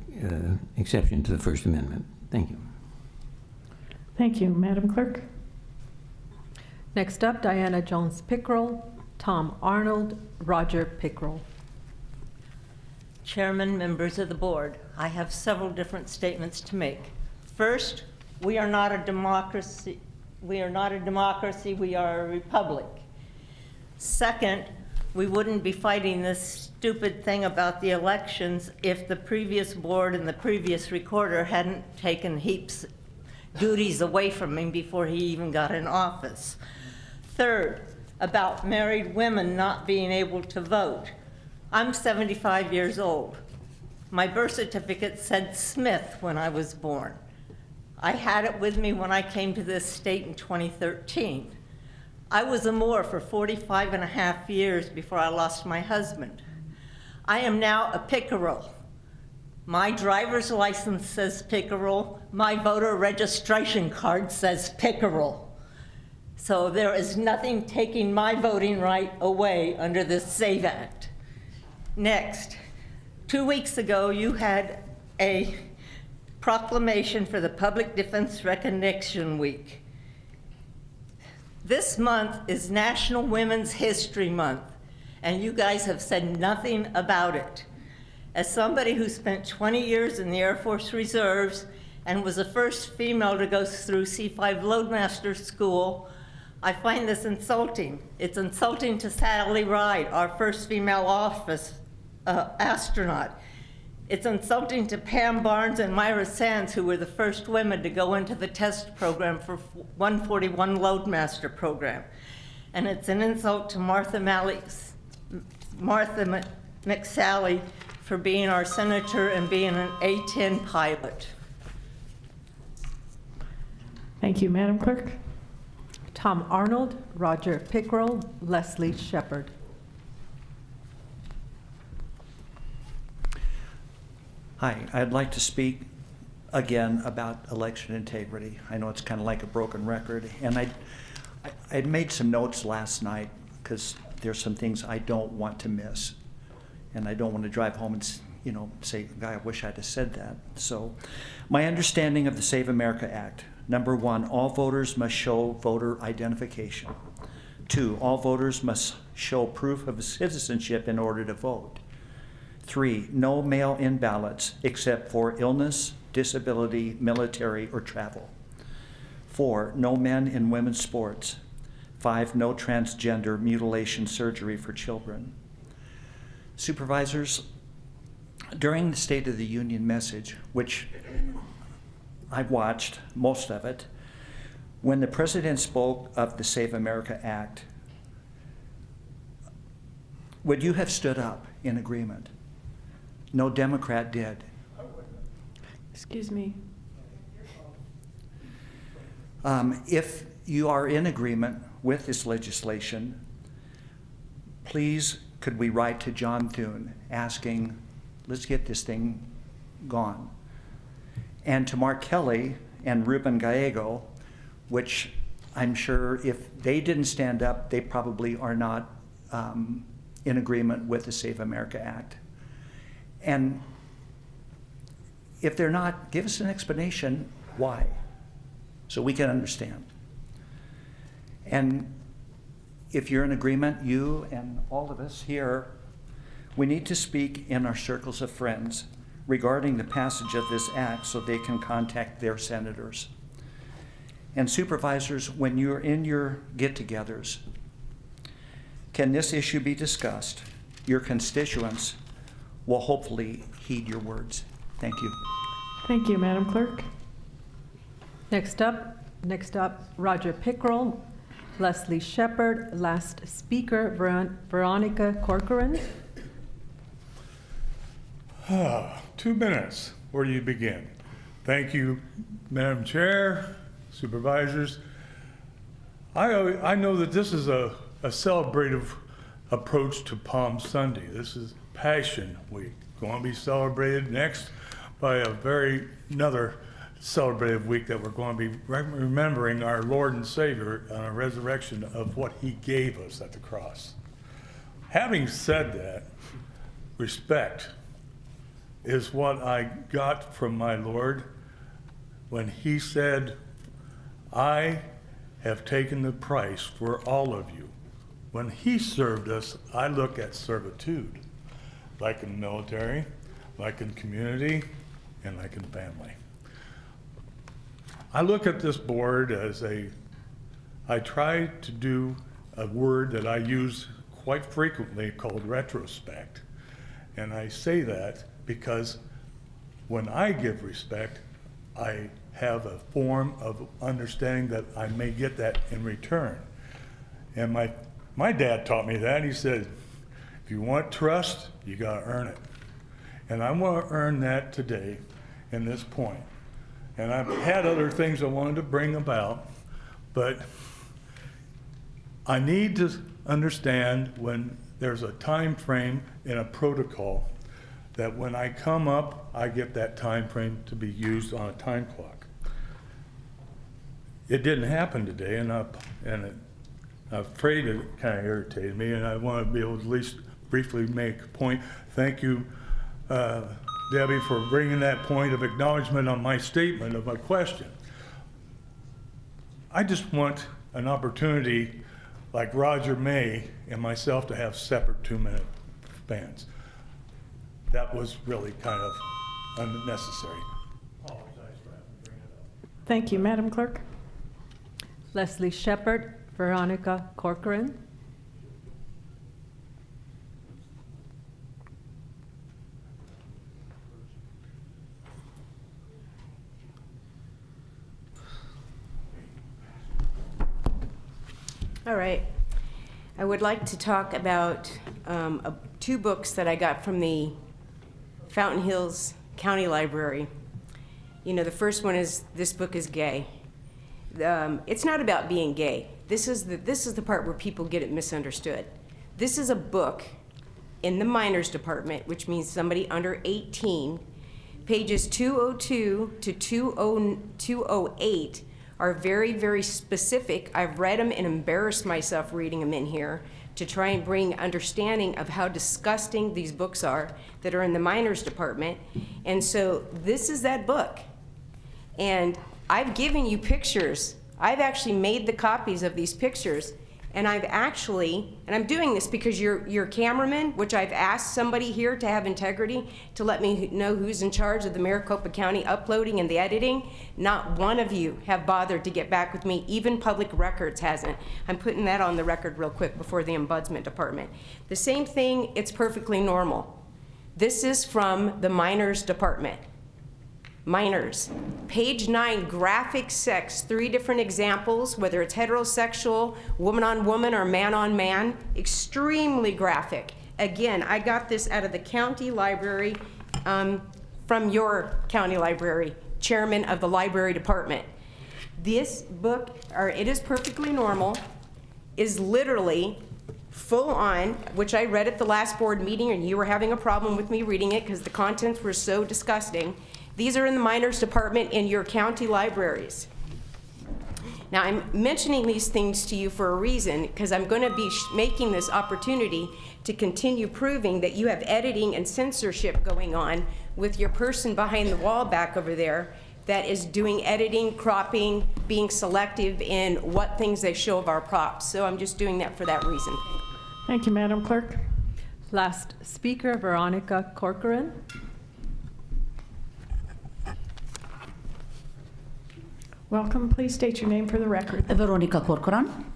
exception to the First Amendment. Thank you. Thank you, Madam Clerk. Next up, Diana Jones Pickrell, Tom Arnold, Roger Pickrell. Chairman, members of the board, I have several different statements to make. First, we are not a democracy. We are not a democracy, we are a republic. Second, we wouldn't be fighting this stupid thing about the elections if the previous board and the previous recorder hadn't taken heaps duties away from him before he even got in office. Third, about married women not being able to vote. I'm 75 years old. My birth certificate said Smith when I was born. I had it with me when I came to this state in 2013. I was a Moor for 45 and a half years before I lost my husband. I am now a pickerel. My driver's license says pickerel. My voter registration card says pickerel. So there is nothing taking my voting right away under this SAVE Act. Next, 2 weeks ago, you had a proclamation for the Public Defense Recognition Week. This month is National Women's History Month, and you guys have said nothing about it. As somebody who spent 20 years in the Air Force Reserves and was the first female to go through C5 Loadmaster School, I find this insulting. It's insulting to Sally Ride, our first female astronaut. It's insulting to Pam Barnes and Myra Sands, who were the first women to go into the test program for 141 Loadmaster program. And it's an insult to Martha McSally for being our senator and being an A-10 pilot. Thank you, Madam Clerk. Tom Arnold, Roger Pickrell, Leslie Shepard. Hi, I'd like to speak again about election integrity. I know it's kind of like a broken record, and I made some notes last night because there's some things I don't want to miss, and I don't want to drive home and say, "God, I wish I'd have said that." So, my understanding of the Save America Act: number 1, all voters must show voter identification. 2, all voters must show proof of citizenship in order to vote. 3, no mail-in ballots except for illness, disability, military, or travel. 4, no men in women's sports. 5, no transgender mutilation surgery for children. Supervisors, during the State of the Union message, which I watched most of it, when the President spoke of the Save America Act, would you have stood up in agreement? No Democrat did. Excuse me. If you are in agreement with this legislation, please could we write to John Thune asking, let's get this thing gone. And to Mark Kelly and Ruben Gallego, which I'm sure if they didn't stand up, they probably are not in agreement with the Save America Act. And if they're not, give us an explanation why, so we can understand. And if you're in agreement, you and all of us here, we need to speak in our circles of friends regarding the passage of this act so they can contact their senators. And supervisors, when you're in your get-togethers, can this issue be discussed? Your constituents will hopefully heed your words. Thank you. Thank you, Madam Clerk. Next up, Roger Pickrell, Leslie Shepherd, last speaker, Veronica Corcoran. 2 minutes. Where do you begin? Thank you, Madam Chair, supervisors. I know that this is a celebrative approach to Palm Sunday. This is Passion Week, going to be celebrated next by another celebrative week that we're going to be remembering our Lord and Savior on a resurrection of what he gave us at the cross. Having said that, respect is what I got from my Lord when he said, I have taken the price for all of you. When he served us, I look at servitude, like in the military, like in community, and like in family. I look at this board as I try to do a word that I use quite frequently called retrospect. And I say that because when I give respect, I have a form of understanding that I may get that in return. And my dad taught me that. He said, if you want trust, you got to earn it. And I want to earn that today in this point. And I've had other things I wanted to bring about, but I need to understand when there's a time frame in a protocol that when I come up, I get that time frame to be used on a time clock. It didn't happen today, and I'm afraid it kind of irritated me, and I want to be able to at least briefly make a point. Thank you, Debbie, for bringing that point of acknowledgement on my statement of my question. I just want an opportunity like Roger May and myself to have separate 2-minute spans. That was really kind of unnecessary. Apologize for having to bring it up. Thank you, Madam Clerk. Leslie Shepherd, Veronica Corcoran. All right. I would like to talk about 2 books that I got from the Fountain Hills County Library. You know, the first one is This Book is Gay. It's not about being gay. This is the part where people get it misunderstood. This is a book in the minors department, which means somebody under 18. Pages 202 to 208 are very, very specific. I've read them and embarrassed myself reading them in here to try and bring understanding of how disgusting these books are that are in the minors department. And so this is that book. And I've given you pictures. I've actually made the copies of these pictures. And I'm doing this because your cameraman, which I've asked somebody here to have integrity to let me know who's in charge of the Maricopa County uploading and the editing. Not one of you have bothered to get back with me. Even Public Records hasn't. I'm putting that on the record real quick before the Ombudsman Department. The same thing, it's perfectly normal. This is from the Minors Department. Minors. Page 9, graphic sex, 3 different examples, whether it's heterosexual, woman on woman, or man on man, extremely graphic. Again, I got this out of the county library, from your county library, chairman of the library department. This book, or It Is Perfectly Normal, is literally full on, which I read at the last board meeting, and you were having a problem with me reading it because the contents were so disgusting. These are in the minors department in your county libraries. Now, I'm mentioning these things to you for a reason, because I'm going to be making this opportunity to continue proving that you have editing and censorship going on with your person behind the wall back over there that is doing editing, cropping, being selective in what things they show of our props. So I'm just doing that for that reason. Thank you, Madam Clerk. Last speaker, Veronica Corcoran. Welcome. Please state your name for the record. Veronica Corcoran.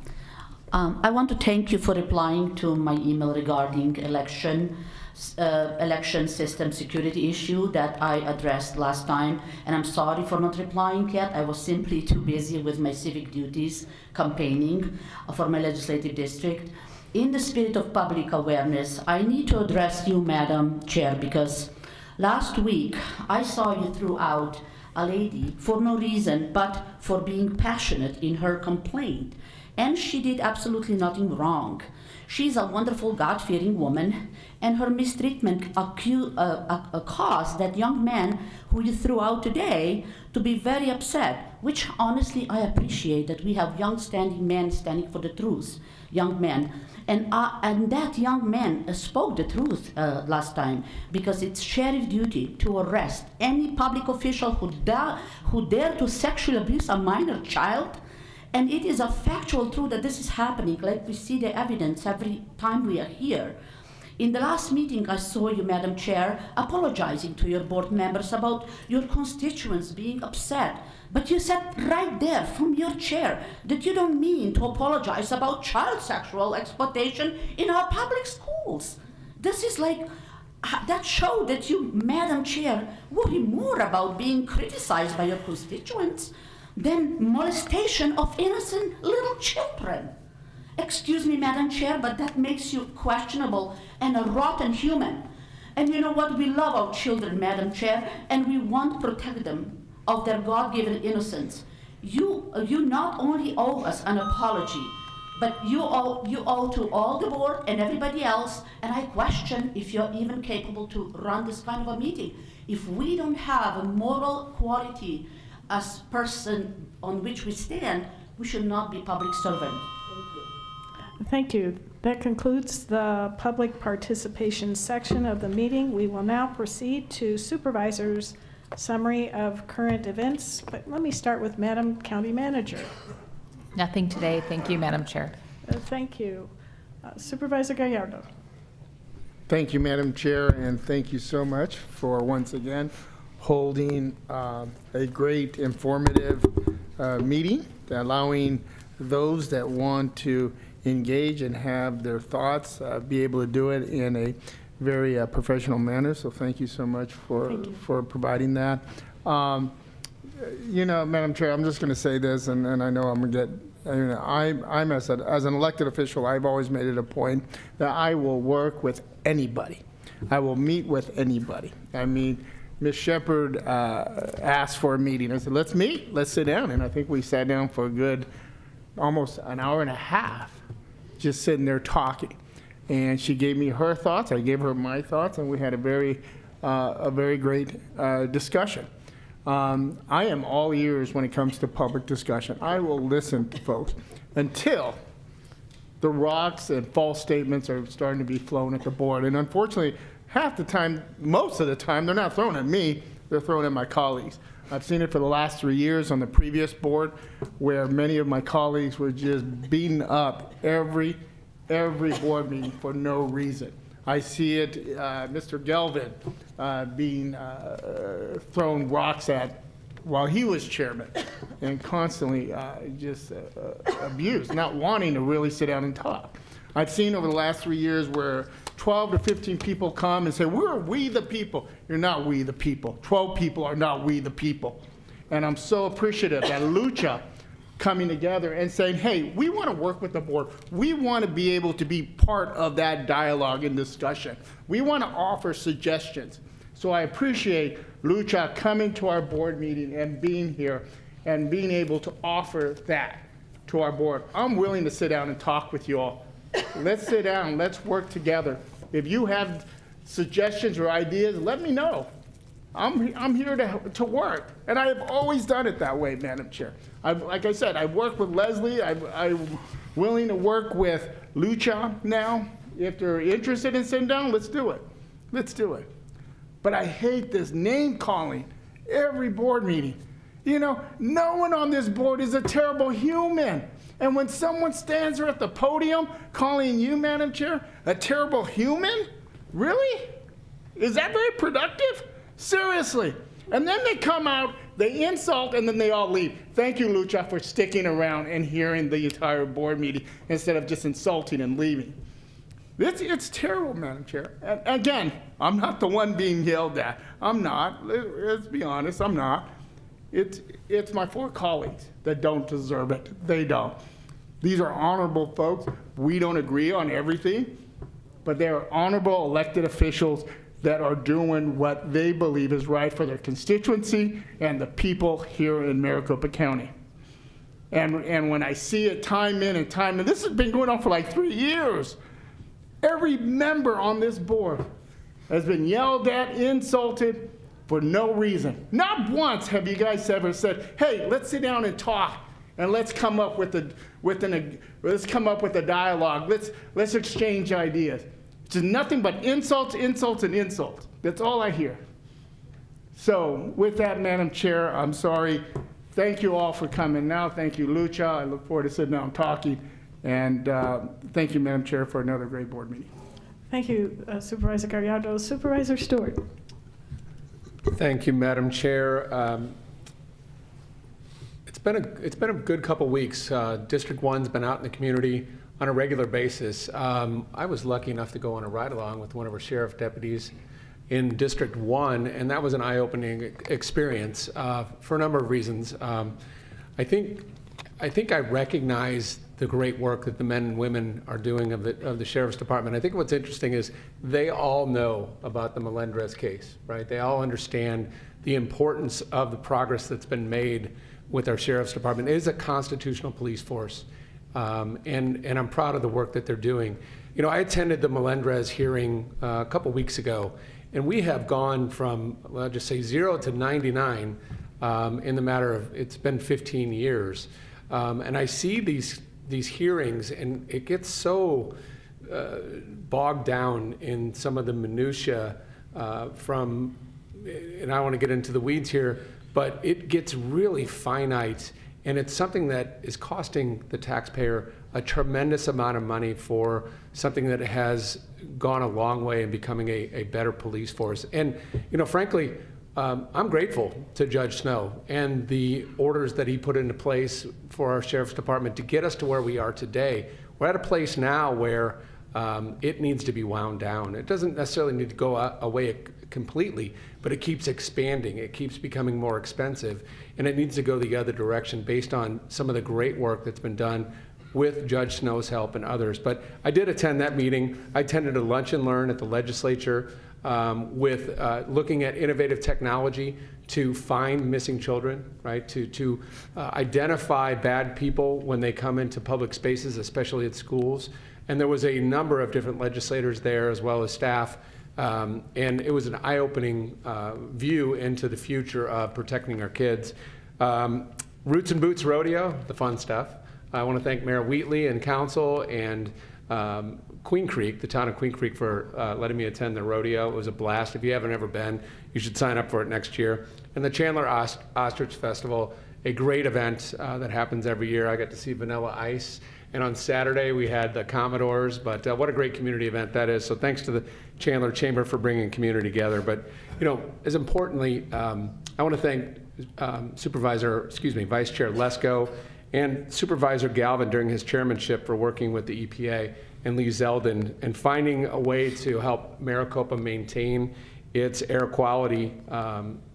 I want to thank you for replying to my email regarding election system security issue that I addressed last time, and I'm sorry for not replying yet. I was simply too busy with my civic duties campaigning for my legislative district. In the spirit of public awareness, I need to address you, Madam Chair, because last week I saw you throw out a lady for no reason but for being passionate in her complaint. And she did absolutely nothing wrong. She's a wonderful, God-fearing woman, and her mistreatment caused that young man who you threw out today to be very upset, which honestly I appreciate that we have young standing men standing for the truth, young men. And that young man spoke the truth last time, because it's sheriff duty to arrest any public official who dare to sexually abuse a minor child. And it is a factual truth that this is happening, like we see the evidence every time we are here. In the last meeting, I saw you, Madam Chair, apologizing to your board members about your constituents being upset. But you said right there from your chair that you don't mean to apologize about child sexual exploitation in our public schools. This is like, that showed that you, Madam Chair, worry more about being criticized by your constituents than molestation of innocent little children. Excuse me, Madam Chair, but that makes you questionable and a rotten human. And you know what? We love our children, Madam Chair, and we want to protect them of their God-given innocence. You not only owe us an apology, but you owe to all the board and everybody else, and I question if you're even capable to run this kind of a meeting. If we don't have a moral quality as person on which we stand, we should not be public servant. Thank you. That concludes the public participation section of the meeting. We will now proceed to Supervisors' summary of current events, but let me start with Madam County Manager. Nothing today. Thank you, Madam Chair. Thank you. Supervisor Gallardo. Thank you, Madam Chair, and thank you so much for once again holding a great informative meeting, allowing those that want to engage and have their thoughts be able to do it in a very professional manner. So thank you so much for providing that. You know, Madam Chair, I'm just going to say this, and I know I'm going to get, you know, I'm as an elected official, I've always made it a point that I will work with anybody. I will meet with anybody. I mean, Ms. Shepherd asked for a meeting. I said, let's meet, let's sit down. And I think we sat down for a good, almost an hour and a half, just sitting there talking. And she gave me her thoughts, I gave her my thoughts, and we had a very great discussion. I am all ears when it comes to public discussion. I will listen to folks until the rocks and false statements are starting to be flown at the board. And unfortunately, half the time, most of the time, they're not thrown at me, they're thrown at my colleagues. I've seen it for the last 3 years on the previous board, where many of my colleagues were just beaten up every board meeting for no reason. I see it, Mr. Gelvin being thrown rocks at while he was chairman, and constantly just abused, not wanting to really sit down and talk. I've seen over the last 3 years where 12 to 15 people come and say, we're we the people. You're not we the people. 12 people are not we the people. And I'm so appreciative that Lucha coming together and saying, hey, we want to work with the board. We want to be able to be part of that dialogue and discussion. We want to offer suggestions. So I appreciate Lucha coming to our board meeting and being here and being able to offer that to our board. I'm willing to sit down and talk with you all. Let's sit down, let's work together. If you have suggestions or ideas, let me know. I'm here to work, and I have always done it that way, Madam Chair. Like I said, I've worked with Leslie. I'm willing to work with Lucha now. If they're interested in sitting down, let's do it. Let's do it. But I hate this name calling every board meeting. You know, no one on this board is a terrible human. And when someone stands there at the podium calling you, Madam Chair, a terrible human, really? Is that very productive? Seriously. And then they come out They insult and then they all leave. Thank you, Lucha, for sticking around and hearing the entire board meeting instead of just insulting and leaving. It's terrible, Madam Chair. And again, I'm not the one being yelled at. I'm not. Let's be honest, I'm not. It's my 4 colleagues that don't deserve it. They don't. These are honorable folks. We don't agree on everything, but they are honorable elected officials that are doing what they believe is right for their constituency and the people here in Maricopa County. And when I see it time in and time, and this has been going on for like 3 years, every member on this board has been yelled at, insulted for no reason. Not once have you guys ever said, hey, let's sit down and talk and let's come up with a dialogue. Let's exchange ideas. It's just nothing but insults, insults, and insults. That's all I hear. So with that, Madam Chair, I'm sorry. Thank you all for coming now. Thank you, Lucha. I look forward to sitting down and talking. And thank you, Madam Chair, for another great board meeting. Thank you, Supervisor Gallardo. Supervisor Stewart. Thank you, Madam Chair. It's been a good couple weeks. District 1's been out in the community on a regular basis. I was lucky enough to go on a ride-along with one of our sheriff deputies in District 1, and that was an eye-opening experience for a number of reasons. I think I recognize the great work that the men and women are doing of the Sheriff's Department. I think what's interesting is they all know about the Melendrez case, right? They all understand the importance of the progress that's been made with our Sheriff's Department. It is a constitutional police force, and I'm proud of the work that they're doing. You know, I attended the Melendrez hearing a couple weeks ago, and we have gone from, well, I'll just say 0 to 99 in the matter of, it's been 15 years. And I see these hearings, and it gets so bogged down in some of the minutia from, and I don't want to get into the weeds here, but it gets really finite, and it's something that is costing the taxpayer a tremendous amount of money for something that has gone a long way in becoming a better police force. And, you know, frankly, I'm grateful to Judge Snow and the orders that he put into place for our Sheriff's Department to get us to where we are today. We're at a place now where it needs to be wound down. It doesn't necessarily need to go away completely, but it keeps expanding. It keeps becoming more expensive, and it needs to go the other direction based on some of the great work that's been done with Judge Snow's help and others. But I did attend that meeting. I attended a lunch and learn at the legislature with looking at innovative technology to find missing children, right? To identify bad people when they come into public spaces, especially at schools. And there was a number of different legislators there as well as staff. And it was an eye-opening view into the future of protecting our kids. Roots and Boots Rodeo, the fun stuff. I want to thank Mayor Wheatley and council and Queen Creek, the town of Queen Creek, for letting me attend the rodeo. It was a blast. If you haven't ever been, you should sign up for it next year. And the Chandler Ostrich Festival, a great event that happens every year. I got to see Vanilla Ice. And on Saturday, we had the Commodores, but what a great community event that is. So thanks to the Chandler Chamber for bringing community together. But, you know, as importantly, I want to thank Vice Chair Lesko and Supervisor Galvin during his chairmanship for working with the EPA and Lee Zeldin and finding a way to help Maricopa maintain its air quality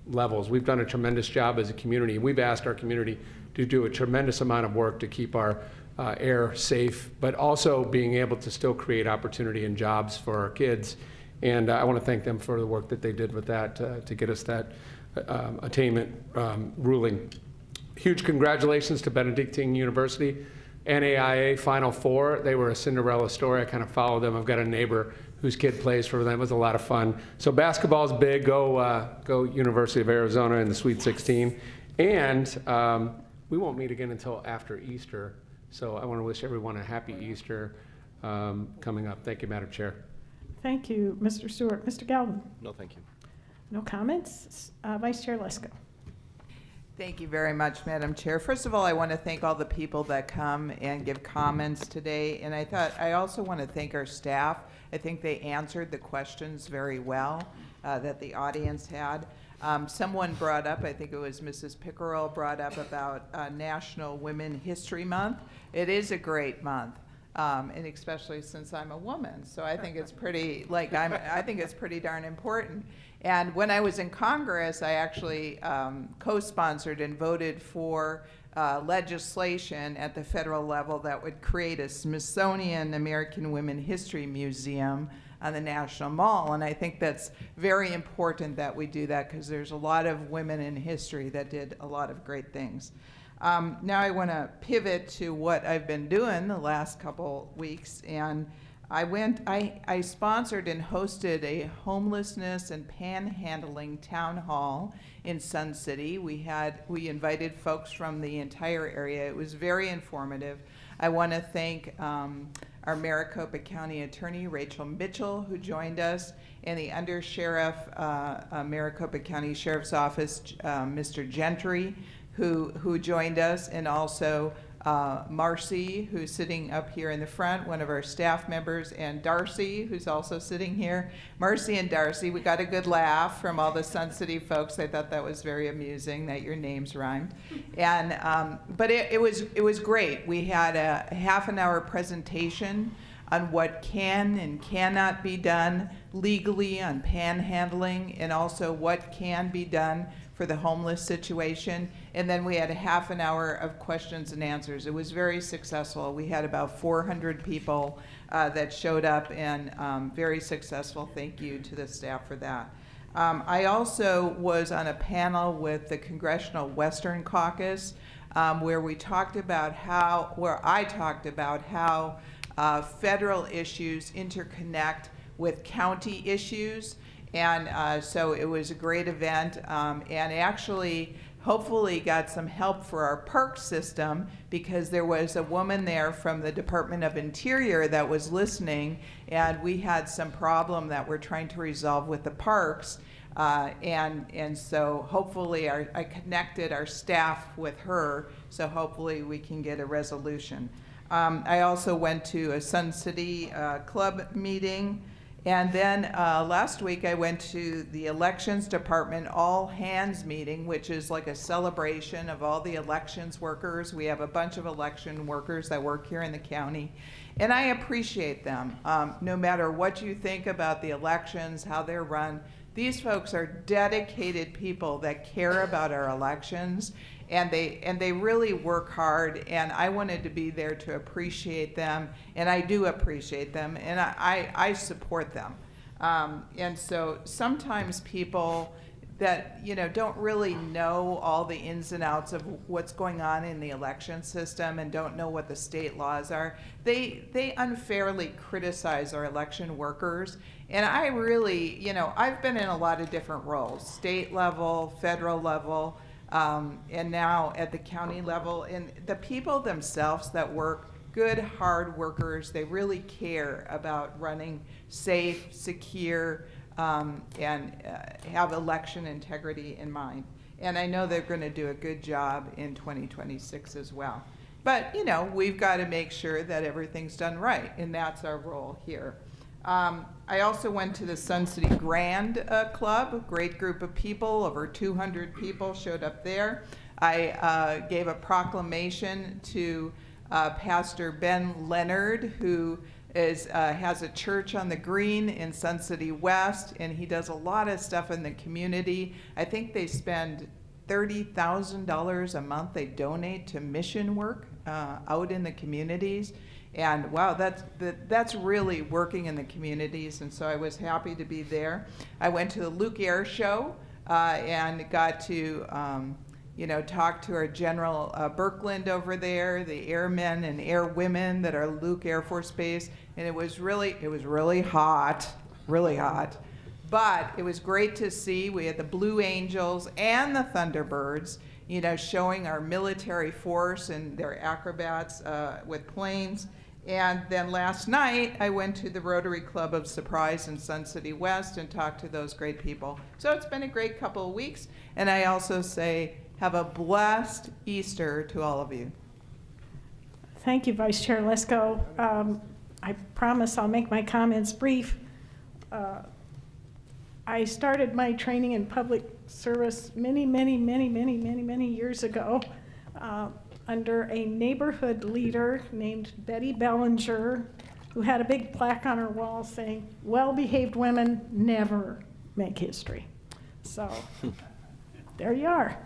levels. We've done a tremendous job as a community. We've asked our community to do a tremendous amount of work to keep our air safe, but also being able to still create opportunity and jobs for our kids. And I want to thank them for the work that they did with that to get us that attainment ruling. Huge congratulations to Benedictine University, NAIA Final Four. They were a Cinderella story. I kind of followed them. I've got a neighbor whose kid plays for them. It was a lot of fun. So basketball's big. Go University of Arizona in the Sweet 16. And we won't meet again until after Easter. So I want to wish everyone a happy Easter coming up. Thank you, Madam Chair. Thank you, Mr. Stewart. Mr. Galvin? No, thank you. No comments? Vice Chair Lesko? Thank you very much, Madam Chair. First of all, I want to thank all the people that come and give comments today. And I also want to thank our staff. I think they answered the questions very well that the audience had. Someone brought up, I think it was Mrs. Pickerel, brought up about National Women History Month. It is a great month. And especially since I'm a woman, so I think it's pretty, I think it's pretty darn important. And when I was in Congress, I actually co-sponsored and voted for legislation at the federal level that would create a Smithsonian American Women History Museum on the National Mall. And I think that's very important that we do that, because there's a lot of women in history that did a lot of great things. Now I want to pivot to what I've been doing the last couple weeks, and I sponsored and hosted a homelessness and panhandling town hall in Sun City. We invited folks from the entire area. It was very informative. I want to thank our Maricopa County Attorney, Rachel Mitchell, who joined us, and the Undersheriff, Maricopa County Sheriff's Office, Mr. Gentry, who joined us, and also Marcy, who's sitting up here in the front, one of our staff members, and Darcy, who's also sitting here. Marcy and Darcy, we got a good laugh from all the Sun City folks. I thought that was very amusing that your names rhymed. And but it was great. We had a half-an-hour presentation on what can and cannot be done legally on panhandling, and also what can be done for the homeless situation. And then we had a half an hour of questions and answers. It was very successful. We had about 400 people that showed up, and very successful. Thank you to the staff for that. I also was on a panel with the Congressional Western Caucus, where I talked about how federal issues interconnect with county issues. And so it was a great event, and actually hopefully got some help for our park system, because there was a woman there from the Department of Interior that was listening, and we had some problem that we're trying to resolve with the parks. And so hopefully I connected our staff with her, so hopefully we can get a resolution. I also went to a Sun City Club meeting. And then last week I went to the Elections Department all hands meeting, which is like a celebration of all the elections workers. We have a bunch of election workers that work here in the county, and I appreciate them. No matter what you think about the elections, how they're run, these folks are dedicated people that care about our elections, and they really work hard, and I wanted to be there to appreciate them, and I do appreciate them, and I support them. And so sometimes people that don't really know all the ins and outs of what's going on in the election system and don't know what the state laws are, they unfairly criticize our election workers. And I really, I've been in a lot of different roles, state level, federal level, and now at the county level. And the people themselves that work, good, hard workers, they really care about running safe, secure, and have election integrity in mind. And I know they're going to do a good job in 2026 as well. But, we've got to make sure that everything's done right, and that's our role here. I also went to the Sun City Grand Club, a great group of people, over 200 people showed up there. I gave a proclamation to Pastor Ben Leonard, who has a church on the green in Sun City West, and he does a lot of stuff in the community. I think they spend $30,000 a month they donate to mission work out in the communities. And wow, that's really working in the communities, and so I was happy to be there. I went to the Luke Air Show and got to talk to our General Birkeland over there, the airmen and airwomen that are Luke Air Force Base, and it was really hot, really hot. But it was great to see. We had the Blue Angels and the Thunderbirds, showing our military force and their acrobats with planes. And then last night, I went to the Rotary Club of Surprise in Sun City West and talked to those great people. So it's been a great couple of weeks. And I also say, have a blessed Easter to all of you. Thank you, Vice Chair Lesko. I promise I'll make my comments brief. I started my training in public service many years ago under a neighborhood leader named Betty Bellinger, who had a big plaque on her wall saying, "Well-behaved women never make history." So there you are.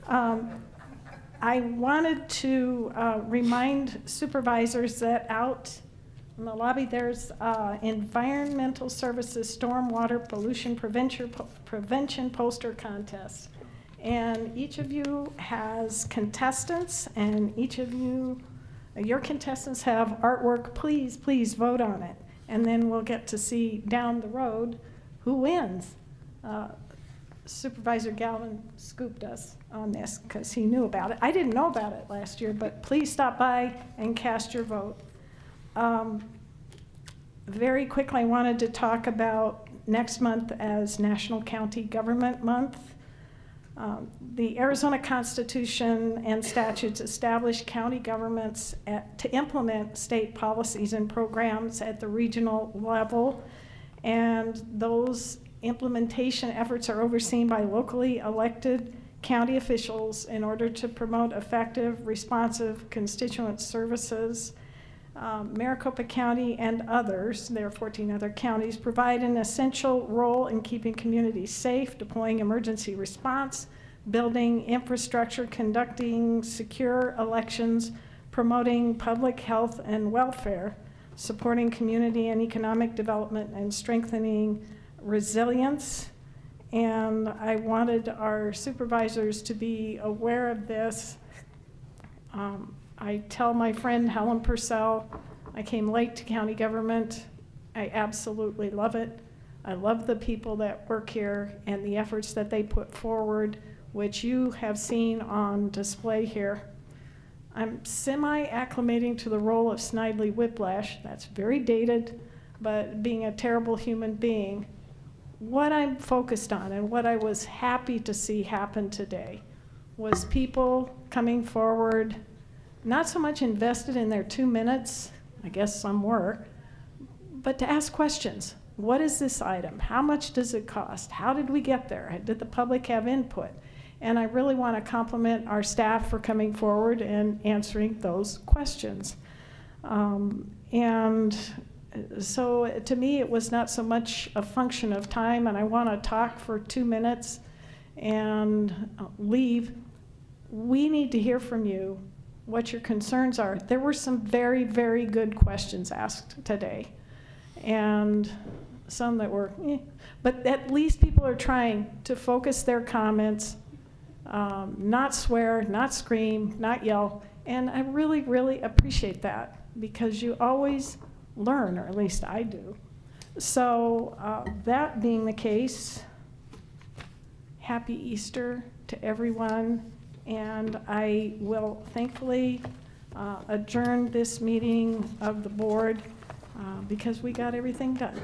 I wanted to remind supervisors that out in the lobby there's environmental services stormwater pollution prevention poster contest. And each of you has contestants, and each of you, your contestants have artwork. Please vote on it. And then we'll get to see down the road who wins. Supervisor Galvin scooped us on this because he knew about it. I didn't know about it last year, but please stop by and cast your vote. Very quickly, I wanted to talk about next month as National County Government Month. The Arizona Constitution and statutes establish county governments to implement state policies and programs at the regional level, and those implementation efforts are overseen by locally elected county officials in order to promote effective, responsive constituent services. Maricopa County and others, there are 14 other counties, provide an essential role in keeping communities safe, deploying emergency response, building infrastructure, conducting secure elections, promoting public health and welfare, supporting community and economic development, and strengthening resilience. And I wanted our supervisors to be aware of this. I tell my friend Helen Purcell, I came late to county government. I absolutely love it. I love the people that work here and the efforts that they put forward, which you have seen on display here. I'm semi-acclimating to the role of Snidely Whiplash. That's very dated, but being a terrible human being, what I'm focused on and what I was happy to see happen today was people coming forward, not so much invested in their 2 minutes, I guess some were, but to ask questions. What is this item? How much does it cost? How did we get there? Did the public have input? And I really want to compliment our staff for coming forward and answering those questions. And so to me, it was not so much a function of time, and I want to talk for 2 minutes and leave. We need to hear from you what your concerns are. There were some very, very good questions asked today, and some that were, but at least people are trying to focus their comments, not swear, not scream, not yell, and I really, really appreciate that because you always learn, or at least I do. So that being the case, happy Easter to everyone, and I will thankfully adjourn this meeting of the board because we got everything done.